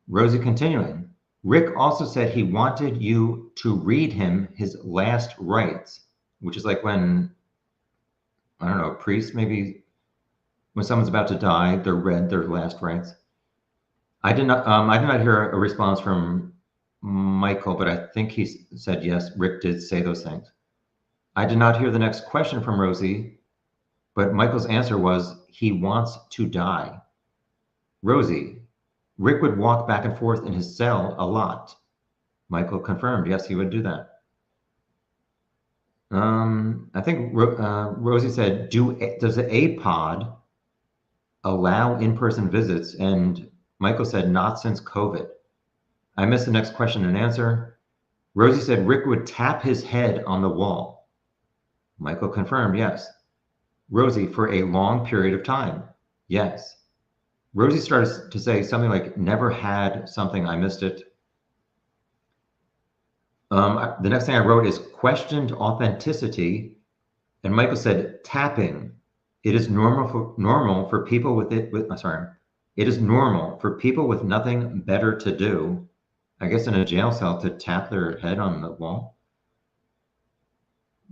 Rosie continuing. Rick also said he wanted you to read him his last rites, which is like when, I don't know, a priest, maybe when someone's about to die, they're read their last rites. I did not hear a response from Michael, but I think he said yes, Rick did say those things. I did not hear the next question from Rosie, but Michael's answer was he wants to die. Rosie, Rick would walk back and forth in his cell a lot. Michael confirmed, yes, he would do that. I think Rosie said, does the APOD allow in-person visits? And Michael said, not since COVID. I missed the next question and answer. Rosie said Rick would tap his head on the wall. Michael confirmed, yes. Rosie, for a long period of time, yes. Rosie started to say something like, never had something, I missed it. The next thing I wrote is questioned authenticity. And Michael said, tapping. It is normal for people with it is normal for people with nothing better to do, I guess in a jail cell, to tap their head on the wall.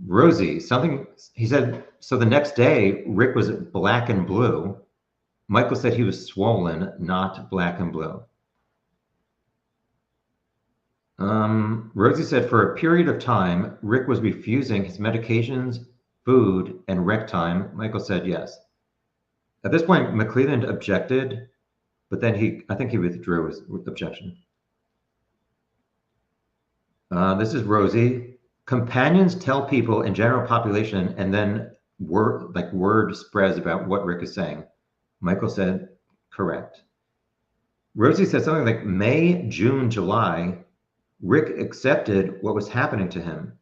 Rosie, he said, so the next day, Rick was black and blue. Michael said he was swollen, not black and blue. Rosie said for a period of time, Rick was refusing his medications, food, and rec time. Michael said yes. At this point, McClelland objected, but then I think he withdrew his objection. This is Rosie. Companions tell people in general population, and then word spreads about what Rick is saying. Michael said, correct. Rosie said something like May, June, July, Rick accepted what was happening to him.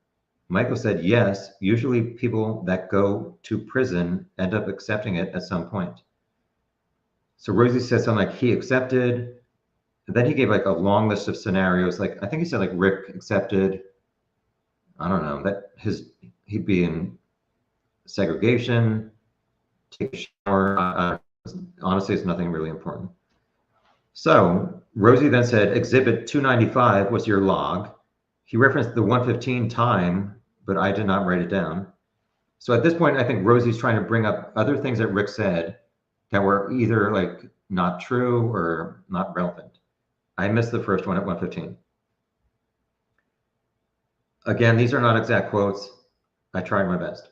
Michael said, yes, usually people that go to prison end up accepting it at some point. So Rosie said something like he accepted, and then he gave like a long list of scenarios. Like, I think he said like Rick accepted, I don't know, that he'd be in segregation, take a shower. Honestly, it's nothing really important. So Rosie then said, Exhibit 295 was your log. He referenced the 1:15 time, but I did not write it down. So at this point, I think Rosie's trying to bring up other things that Rick said that were either like not true or not relevant. I missed the first one at 1:15. Again, these are not exact quotes. I tried my best.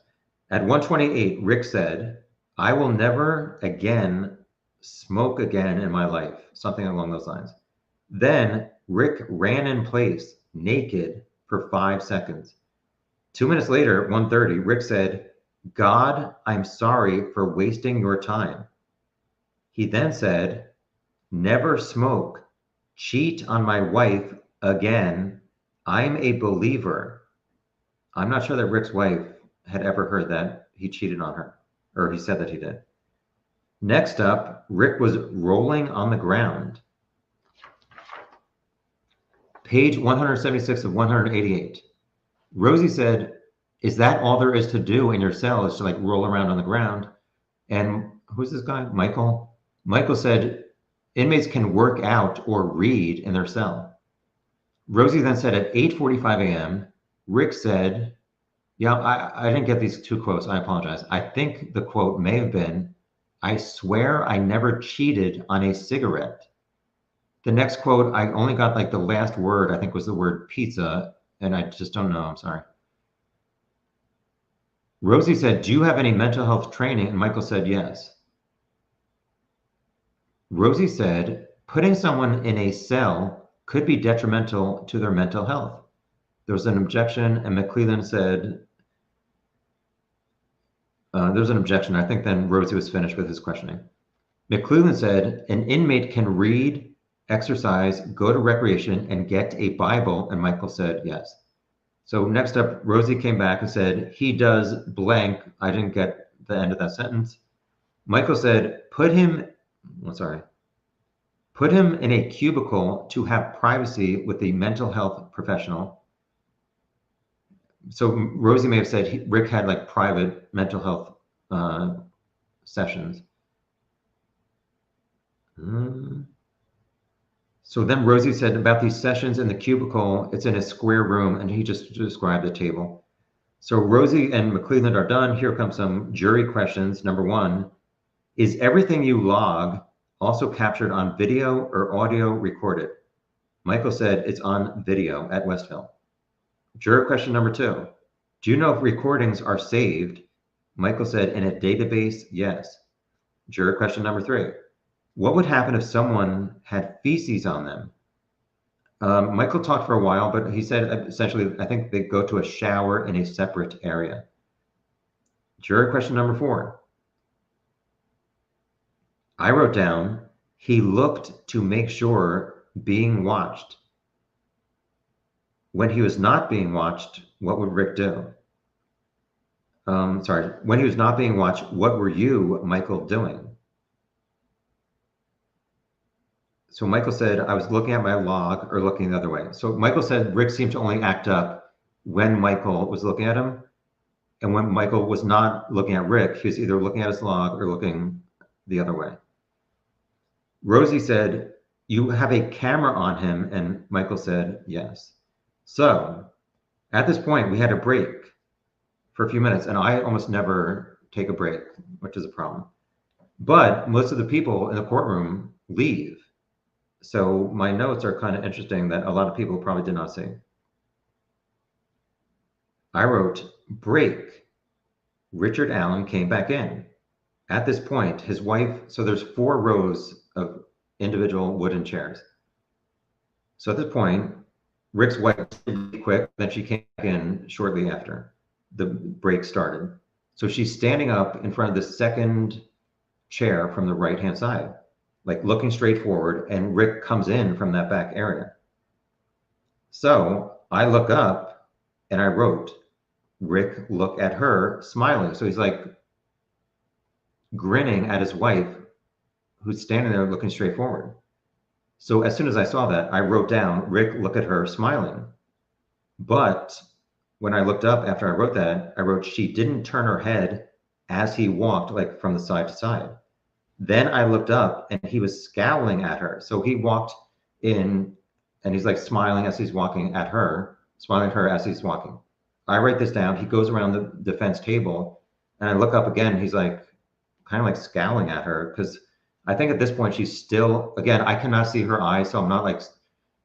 At 1:28, Rick said, I will never again smoke again in my life, something along those lines. Then Rick ran in place naked for 5 seconds. 2 minutes later, at 1:30, Rick said, God, I'm sorry for wasting your time. He then said, never smoke, cheat on my wife again. I'm a believer. I'm not sure that Rick's wife had ever heard that he cheated on her. or he said that he did. Next up, Rick was rolling on the ground. Page 176 of 188. Rosie said, "Is that all there is to do in your cell, is to like roll around on the ground?" And who's this guy? Michael. Michael said, "Inmates can work out or read in their cell." Rosie then said at 8:45 a.m., Rick said, yeah, I didn't get these two quotes. I apologize. I think the quote may have been, "I swear I never cheated on a cigarette." The next quote, I only got like the last word, I think was the word pizza, and I just don't know. I'm sorry. Rosie said, "Do you have any mental health training?" And Michael said, "Yes." Rosie said, "Putting someone in a cell could be detrimental to their mental health." There was an objection, and McClellan said, there's an objection. I think then Rosie was finished with his questioning. McClellan said, "An inmate can read, exercise, go to recreation, and get a Bible." And Michael said, "Yes." So next up, Rosie came back and said, "He does blank." I didn't get the end of that sentence. Michael said, put him in a cubicle to have privacy with a mental health professional." So Rosie may have said Rick had like private mental health sessions. So then Rosie said about these sessions in the cubicle, it's in a square room, and he just described the table. So Rosie and McClelland are done. Here comes some jury questions. Number one, is everything you log also captured on video or audio recorded? Michael said it's on video at Westville. Juror question number two, do you know if recordings are saved? Michael said in a database, yes. Juror question number three, what would happen if someone had feces on them? Michael talked for a while, but he said essentially, I think they go to a shower in a separate area. Juror question number four. I wrote down, he looked to make sure being watched. When he was not being watched, what would Rick do? When he was not being watched, what were you, Michael, doing? So Michael said, I was looking at my log or looking the other way. So Michael said Rick seemed to only act up when Michael was looking at him. And when Michael was not looking at Rick, he was either looking at his log or looking the other way. Rosie said, you have a camera on him, and Michael said, yes. So at this point, we had a break for a few minutes, and I almost never take a break, which is a problem. But most of the people in the courtroom leave. So my notes are kind of interesting that a lot of people probably did not see. I wrote, break. Richard Allen came back in. At this point, his wife, so there's 4 rows of individual wooden chairs. So at this point, Rick's wife did quick, then she came back in shortly after the break started. So she's standing up in front of the second chair from the right-hand side, like looking straight forward, and Rick comes in from that back area. So I look up and I wrote, Rick, look at her, smiling. So he's like grinning at his wife, who's standing there looking straight forward. So as soon as I saw that, I wrote down, Rick, look at her, smiling. But when I looked up after I wrote that, I wrote, she didn't turn her head as he walked, like from the side to side. Then I looked up and he was scowling at her. So he walked in and he's like smiling as he's walking at her, smiling at her as he's walking. I write this down. He goes around the defense table and I look up again. He's like kind of like scowling at her because I think at this point she's still, again, I cannot see her eyes, so I'm not like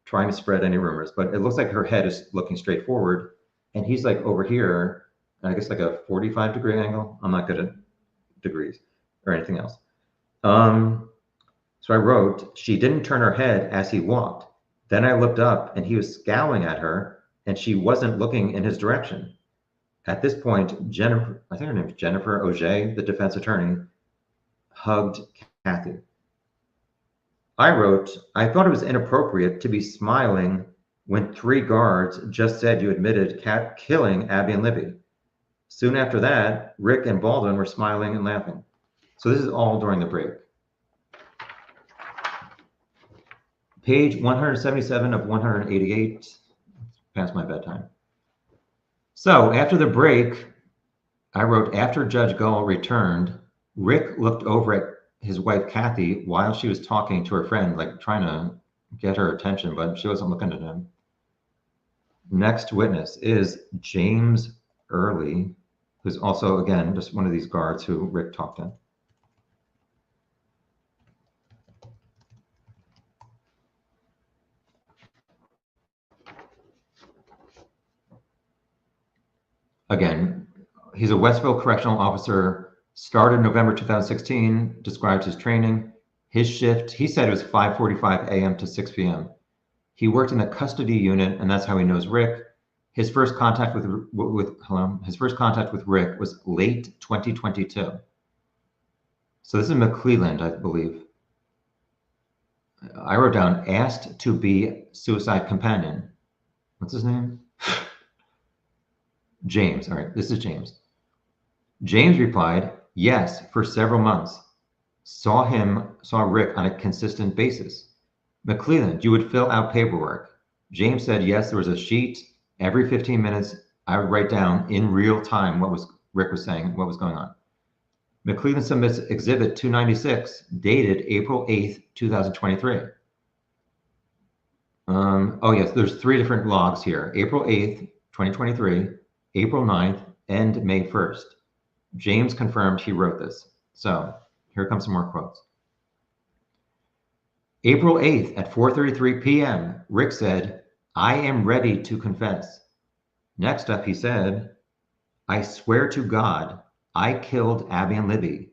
trying to spread any rumors, but it looks like her head is looking straight forward and he's like over here, I guess like a 45-degree angle. I'm not good at degrees or anything else. So I wrote, she didn't turn her head as he walked. Then I looked up and he was scowling at her and she wasn't looking in his direction. At this point, Jennifer, I think her name is Jennifer Auger, the defense attorney, hugged Kathy. I wrote, I thought it was inappropriate to be smiling when 3 guards just said you admitted killing Abby and Libby. Soon after that, Rick and Baldwin were smiling and laughing. So this is all during the break. Page 177 of 188, past my bedtime. So after the break, I wrote, after Judge Gull returned, Rick looked over at his wife, Kathy, while she was talking to her friend, like trying to get her attention, but she wasn't looking at him. Next witness is James Early, who's also, again, just one of these guards who Rick talked to. Again, he's a Westville correctional officer, started November 2016, described his training. His shift, he said it was 5:45 a.m. to 6 p.m. He worked in the custody unit, and that's how he knows Rick. His first contact with Rick was late 2022. So this is McClelland, I believe. I wrote down, asked to be suicide companion. What's his name? James. All right, this is James. James replied, yes, for several months. Saw Rick on a consistent basis. McClelland, you would fill out paperwork. James said, yes, there was a sheet. Every 15 minutes, I would write down in real time what Rick was saying, what was going on. McClelland submits Exhibit 296, dated April 8th, 2023. Oh yes, there's 3 different logs here. April 8th, 2023, April 9th, and May 1st. James confirmed he wrote this. So here comes some more quotes. April 8th at 4:33 p.m., Rick said, I am ready to confess. Next up, he said, I swear to God, I killed Abby and Libby.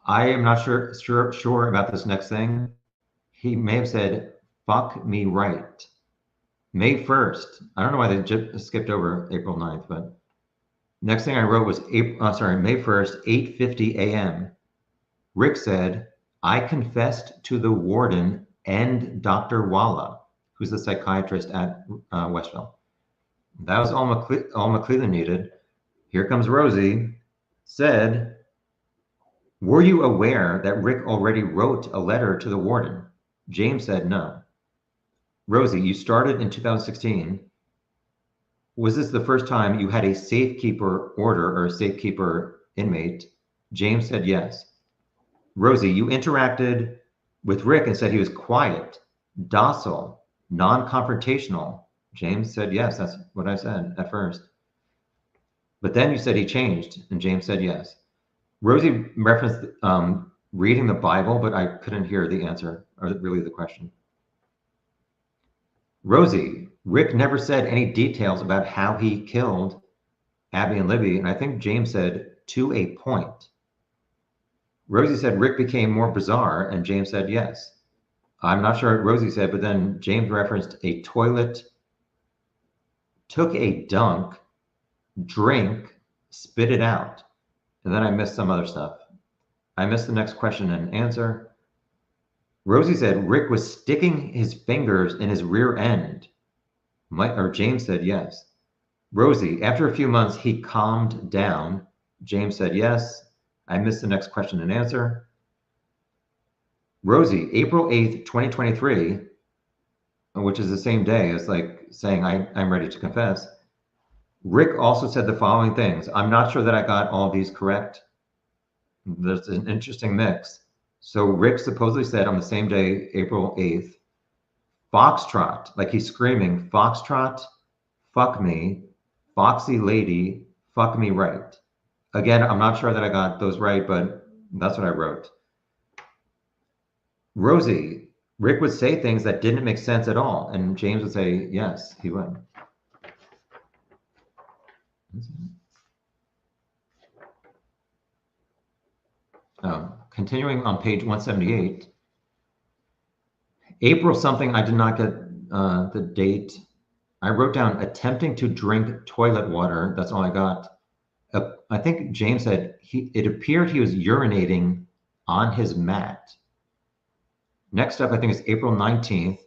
I am not sure about this next thing. He may have said, fuck me right. May 1st. I don't know why they skipped over April 9th, but next thing I wrote was May 1st, 8:50 a.m. Rick said, I confessed to the warden and Dr. Walla, who's the psychiatrist at Westville. That was all McClelland needed. Here comes Rosie. Said, were you aware that Rick already wrote a letter to the warden? James said no. Rosie, you started in 2016. Was this the first time you had a safekeeper order or a safekeeper inmate? James said yes. Rosie, you interacted with Rick and said he was quiet, docile, non-confrontational. James said yes, that's what I said at first. But then you said he changed, and James said yes. Rosie referenced reading the Bible, but I couldn't hear the answer, or really the question. Rosie, Rick never said any details about how he killed Abby and Libby, and I think James said to a point. Rosie said Rick became more bizarre, and James said yes. I'm not sure what Rosie said, but then James referenced a toilet, took a dunk, drink, spit it out. And then I missed some other stuff. I missed the next question and answer. Rosie said Rick was sticking his fingers in his rear end. James said yes. Rosie, after a few months, he calmed down. James said yes. I missed the next question and answer. Rosie, April 8th, 2023, which is the same day as like saying I'm ready to confess. Rick also said the following things. I'm not sure that I got all these correct. There's an interesting mix. So Rick supposedly said on the same day, April 8th, Foxtrot, like he's screaming, Foxtrot, fuck me, Foxy lady, fuck me right. Again, I'm not sure that I got those right, but that's what I wrote. Rosie, Rick would say things that didn't make sense at all. And James would say, yes, he would. Continuing on page 178, April something, I did not get the date. I wrote down attempting to drink toilet water. That's all I got. I think James said it appeared he was urinating on his mat. Next up, I think it's April 19th.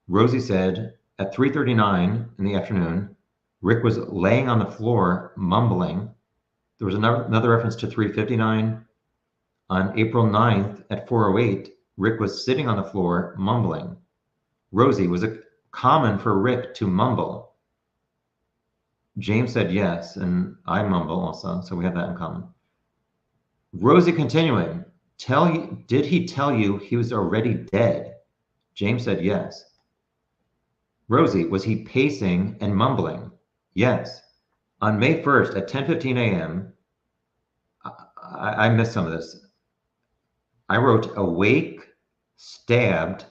Rosie said at 3:39 in the afternoon, Rick was laying on the floor, mumbling. There was another reference to 359. On April 9th at 4:08, Rick was sitting on the floor, mumbling. Rosie, was it common for Rick to mumble? James said yes, and I mumble also, so we have that in common. Rosie continuing, did he tell you he was already dead? James said yes. Rosie, was he pacing and mumbling? Yes. On May 1st at 10:15 a.m., I missed some of this. I wrote awake, stabbed,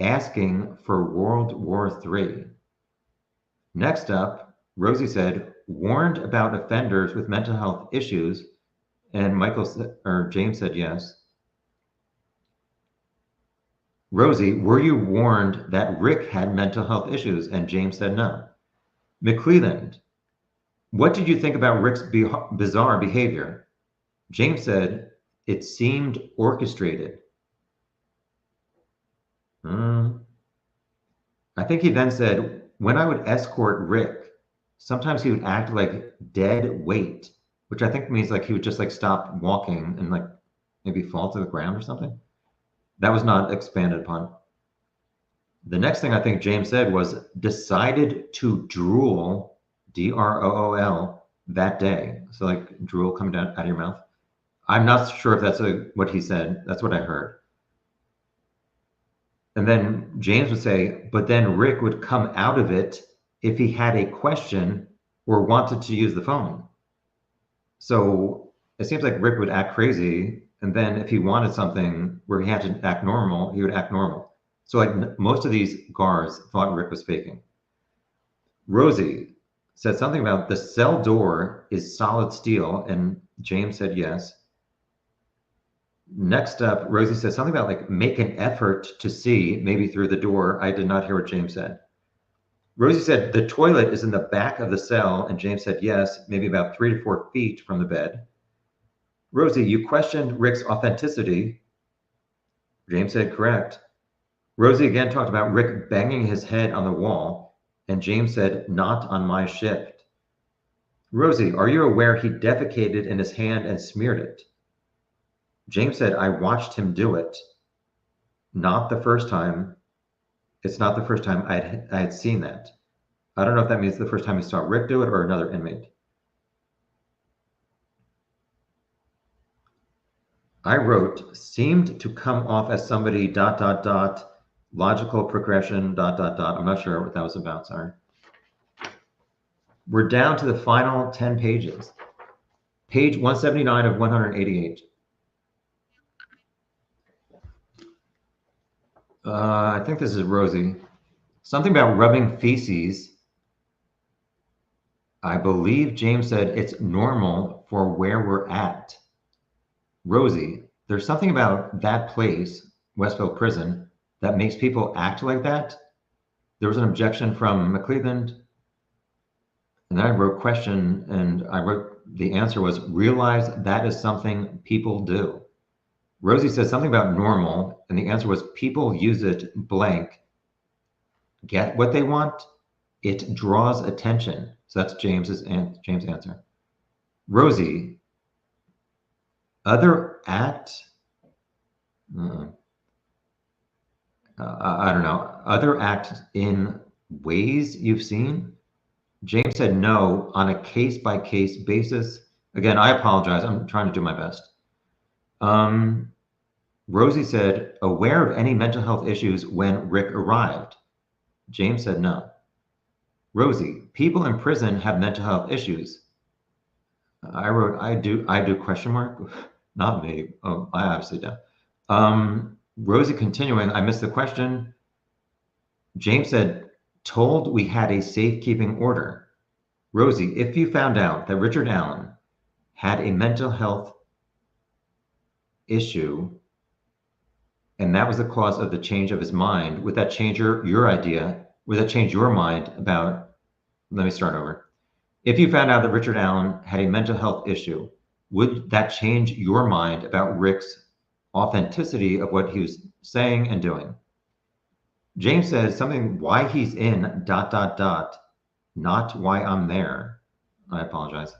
asking for World War III. Next up, Rosie said, warned about offenders with mental health issues, and James said yes. Rosie, were you warned that Rick had mental health issues? And James said no. McClelland, what did you think about Rick's bizarre behavior? James said, it seemed orchestrated. I think he then said, when I would escort Rick, sometimes he would act like dead weight, which I think means like he would just like stop walking and like maybe fall to the ground or something. That was not expanded upon. The next thing I think James said was decided to drool, D-R-O-O-L, that day. So like drool coming out of your mouth. I'm not sure if that's what he said. That's what I heard. And then James would say, but then Rick would come out of it if he had a question or wanted to use the phone. So it seems like Rick would act crazy. And then if he wanted something where he had to act normal, he would act normal. So like most of these guards thought Rick was faking. Rosie said something about the cell door is solid steel, and James said yes. Next up, Rosie said something about like make an effort to see, maybe through the door. I did not hear what James said. Rosie said the toilet is in the back of the cell, and James said yes, maybe about 3 to 4 feet from the bed. Rosie, you questioned Rick's authenticity. James said correct. Rosie again talked about Rick banging his head on the wall, and James said not on my shift. Rosie, are you aware he defecated in his hand and smeared it? James said, I watched him do it. Not the first time. It's not the first time I had seen that. I don't know if that means the first time he saw Rick do it or another inmate. I wrote, seemed to come off as somebody ... logical progression ... I'm not sure what that was about, sorry. We're down to the final 10 pages. Page 179 of 188. I think this is Rosie. Something about rubbing feces. I believe James said it's normal for where we're at. Rosie, there's something about that place, Westville Prison, that makes people act like that. There was an objection from McClelland. And then I wrote question, and I wrote the answer was realize that is something people do. Rosie said something about normal, and the answer was people use it blank. Get what they want. It draws attention. So that's James' answer. Rosie, other act. I don't know. Other act in ways you've seen. James said no on a case-by-case basis. Again, I apologize. I'm trying to do my best. Rosie said, aware of any mental health issues when Rick arrived. James said no. Rosie, people in prison have mental health issues. I wrote, I do question mark. Not me. Oh, I obviously don't. Rosie continuing, I missed the question. James said, told we had a safekeeping order. Rosie, if you found out that Richard Allen had a mental health issue and that was the cause of the change of his mind, would that change your idea? Would that change your mind about, let me start over. If you found out that Richard Allen had a mental health issue, would that change your mind about Rick's authenticity of what he was saying and doing? James says something, why he's in ... not why I'm there. I apologize.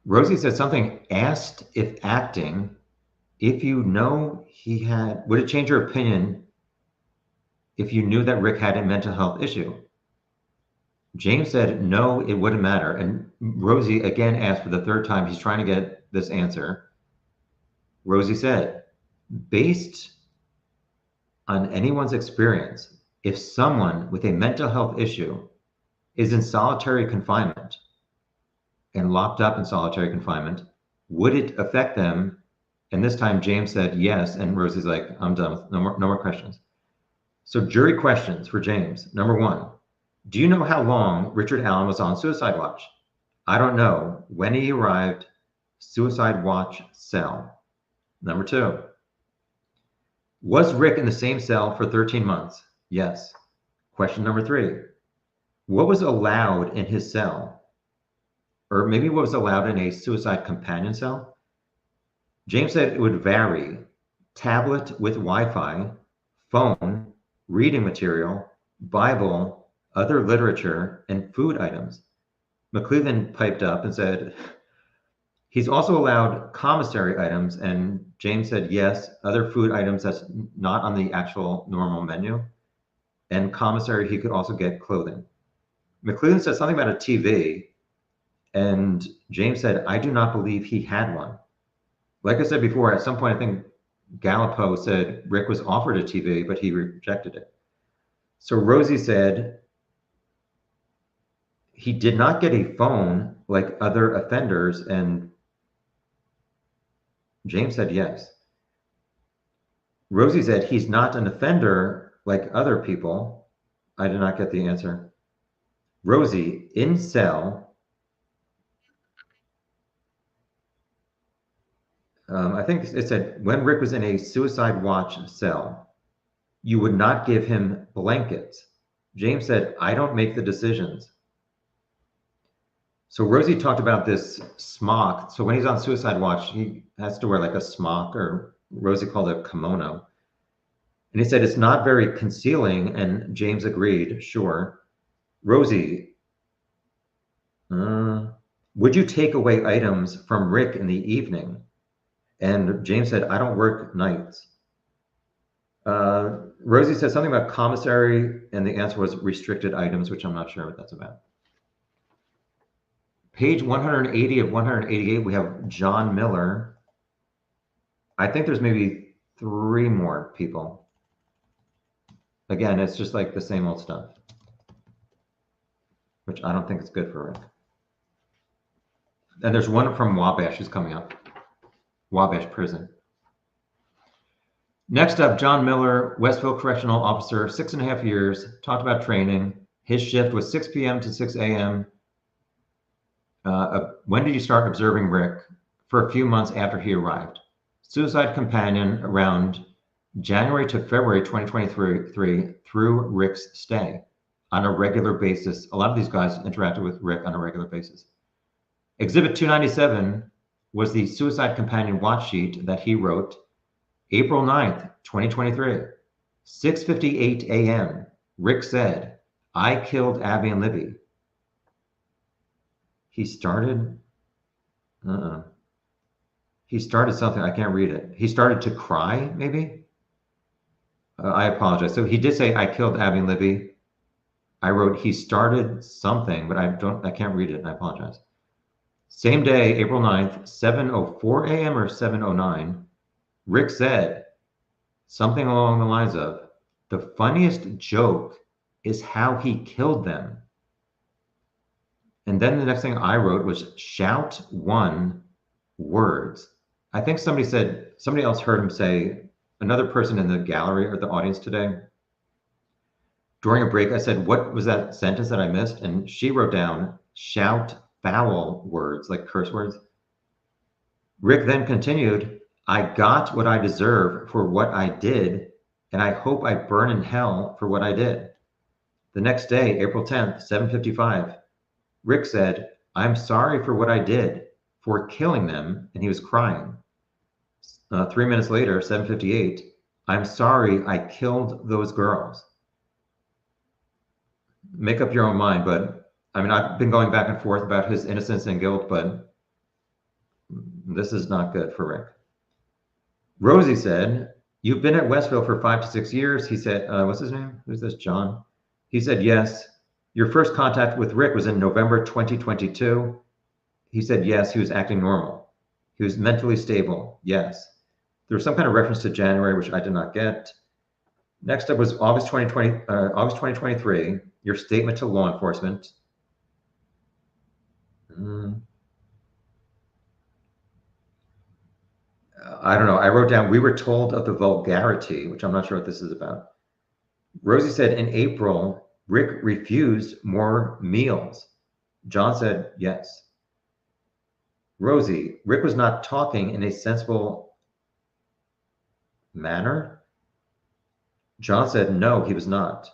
Rosie said something, asked if acting, if you know he had, would it change your opinion if you knew that Rick had a mental health issue? James said, no, it wouldn't matter. And Rosie again asked for the third time. He's trying to get this answer. Rosie said, based on anyone's experience, if someone with a mental health issue is in solitary confinement and locked up in solitary confinement, would it affect them? And this time James said yes, and Rosie's like, I'm done with no more questions. So jury questions for James. Number one, do you know how long Richard Allen was on suicide watch? I don't know. When he arrived, suicide watch cell. Number two, was Rick in the same cell for 13 months? Yes. Question number three, what was allowed in his cell? Or maybe what was allowed in a suicide companion cell? James said it would vary. Tablet with Wi-Fi, phone, reading material, Bible, other literature, and food items. McClellan piped up and said, he's also allowed commissary items, and James said yes, other food items that's not on the actual normal menu. And commissary, he could also get clothing. McClellan said something about a TV, and James said, I do not believe he had one. Like I said before, at some point, I think Gallipo said Rick was offered a TV, but he rejected it. So Rosie said he did not get a phone like other offenders, and James said yes. Rosie said he's not an offender like other people. I did not get the answer. Rosie, in cell, I think it said when Rick was in a suicide watch cell, you would not give him blankets. James said, I don't make the decisions. So Rosie talked about this smock. So when he's on suicide watch, he has to wear like a smock, or Rosie called it a kimono. And he said, it's not very concealing. And James agreed, sure. Rosie, would you take away items from Rick in the evening? And James said, I don't work nights. Rosie said something about commissary, and the answer was restricted items, which I'm not sure what that's about. Page 180 of 188, we have John Miller. I think there's maybe 3 more people. Again, it's just like the same old stuff, which I don't think is good for Rick. And there's one from Wabash who's coming up. Wabash Prison. Next up, John Miller, Westville Correctional Officer, 6.5 years, talked about training. His shift was 6 p.m. to 6 a.m. When did you start observing Rick? For a few months after he arrived. Suicide companion around January to February 2023 through Rick's stay on a regular basis. A lot of these guys interacted with Rick on a regular basis. Exhibit 297 was the suicide companion watch sheet that he wrote April 9th, 2023, 6:58 a.m. Rick said, I killed Abby and Libby. He started something. I can't read it. He started to cry, maybe? I apologize. So he did say, I killed Abby and Libby. I wrote, he started something, but I can't read it. I apologize. Same day, April 9th, 7:04 a.m. or 7:09, Rick said something along the lines of, the funniest joke is how he killed them. And then the next thing I wrote was shout 1 words. I think somebody else heard him say, another person in the gallery or the audience today. During a break, I said, what was that sentence that I missed? And she wrote down, shout foul words, like curse words. Rick then continued, I got what I deserve for what I did, and I hope I burn in hell for what I did. The next day, April 10th, 7:55, Rick said, I'm sorry for what I did, for killing them, and he was crying. 3 minutes later, 7:58, I'm sorry I killed those girls. make up your own mind, but I mean, I've been going back and forth about his innocence and guilt, but this is not good for Rick. Rosie said, "You've been at Westville for 5 to 6 years." He said, what's his name? Who's this, John? He said, "Yes." "Your first contact with Rick was in November 2022. He said, "Yes, he was acting normal. He was mentally stable." "Yes." There was some kind of reference to January, which I did not get. Next up was August 2023, your statement to law enforcement. I don't know. I wrote down, "We were told of the vulgarity," which I'm not sure what this is about. Rosie said, "In April, Rick refused more meals." John said, "Yes." Rosie, "Rick was not talking in a sensible manner." John said, "No, he was not."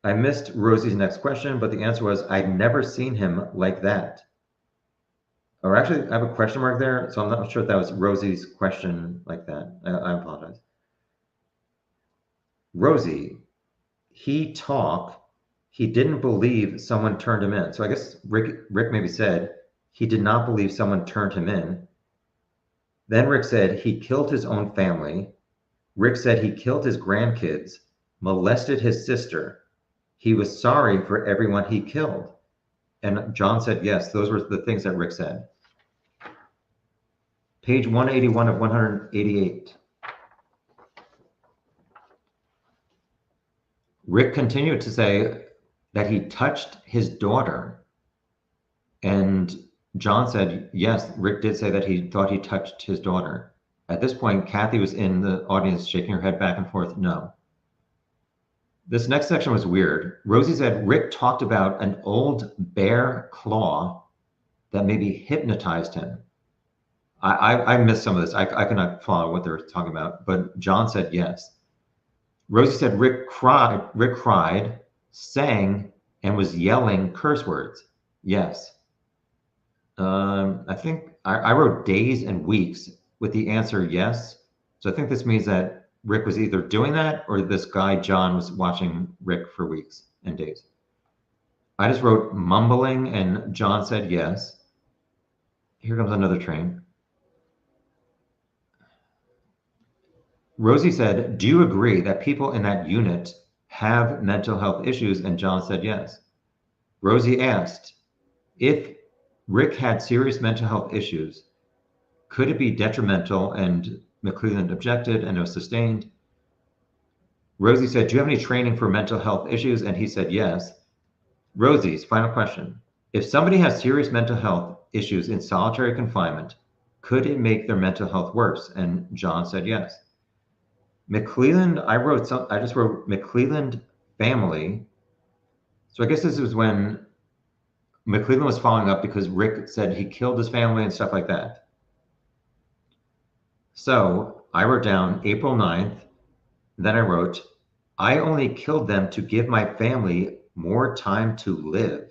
I missed Rosie's next question, but the answer was, "I'd never seen him like that." Or actually, I have a question mark there, so I'm not sure if that was Rosie's question like that. I apologize. Rosie, he didn't believe someone turned him in. So I guess Rick maybe said he did not believe someone turned him in. Then Rick said he killed his own family. Rick said he killed his grandkids, molested his sister. He was sorry for everyone he killed. And John said, yes, those were the things that Rick said. Page 181 of 188. Rick continued to say that he touched his daughter. And John said, yes, Rick did say that he thought he touched his daughter. At this point, Kathy was in the audience shaking her head back and forth, no. This next section was weird. Rosie said Rick talked about an old bear claw that maybe hypnotized him. I missed some of this. I could not follow what they were talking about, but John said yes. Rosie said Rick cried, sang, and was yelling curse words. Yes. I think I wrote days and weeks with the answer yes. So I think this means that Rick was either doing that or this guy, John, was watching Rick for weeks and days. I just wrote mumbling and John said yes. Here comes another train. Rosie said, "Do you agree that people in that unit have mental health issues?" And John said yes. Rosie asked, if Rick had serious mental health issues, could it be detrimental? And McClelland objected and it was sustained. Rosie said, "Do you have any training for mental health issues?" And he said yes. Rosie's final question. If somebody has serious mental health issues in solitary confinement, could it make their mental health worse? And John said yes. McClelland, I just wrote McClelland family. So I guess this was when McClelland was following up because Rick said he killed his family and stuff like that. So I wrote down April 9th. Then I wrote, "I only killed them to give my family more time to live."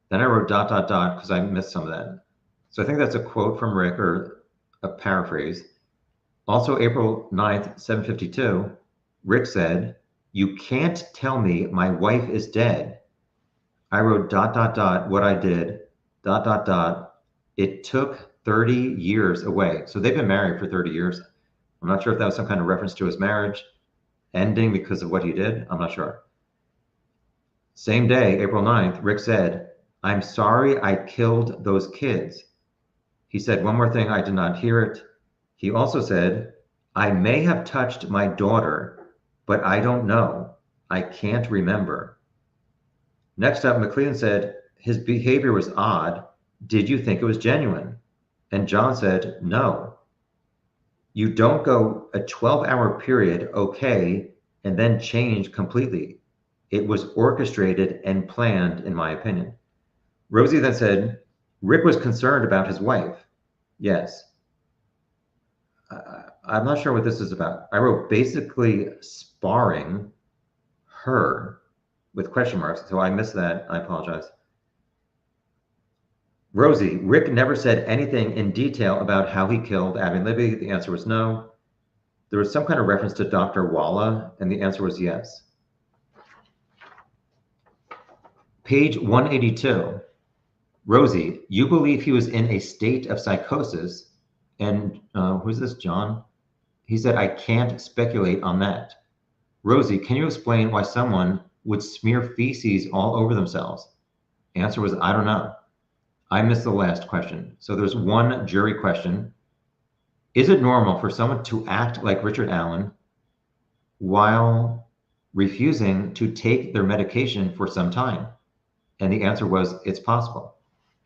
Then I wrote ... because I missed some of that. So I think that's a quote from Rick or a paraphrase. Also, April 9th, 7:52, Rick said, "You can't tell me my wife is dead." I wrote ... what I did, ... it took 30 years away. So they've been married for 30 years. I'm not sure if that was some kind of reference to his marriage ending because of what he did. I'm not sure. Same day, April 9th, Rick said, "I'm sorry I killed those kids." He said one more thing, I did not hear it. He also said, "I may have touched my daughter, but I don't know. I can't remember." Next up, McClelland said, "His behavior was odd. Did you think it was genuine?" And John said, "No. You don't go a 12-hour period, okay, and then change completely. It was orchestrated and planned, in my opinion." Rosie then said, "Rick was concerned about his wife." Yes. I'm not sure what this is about. I wrote basically sparring her with question marks, so I missed that. I apologize. Rosie, Rick never said anything in detail about how he killed Abby and Libby. The answer was no. There was some kind of reference to Dr. Walla, and the answer was yes. Page 182. Rosie, you believe he was in a state of psychosis. And who's this, John? He said, I can't speculate on that. Rosie, can you explain why someone would smear feces all over themselves? Answer was, I don't know. I missed the last question. So there's one jury question. Is it normal for someone to act like Richard Allen while refusing to take their medication for some time? And the answer was, it's possible.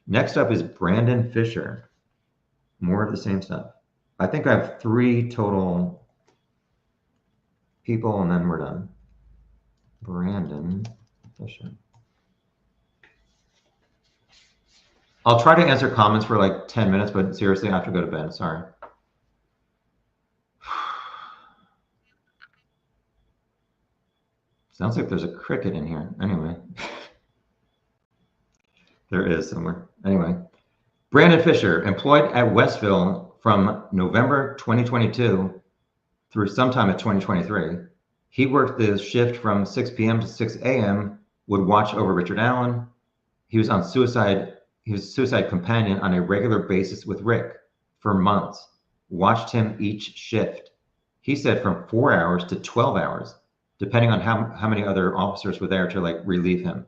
Next up is Brandon Fisher. More of the same stuff. I think I have 3 total people, and then we're done. Brandon Fisher. I'll try to answer comments for like 10 minutes, but seriously, I have to go to bed. Sorry. Sounds like there's a cricket in here. Anyway. There is somewhere. Anyway. Brandon Fisher, employed at Westville from November 2022 through sometime at 2023. He worked the shift from 6 p.m. to 6 a.m., would watch over Richard Allen. He was a suicide companion on a regular basis with Rick for months, watched him each shift. He said from 4 hours to 12 hours, depending on how many other officers were there to like relieve him.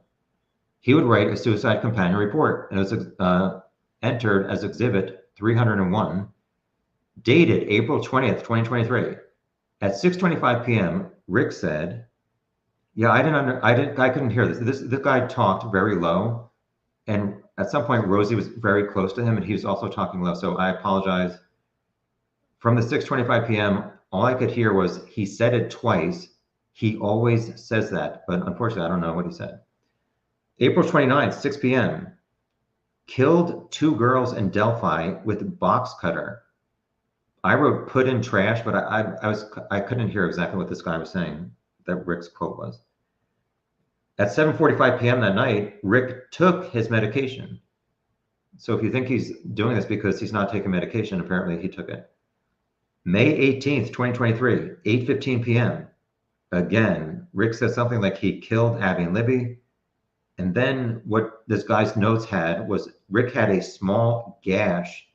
He would write a suicide companion report, and it was entered as Exhibit 301, dated April 20th, 2023. At 6:25 p.m., Rick said, "Yeah, I couldn't hear this. This guy talked very low, and at some point Rosie was very close to him, and he was also talking low. So I apologize. From the 6:25 p.m., all I could hear was he said it twice. He always says that, but unfortunately, I don't know what he said." April 29th, 6 p.m. Killed 2 girls in Delphi with box cutter. I wrote put in trash, but I couldn't hear exactly what this guy was saying, that Rick's quote was. At 7:45 p.m. that night, Rick took his medication. So if you think he's doing this because he's not taking medication, apparently he took it. May 18th, 2023, 8:15 p.m. Again, Rick said something like he killed Abby and Libby. And then what this guy's notes had was Rick had a small gash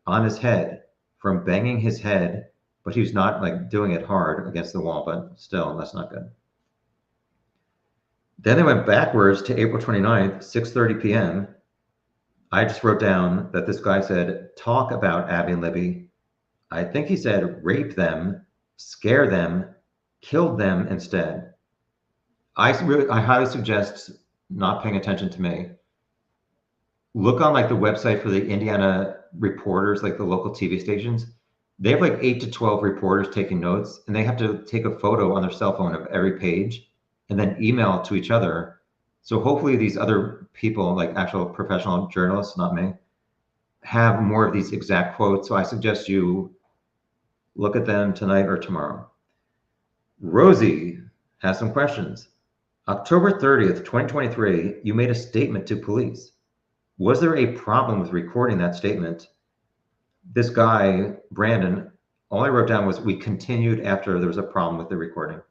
on his head from banging his head, but he was not like doing it hard against the wall, but still, that's not good. Then they went backwards to April 29th, 6:30 p.m. I just wrote down that this guy said, talk about Abby and Libby. I think he said rape them, scare them, killed them instead. I highly suggest not paying attention to me. Look on like the website for the Indiana reporters, like the local TV stations. They have like 8 to 12 reporters taking notes, and they have to take a photo on their cell phone of every page and then email it to each other. So hopefully these other people, like actual professional journalists, not me, have more of these exact quotes. So I suggest you look at them tonight or tomorrow. Rosie has some questions. October 30th, 2023, you made a statement to police. Was there a problem with recording that statement? This guy, Brandon, all I wrote down was we continued after there was a problem with the recording.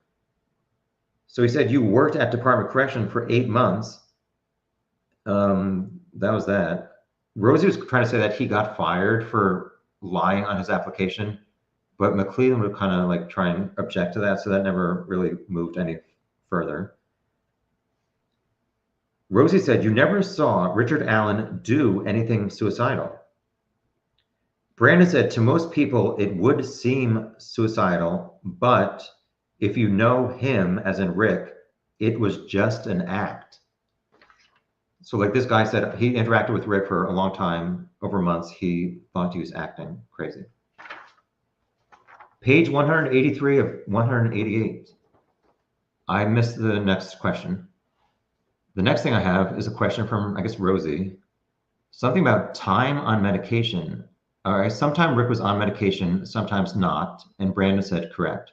So he said you worked at Department of Correction for 8 months. That was that. Rosie was trying to say that he got fired for lying on his application, but McClellan would kind of like try and object to that, so that never really moved any further. Rosie said, you never saw Richard Allen do anything suicidal. Brandon said, to most people, it would seem suicidal, but if you know him, as in Rick, it was just an act. So like this guy said, he interacted with Rick for a long time, over months. He thought he was acting crazy. Page 183 of 188. I missed the next question. The next thing I have is a question from, I guess, Rosie. Something about time on medication. All right, sometimes Rick was on medication, sometimes not, and Brandon said correct.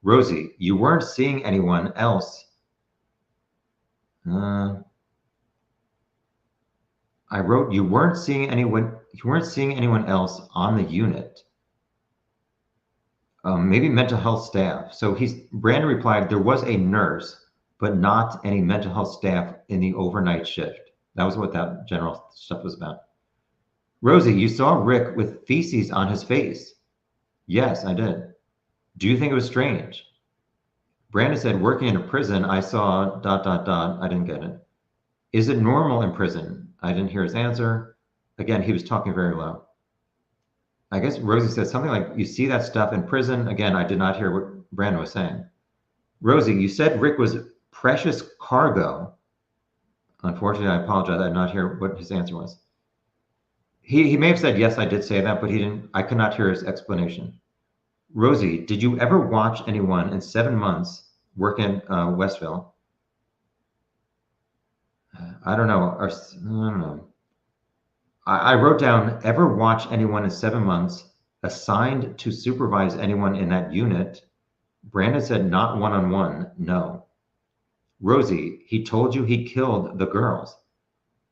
Rosie, you weren't seeing anyone else. I wrote you weren't seeing anyone else on the unit. Maybe mental health staff. So Brandon replied, there was a nurse, but not any mental health staff in the overnight shift. That was what that general stuff was about. Rosie, you saw Rick with feces on his face. Yes, I did. Do you think it was strange? Brandon said, working in a prison, I saw ... I didn't get it. Is it normal in prison? I didn't hear his answer. Again, he was talking very low. I guess Rosie said something like, you see that stuff in prison? Again, I did not hear what Brandon was saying. Rosie, you said Rick was precious cargo. Unfortunately, I apologize. I did not hear what his answer was. He may have said, yes, I did say that, but he didn't. I could not hear his explanation. Rosie, did you ever watch anyone in 7 months work in Westville? I don't know. I don't know. I wrote down, ever watch anyone in 7 months assigned to supervise anyone in that unit? Brandon said, not one-on-one, no. Rosie, he told you he killed the girls?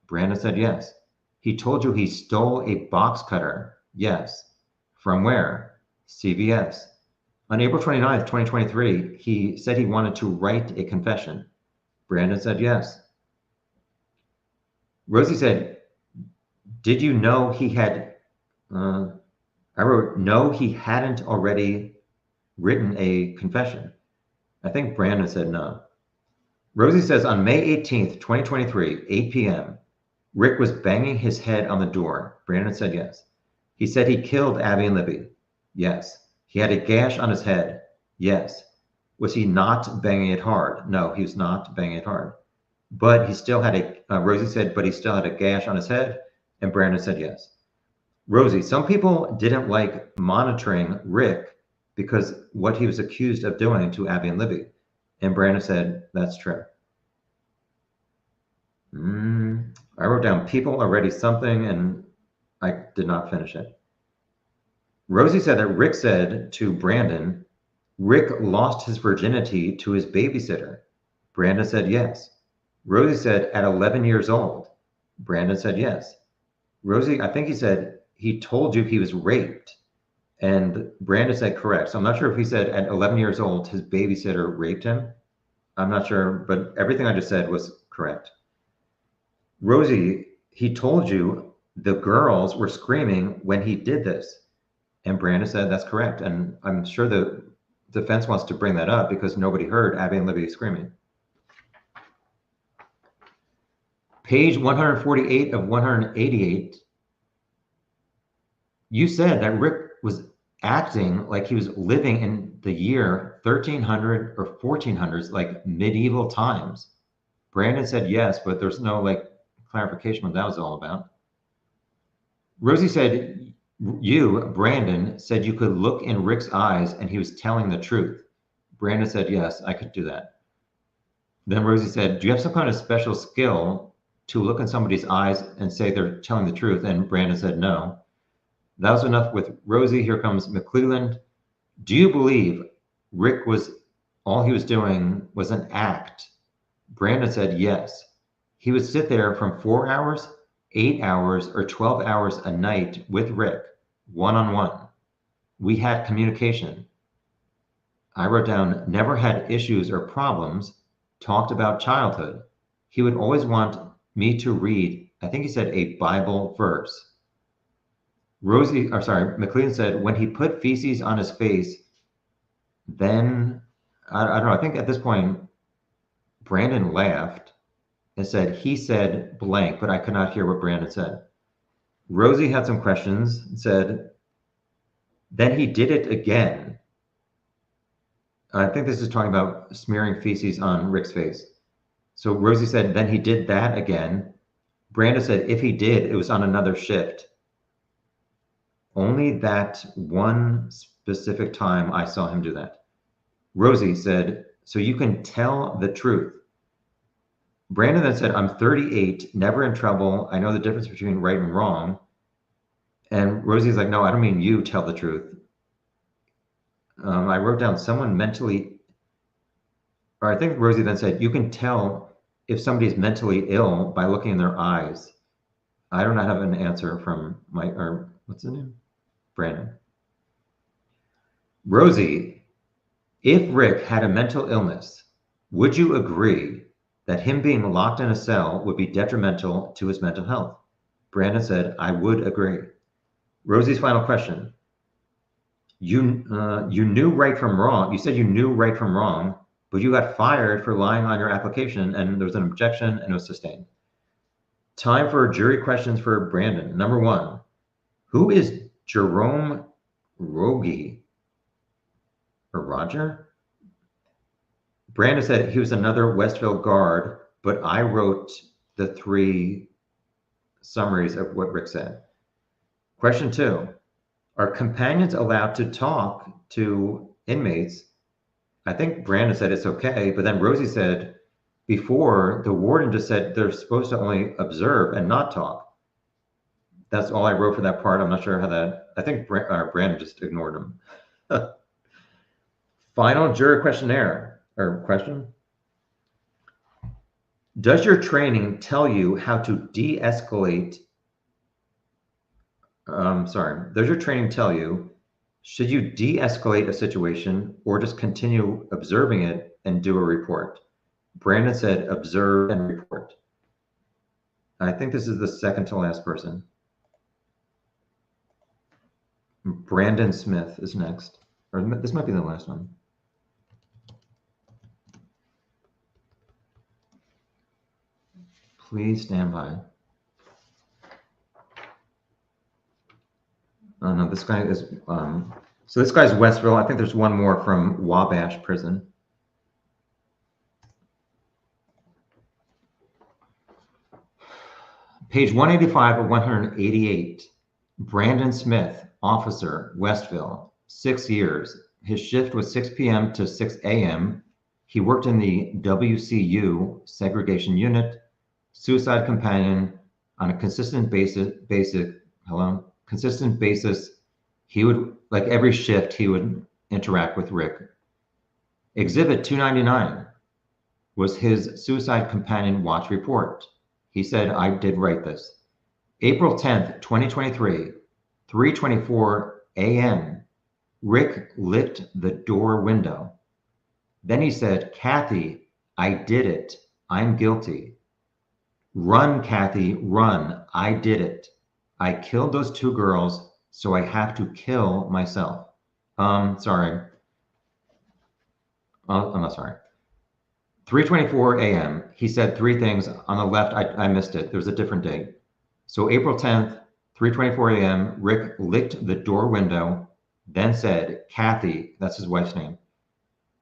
Brandon said, yes. He told you he stole a box cutter? Yes. From where? CVS. On April 29th, 2023, he said he wanted to write a confession. Brandon said, yes. Rosie said, did you know he had, I wrote, no, he hadn't already written a confession. I think Brandon said no. Rosie says, on May 18th, 2023, 8 p.m., Rick was banging his head on the door. Brandon said yes. He said he killed Abby and Libby. Yes. He had a gash on his head. Yes. Was he not banging it hard? No, he was not banging it hard. But he still had Rosie said, but he still had a gash on his head. And Brandon said yes. Rosie, some people didn't like monitoring Rick because what he was accused of doing to Abby and Libby. And Brandon said, that's true. I wrote down people already something, and I did not finish it. Rosie said that Rick said to Brandon, Rick lost his virginity to his babysitter. Brandon said yes. Rosie said at 11 years old. Brandon said yes. Rosie, I think he said he told you he was raped. And Brandon said correct. So I'm not sure if he said at 11 years old his babysitter raped him. I'm not sure, but everything I just said was correct. Rosie, he told you the girls were screaming when he did this. And Brandon said that's correct. And I'm sure the defense wants to bring that up because nobody heard Abby and Libby screaming. Page 148 of 188. You said that Rick was acting like he was living in the year 1300 or 1400s, like medieval times. Brandon said yes, but there's no like clarification what that was all about. Rosie said, you, Brandon, said you could look in Rick's eyes and he was telling the truth. Brandon said, yes, I could do that. Then Rosie said, do you have some kind of special skill to look in somebody's eyes and say they're telling the truth? And Brandon said, no. That was enough with Rosie. Here comes McClelland. Do you believe Rick was, all he was doing was an act? Brandon said, yes. He would sit there from 4 hours, 8 hours, or 12 hours a night with Rick, one-on-one. We had communication. I wrote down, never had issues or problems, talked about childhood. He would always want me to read, I think he said a Bible verse. McLean said, when he put feces on his face, then, I don't know, I think at this point, Brandon laughed and said, he said blank, but I could not hear what Brandon said. Rosie had some questions and said, then he did it again. I think this is talking about smearing feces on Rick's face. So Rosie said, then he did that again. Brandon said, if he did, it was on another shift. Only that one specific time I saw him do that. Rosie said, so you can tell the truth. Brandon then said, I'm 38, never in trouble. I know the difference between right and wrong. And Rosie's like, no, I don't mean you tell the truth. I wrote down someone mentally, or I think Rosie then said, you can tell if somebody's mentally ill by looking in their eyes. I do not have an answer from what's his name? Brandon. Rosie, if Rick had a mental illness, Would you agree that him being locked in a cell would be detrimental to his mental health? Brandon said, I would agree. Rosie's final question. You knew right from wrong. You said you knew right from wrong, but you got fired for lying on your application, and there was an objection and it was sustained. Time for jury questions for Brandon. Number 1, who is Jerome Rogie or Roger? Brandon said he was another Westville guard, but I wrote the 3 summaries of what Rick said. Question 2, are companions allowed to talk to inmates? I think Brandon said it's okay, but then Rosie said before the warden just said they're supposed to only observe and not talk. That's all I wrote for that part. I'm not sure how that, I think Brandon just ignored him. Final juror questionnaire or question. Does your training tell you how to de-escalate? Does your training tell you, should you de-escalate a situation or just continue observing it and do a report? Brandon said, observe and report. I think this is the second to last person. Brandon Smith is next, or this might be the last one. Please stand by. Oh no, this guy is, so this guy's Westville. I think there's one more from Wabash Prison. Page 185 of 188. Brandon Smith, officer, Westville, 6 years. His shift was 6 p.m. to 6 a.m. He worked in the WCU segregation unit, suicide companion on a consistent basis. He would, like every shift, he would interact with Rick. Exhibit 299 was his suicide companion watch report. He said, I did write this. April 10th, 2023, 3:24 a.m. Rick licked the door window. Then he said, Kathy, I did it. I'm guilty. Run, Kathy, run. I did it. I killed those 2 girls, so I have to kill myself. Sorry. I'm not sorry. 3:24 a.m. He said 3 things. On the left, I missed it. There was a different date. So April 10th, 3:24 a.m., Rick licked the door window, then said, Kathy, that's his wife's name.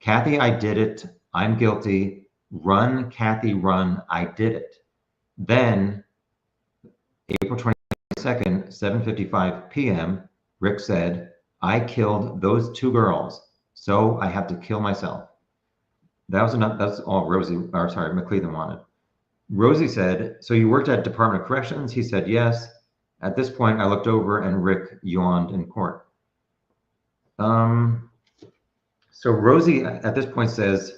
Kathy, I did it. I'm guilty. Run, Kathy, run. I did it. Then April 22nd, 7:55 p.m., Rick said, I killed those 2 girls, so I have to kill myself. That was enough. That's all McClellan wanted. Rosie said, so you worked at Department of Corrections? He said, yes. At this point, I looked over and Rick yawned in court. So Rosie at this point says,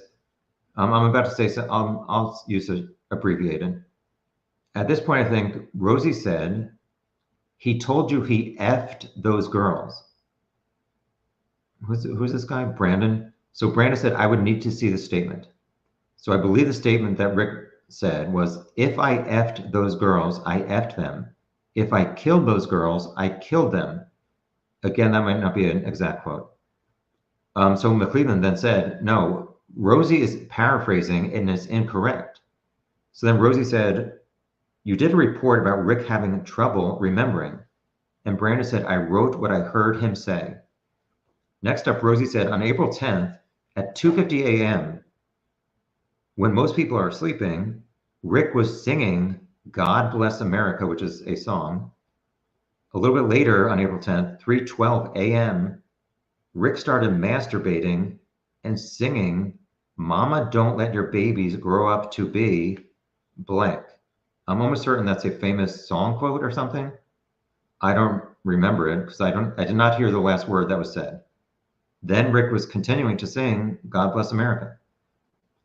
I'm about to say, so I'll use it abbreviated. At this point, I think Rosie said, he told you he effed those girls. Who's this guy? Brandon. So Brandon said, I would need to see the statement. So I believe the statement that Rick said was, if I effed those girls, I effed them. If I killed those girls, I killed them. Again, that might not be an exact quote. So McClellan then said, no, Rosie is paraphrasing and it's incorrect. So then Rosie said, you did a report about Rick having trouble remembering. And Brandon said, I wrote what I heard him say. Next up, Rosie said, on April 10th at 2:50 a.m., when most people are sleeping, Rick was singing God Bless America, which is a song. A little bit later on April 10th, 3:12 a.m., Rick started masturbating and singing, Mama, don't let your babies grow up to be blank. I'm almost certain that's a famous song quote or something. I don't remember it because I did not hear the last word that was said. Then Rick was continuing to sing God Bless America.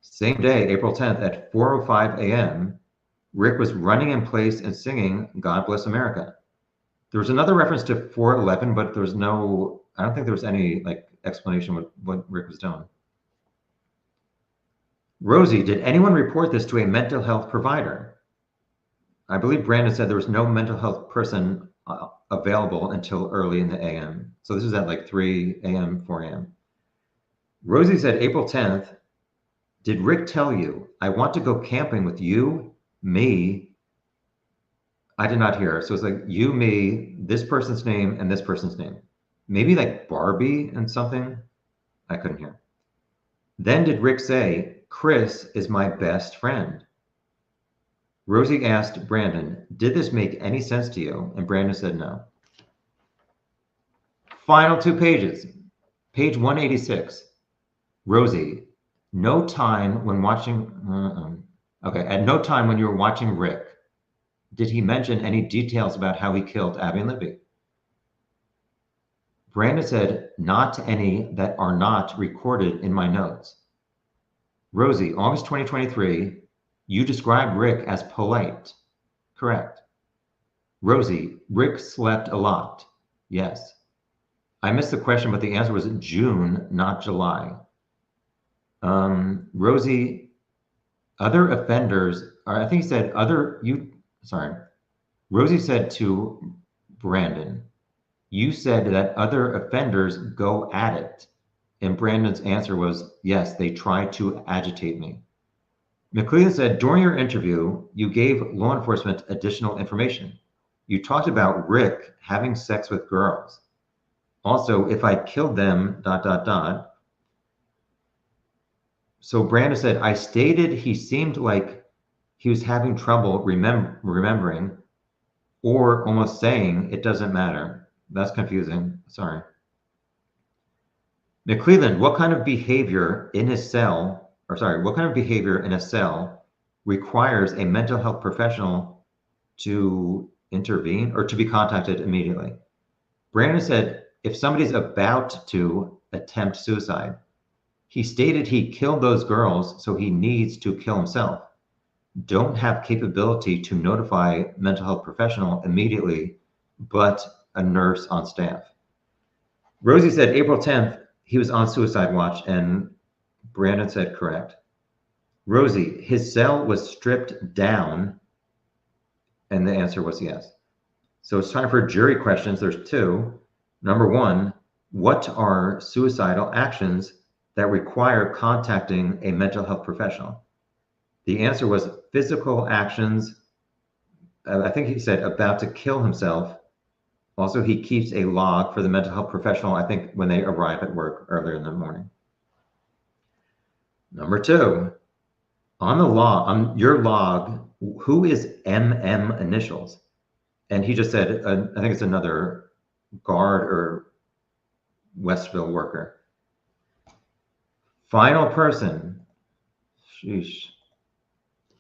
Same day, April 10th at 4:05 a.m., Rick was running in place and singing God Bless America. There was another reference to 4:11, but there was no, I don't think there was any like explanation what Rick was doing. Rosie, did anyone report this to a mental health provider? I believe Brandon said there was no mental health person available until early in the AM. So this is at like 3 a.m., 4 a.m. Rosie said April 10th, did Rick tell you, I want to go camping with you, me? I did not hear. So it's like you, me, this person's name, and this person's name. Maybe like Barbie and something. I couldn't hear. Then did Rick say, Chris is my best friend? Rosie asked Brandon, did this make any sense to you? And Brandon said no. Final 2 pages. Page 186. Rosie, no time when watching, okay, at no time when you were watching Rick, did he mention any details about how he killed Abby and Libby? Brandon said, not any that are not recorded in my notes. Rosie, August 2023, you described Rick as polite. Correct. Rosie, Rick slept a lot. Yes. I missed the question, but the answer was June, not July. Rosie, other offenders, or I think he said Rosie said to Brandon, you said that other offenders go at it. And Brandon's answer was, yes, they try to agitate me. McClellan said, during your interview, you gave law enforcement additional information. You talked about Rick having sex with girls. Also, if I killed them, ... So Brandon said, I stated he seemed like he was having trouble remembering or almost saying it doesn't matter. That's confusing. Sorry. McClelland, what kind of behavior in a cell requires a mental health professional to intervene or to be contacted immediately? Brandon said, if somebody's about to attempt suicide, he stated he killed those girls, so he needs to kill himself. Don't have capability to notify mental health professional immediately, but a nurse on staff. Rosie said April 10th, he was on suicide watch, and Brandon said correct. Rosie, his cell was stripped down, and the answer was yes. So it's time for jury questions. There's 2. Number 1, what are suicidal actions that require contacting a mental health professional? The answer was physical actions. I think he said about to kill himself. Also, he keeps a log for the mental health professional, I think, when they arrive at work earlier in the morning. Number 2, on your log, who is MM initials? And he just said, I think it's another guard or Westville worker. Final person. Sheesh.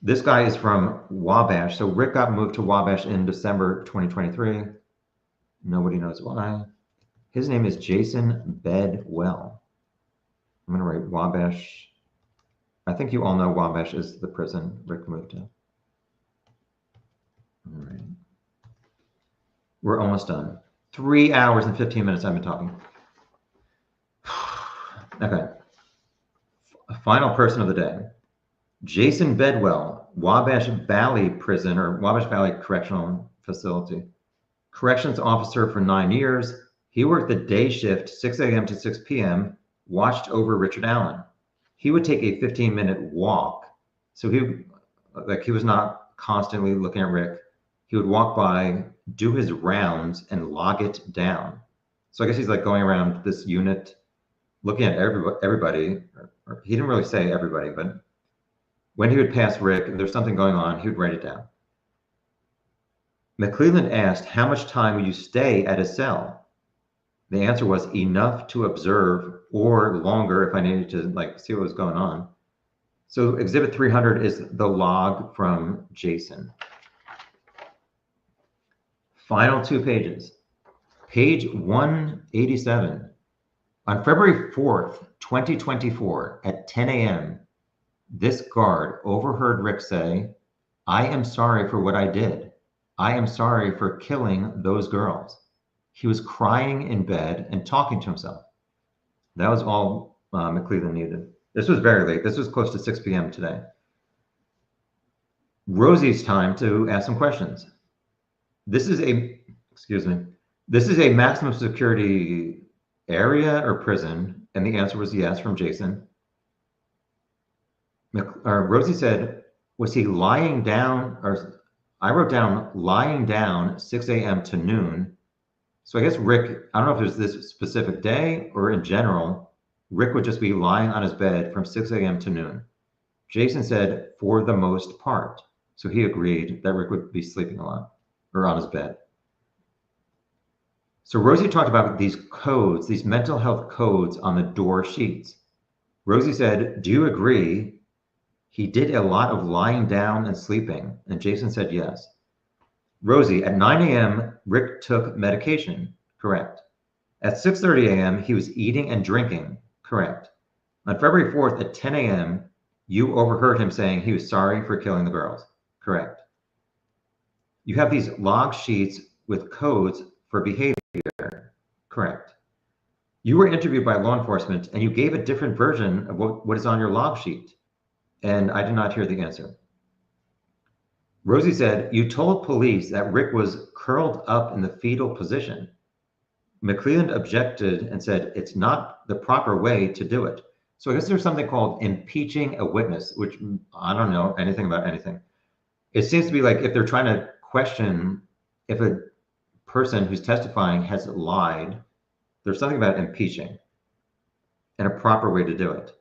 This guy is from Wabash. So Rick got moved to Wabash in December 2023. Nobody knows why. His name is Jason Bedwell. I'm going to write Wabash. I think you all know Wabash is the prison Rick moved to. All right. We're almost done. 3 hours and 15 minutes I've been talking. Okay. Final person of the day. Jason Bedwell, Wabash Valley Prison or Wabash Valley Correctional Facility. Corrections officer for 9 years. He worked the day shift, 6 a.m. to 6 p.m., watched over Richard Allen. He would take a 15-minute walk. So he was not constantly looking at Rick. He would walk by, do his rounds, and log it down. So I guess he's like going around this unit, looking at everybody. Or he didn't really say everybody, but when he would pass Rick and there's something going on, he would write it down. McClelland asked, how much time would you stay at a cell? The answer was enough to observe or longer if I needed to see what was going on. So exhibit 300 is the log from Jason. Final 2 pages. Page 187. On February 4th, 2024 at 10 a.m., this guard overheard Rick say, I am sorry for what I did. I am sorry for killing those girls. He was crying in bed and talking to himself. That was all McClelland needed. This was very late. This was close to 6 p.m. today. Rosie's time to ask some questions. This is a maximum security area or prison? And the answer was yes from Jason. Rosie said, was he lying down? Or I wrote down lying down 6 a.m. to noon. So I guess Rick, I don't know if it was this specific day or in general, Rick would just be lying on his bed from 6 a.m. to noon. Jason said, for the most part. So he agreed that Rick would be sleeping a lot or on his bed. So Rosie talked about these codes, these mental health codes on the door sheets. Rosie said, do you agree he did a lot of lying down and sleeping? And Jason said yes. Rosie, at 9 a.m., Rick took medication. Correct. At 6:30 a.m., he was eating and drinking. Correct. On February 4th at 10 a.m., you overheard him saying he was sorry for killing the girls. Correct. You have these log sheets with codes for behavior. Correct. You were interviewed by law enforcement and you gave a different version of what is on your log sheet. And I did not hear the answer. Rosie said, you told police that Rick was curled up in the fetal position. McClelland objected and said, it's not the proper way to do it. So I guess there's something called impeaching a witness, which I don't know anything about anything. It seems to be like if they're trying to question if a person who's testifying has lied, there's something about impeaching and a proper way to do it.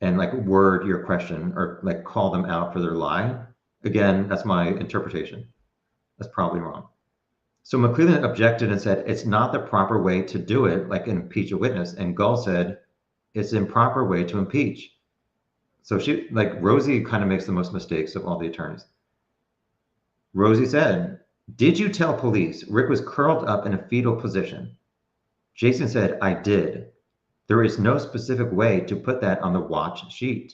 And like word your question or like call them out for their lie. Again, that's my interpretation. That's probably wrong. So McClelland objected and said, it's not the proper way to do it, like impeach a witness. And Gull said, it's an improper way to impeach. So she, like Rosie kind of makes the most mistakes of all the attorneys. Rosie said, did you tell police Rick was curled up in a fetal position? Jason said, I did. There is no specific way to put that on the watch sheet.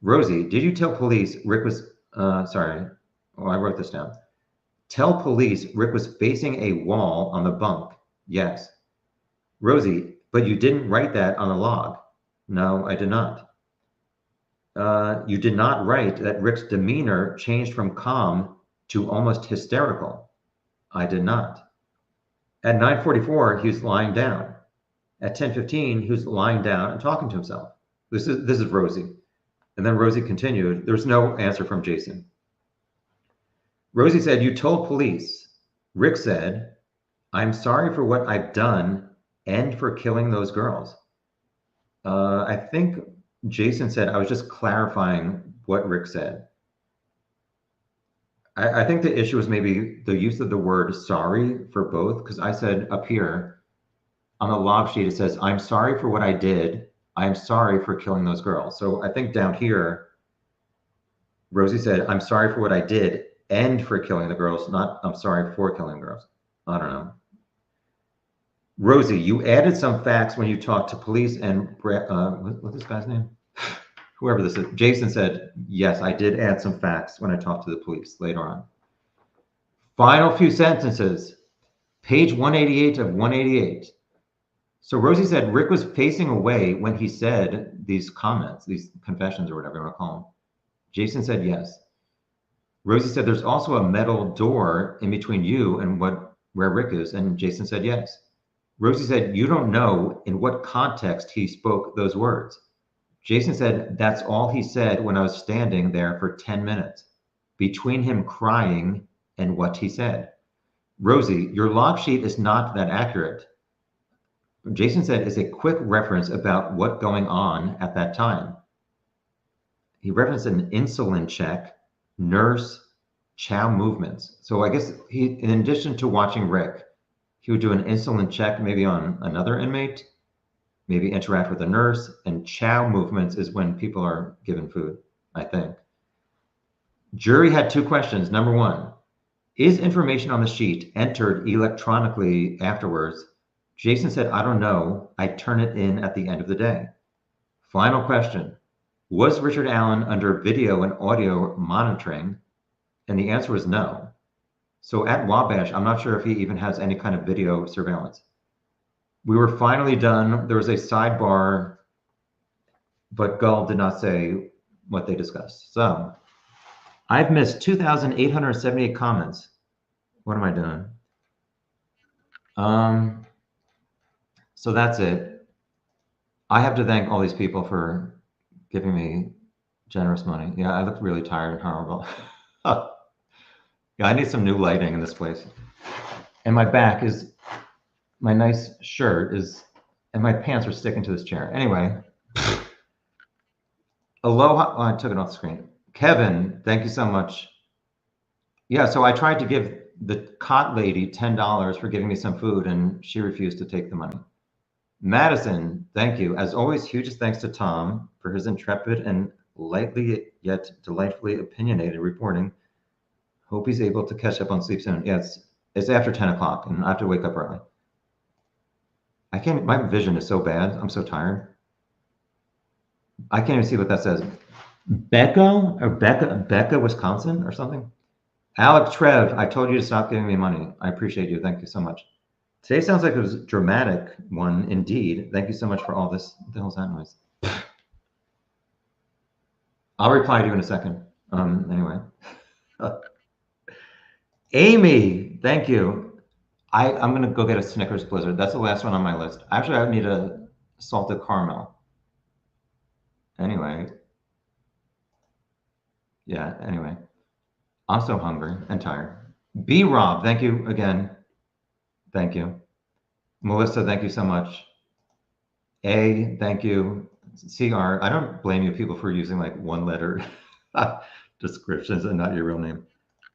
Rosie, did you tell police Rick was, I wrote this down. Tell police Rick was facing a wall on the bunk. Yes. Rosie, but you didn't write that on a log. No, I did not. You did not write that Rick's demeanor changed from calm to almost hysterical. I did not. At 9:44, he was lying down. At 10:15, he was lying down and talking to himself. This is Rosie. And then Rosie continued. There's no answer from Jason. Rosie said, you told police. Rick said, I'm sorry for what I've done and for killing those girls. I think Jason said, I was just clarifying what Rick said. I think the issue was maybe the use of the word sorry for both, because I said up here on the log sheet, it says, I'm sorry for what I did. I'm sorry for killing those girls. So I think down here, Rosie said, I'm sorry for what I did and for killing the girls, not I'm sorry for killing girls. I don't know. Rosie, you added some facts when you talked to police and what's this guy's name? Whoever this is. Jason said, yes, I did add some facts when I talked to the police later on. Final few sentences. Page 188 of 188. So Rosie said Rick was facing away when he said these comments, these confessions or whatever you want to call them. Jason said yes. Rosie said there's also a metal door in between you and where Rick is, and Jason said yes. Rosie said you don't know in what context he spoke those words. Jason said that's all he said when I was standing there for 10 minutes, between him crying and what he said. Rosie, your log sheet is not that accurate. Jason said it's a quick reference about what going on at that time. He referenced an insulin check, nurse, chow movements. So I guess he, in addition to watching Rick, he would do an insulin check maybe on another inmate, maybe interact with a nurse, and chow movements is when people are given food, I think. Jury had two questions. Number one, is information on the sheet entered electronically afterwards? Jason said, I don't know. I turn it in at the end of the day. Final question, was Richard Allen under video and audio monitoring? And the answer was no. So at Wabash, I'm not sure if he even has any kind of video surveillance. We were finally done. There was a sidebar but Gull did not say what they discussed. So I've missed 2,878 comments. What am I doing? So that's it. I have to thank all these people for giving me generous money. Yeah, I look really tired and horrible. Yeah, I need some new lighting in this place. And my back is, my nice shirt is, and my pants are sticking to this chair. Anyway, aloha. Oh, I took it off the screen. Kevin, thank you so much. Yeah, so I tried to give the cot lady $10 for giving me some food, and she refused to take the money. Madison, thank you. As always, hugest thanks to Tom for his intrepid and lightly yet delightfully opinionated reporting. Hope he's able to catch up on sleep soon. Yeah, it's after 10 o'clock, and I have to wake up early. I can't, my vision is so bad. I'm so tired. I can't even see what that says. Becca, Wisconsin or something? Alex Trev, I told you to stop giving me money. I appreciate you. Thank you so much. Today sounds like it was a dramatic one indeed. Thank you so much for all this. What the hell's that noise? I'll reply to you in a second. Anyway. Amy, thank you. I'm gonna go get a Snickers Blizzard. That's the last one on my list. Actually, I need a salted caramel. Anyway. Yeah, anyway. I'm so hungry and tired. B Rob, thank you again. Thank you. Melissa, thank you so much. A, thank you. CR, I don't blame you people for using like one letter descriptions and not your real name.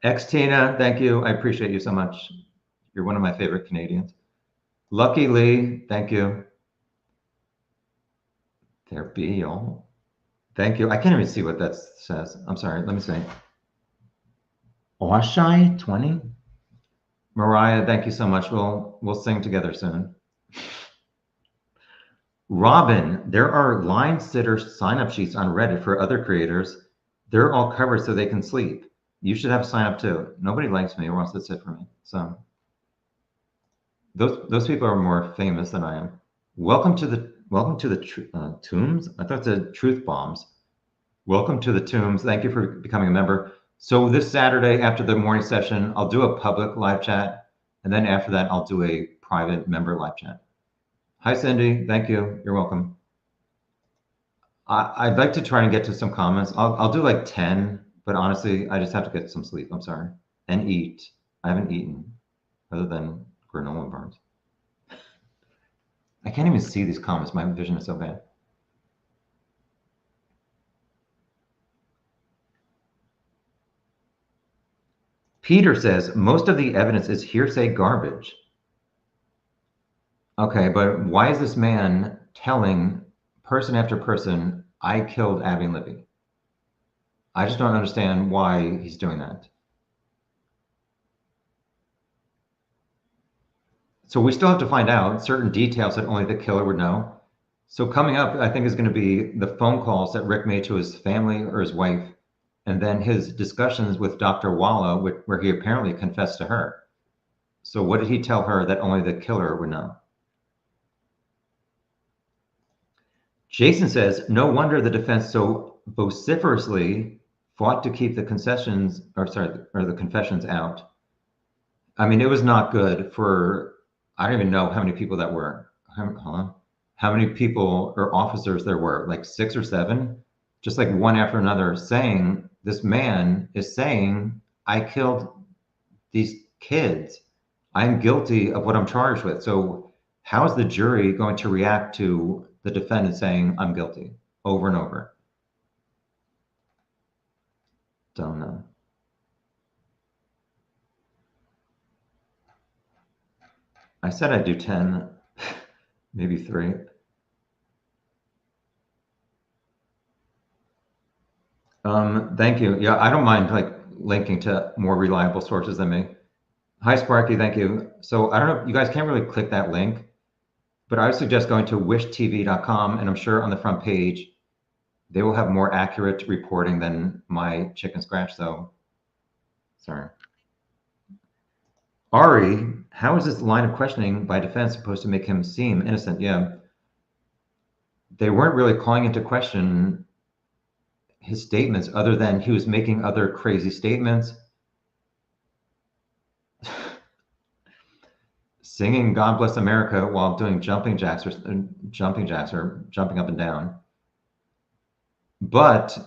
X Tina, thank you. I appreciate you so much. You're one of my favorite Canadians. Lucky Lee, thank you. There be y'all. Thank you. I can't even see what that says. I'm sorry. Let me see. Oshai 20. Mariah, thank you so much. We'll sing together soon. Robin, there are line sitter sign-up sheets on Reddit for other creators. They're all covered so they can sleep. You should have sign up too. Nobody likes me or wants to sit for me. So those people are more famous than I am. Welcome to the tombs. I thought it said truth bombs. Welcome to the tombs. Thank you for becoming a member. So this Saturday after the morning session, I'll do a public live chat, and then after that, I'll do a private member live chat. Hi, Cindy. Thank you. You're welcome. I'd like to try and get to some comments. I'll do like 10, but honestly, I just have to get some sleep. I'm sorry. And eat. I haven't eaten other than granola bars. I can't even see these comments. My vision is so bad. Peter says, most of the evidence is hearsay garbage. Okay, but why is this man telling person after person, I killed Abby and Libby? I just don't understand why he's doing that. So we still have to find out certain details that only the killer would know. So coming up, I think, is going to be the phone calls that Rick made to his family or his wife, and then his discussions with Dr. Walla, where he apparently confessed to her. So what did he tell her that only the killer would know? Jason says, no wonder the defense so vociferously fought to keep the the confessions out. I mean, it was not good for, I don't even know how many people that were. How many people or officers there were, like 6 or 7, just like one after another, saying, this man is saying, I killed these kids. I'm guilty of what I'm charged with. So how is the jury going to react to the defendant saying, I'm guilty over and over? Don't know. I said I'd do 10, maybe 3. Thank you. Yeah, I don't mind like linking to more reliable sources than me. Hi, Sparky. Thank you. So I don't know, you guys can't really click that link, but I would suggest going to wishtv.com, and I'm sure on the front page, they will have more accurate reporting than my chicken scratch. So, sorry. Ari, how is this line of questioning by defense supposed to make him seem innocent? Yeah. they weren't really calling into question his statements other than he was making other crazy statements. Singing God Bless America while doing jumping jacks or jumping up and down. But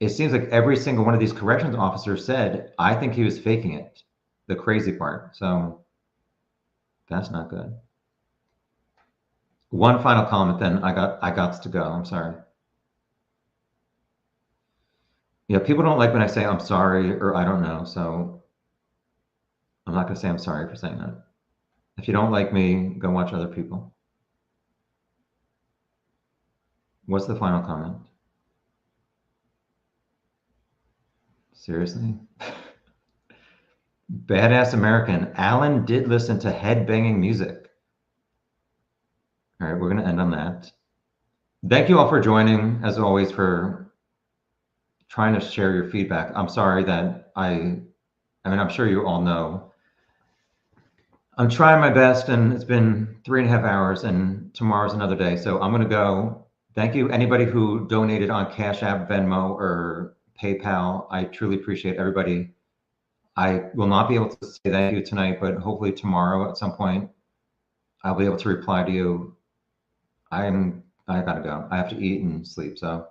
it seems like every single one of these corrections officers said, I think he was faking it, the crazy part. So that's not good. One final comment, then I got to go. I'm sorry. Yeah, people don't like when I say I'm sorry or I don't know. So I'm not going to say I'm sorry for saying that. If you don't like me, go watch other people. What's the final comment? Seriously? Badass American. Alan did listen to head-banging music. All right, we're going to end on that. Thank you all for joining, as always, for trying to share your feedback. I'm sorry that I mean, I'm sure you all know. I'm trying my best, and it's been 3.5 hours, and tomorrow's another day. So I'm going to go. Thank you, anybody who donated on Cash App, Venmo, or PayPal. I truly appreciate everybody. I will not be able to say thank you tonight, but hopefully tomorrow at some point, I'll be able to reply to you. I gotta go. I have to eat and sleep. So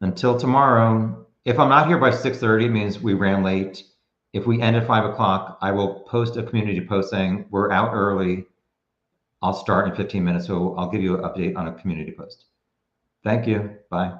until tomorrow, if I'm not here by 6:30, it means we ran late. If we end at 5 o'clock, I will post a community post saying we're out early. I'll start in 15 minutes, so I'll give you an update on a community post. Thank you. Bye.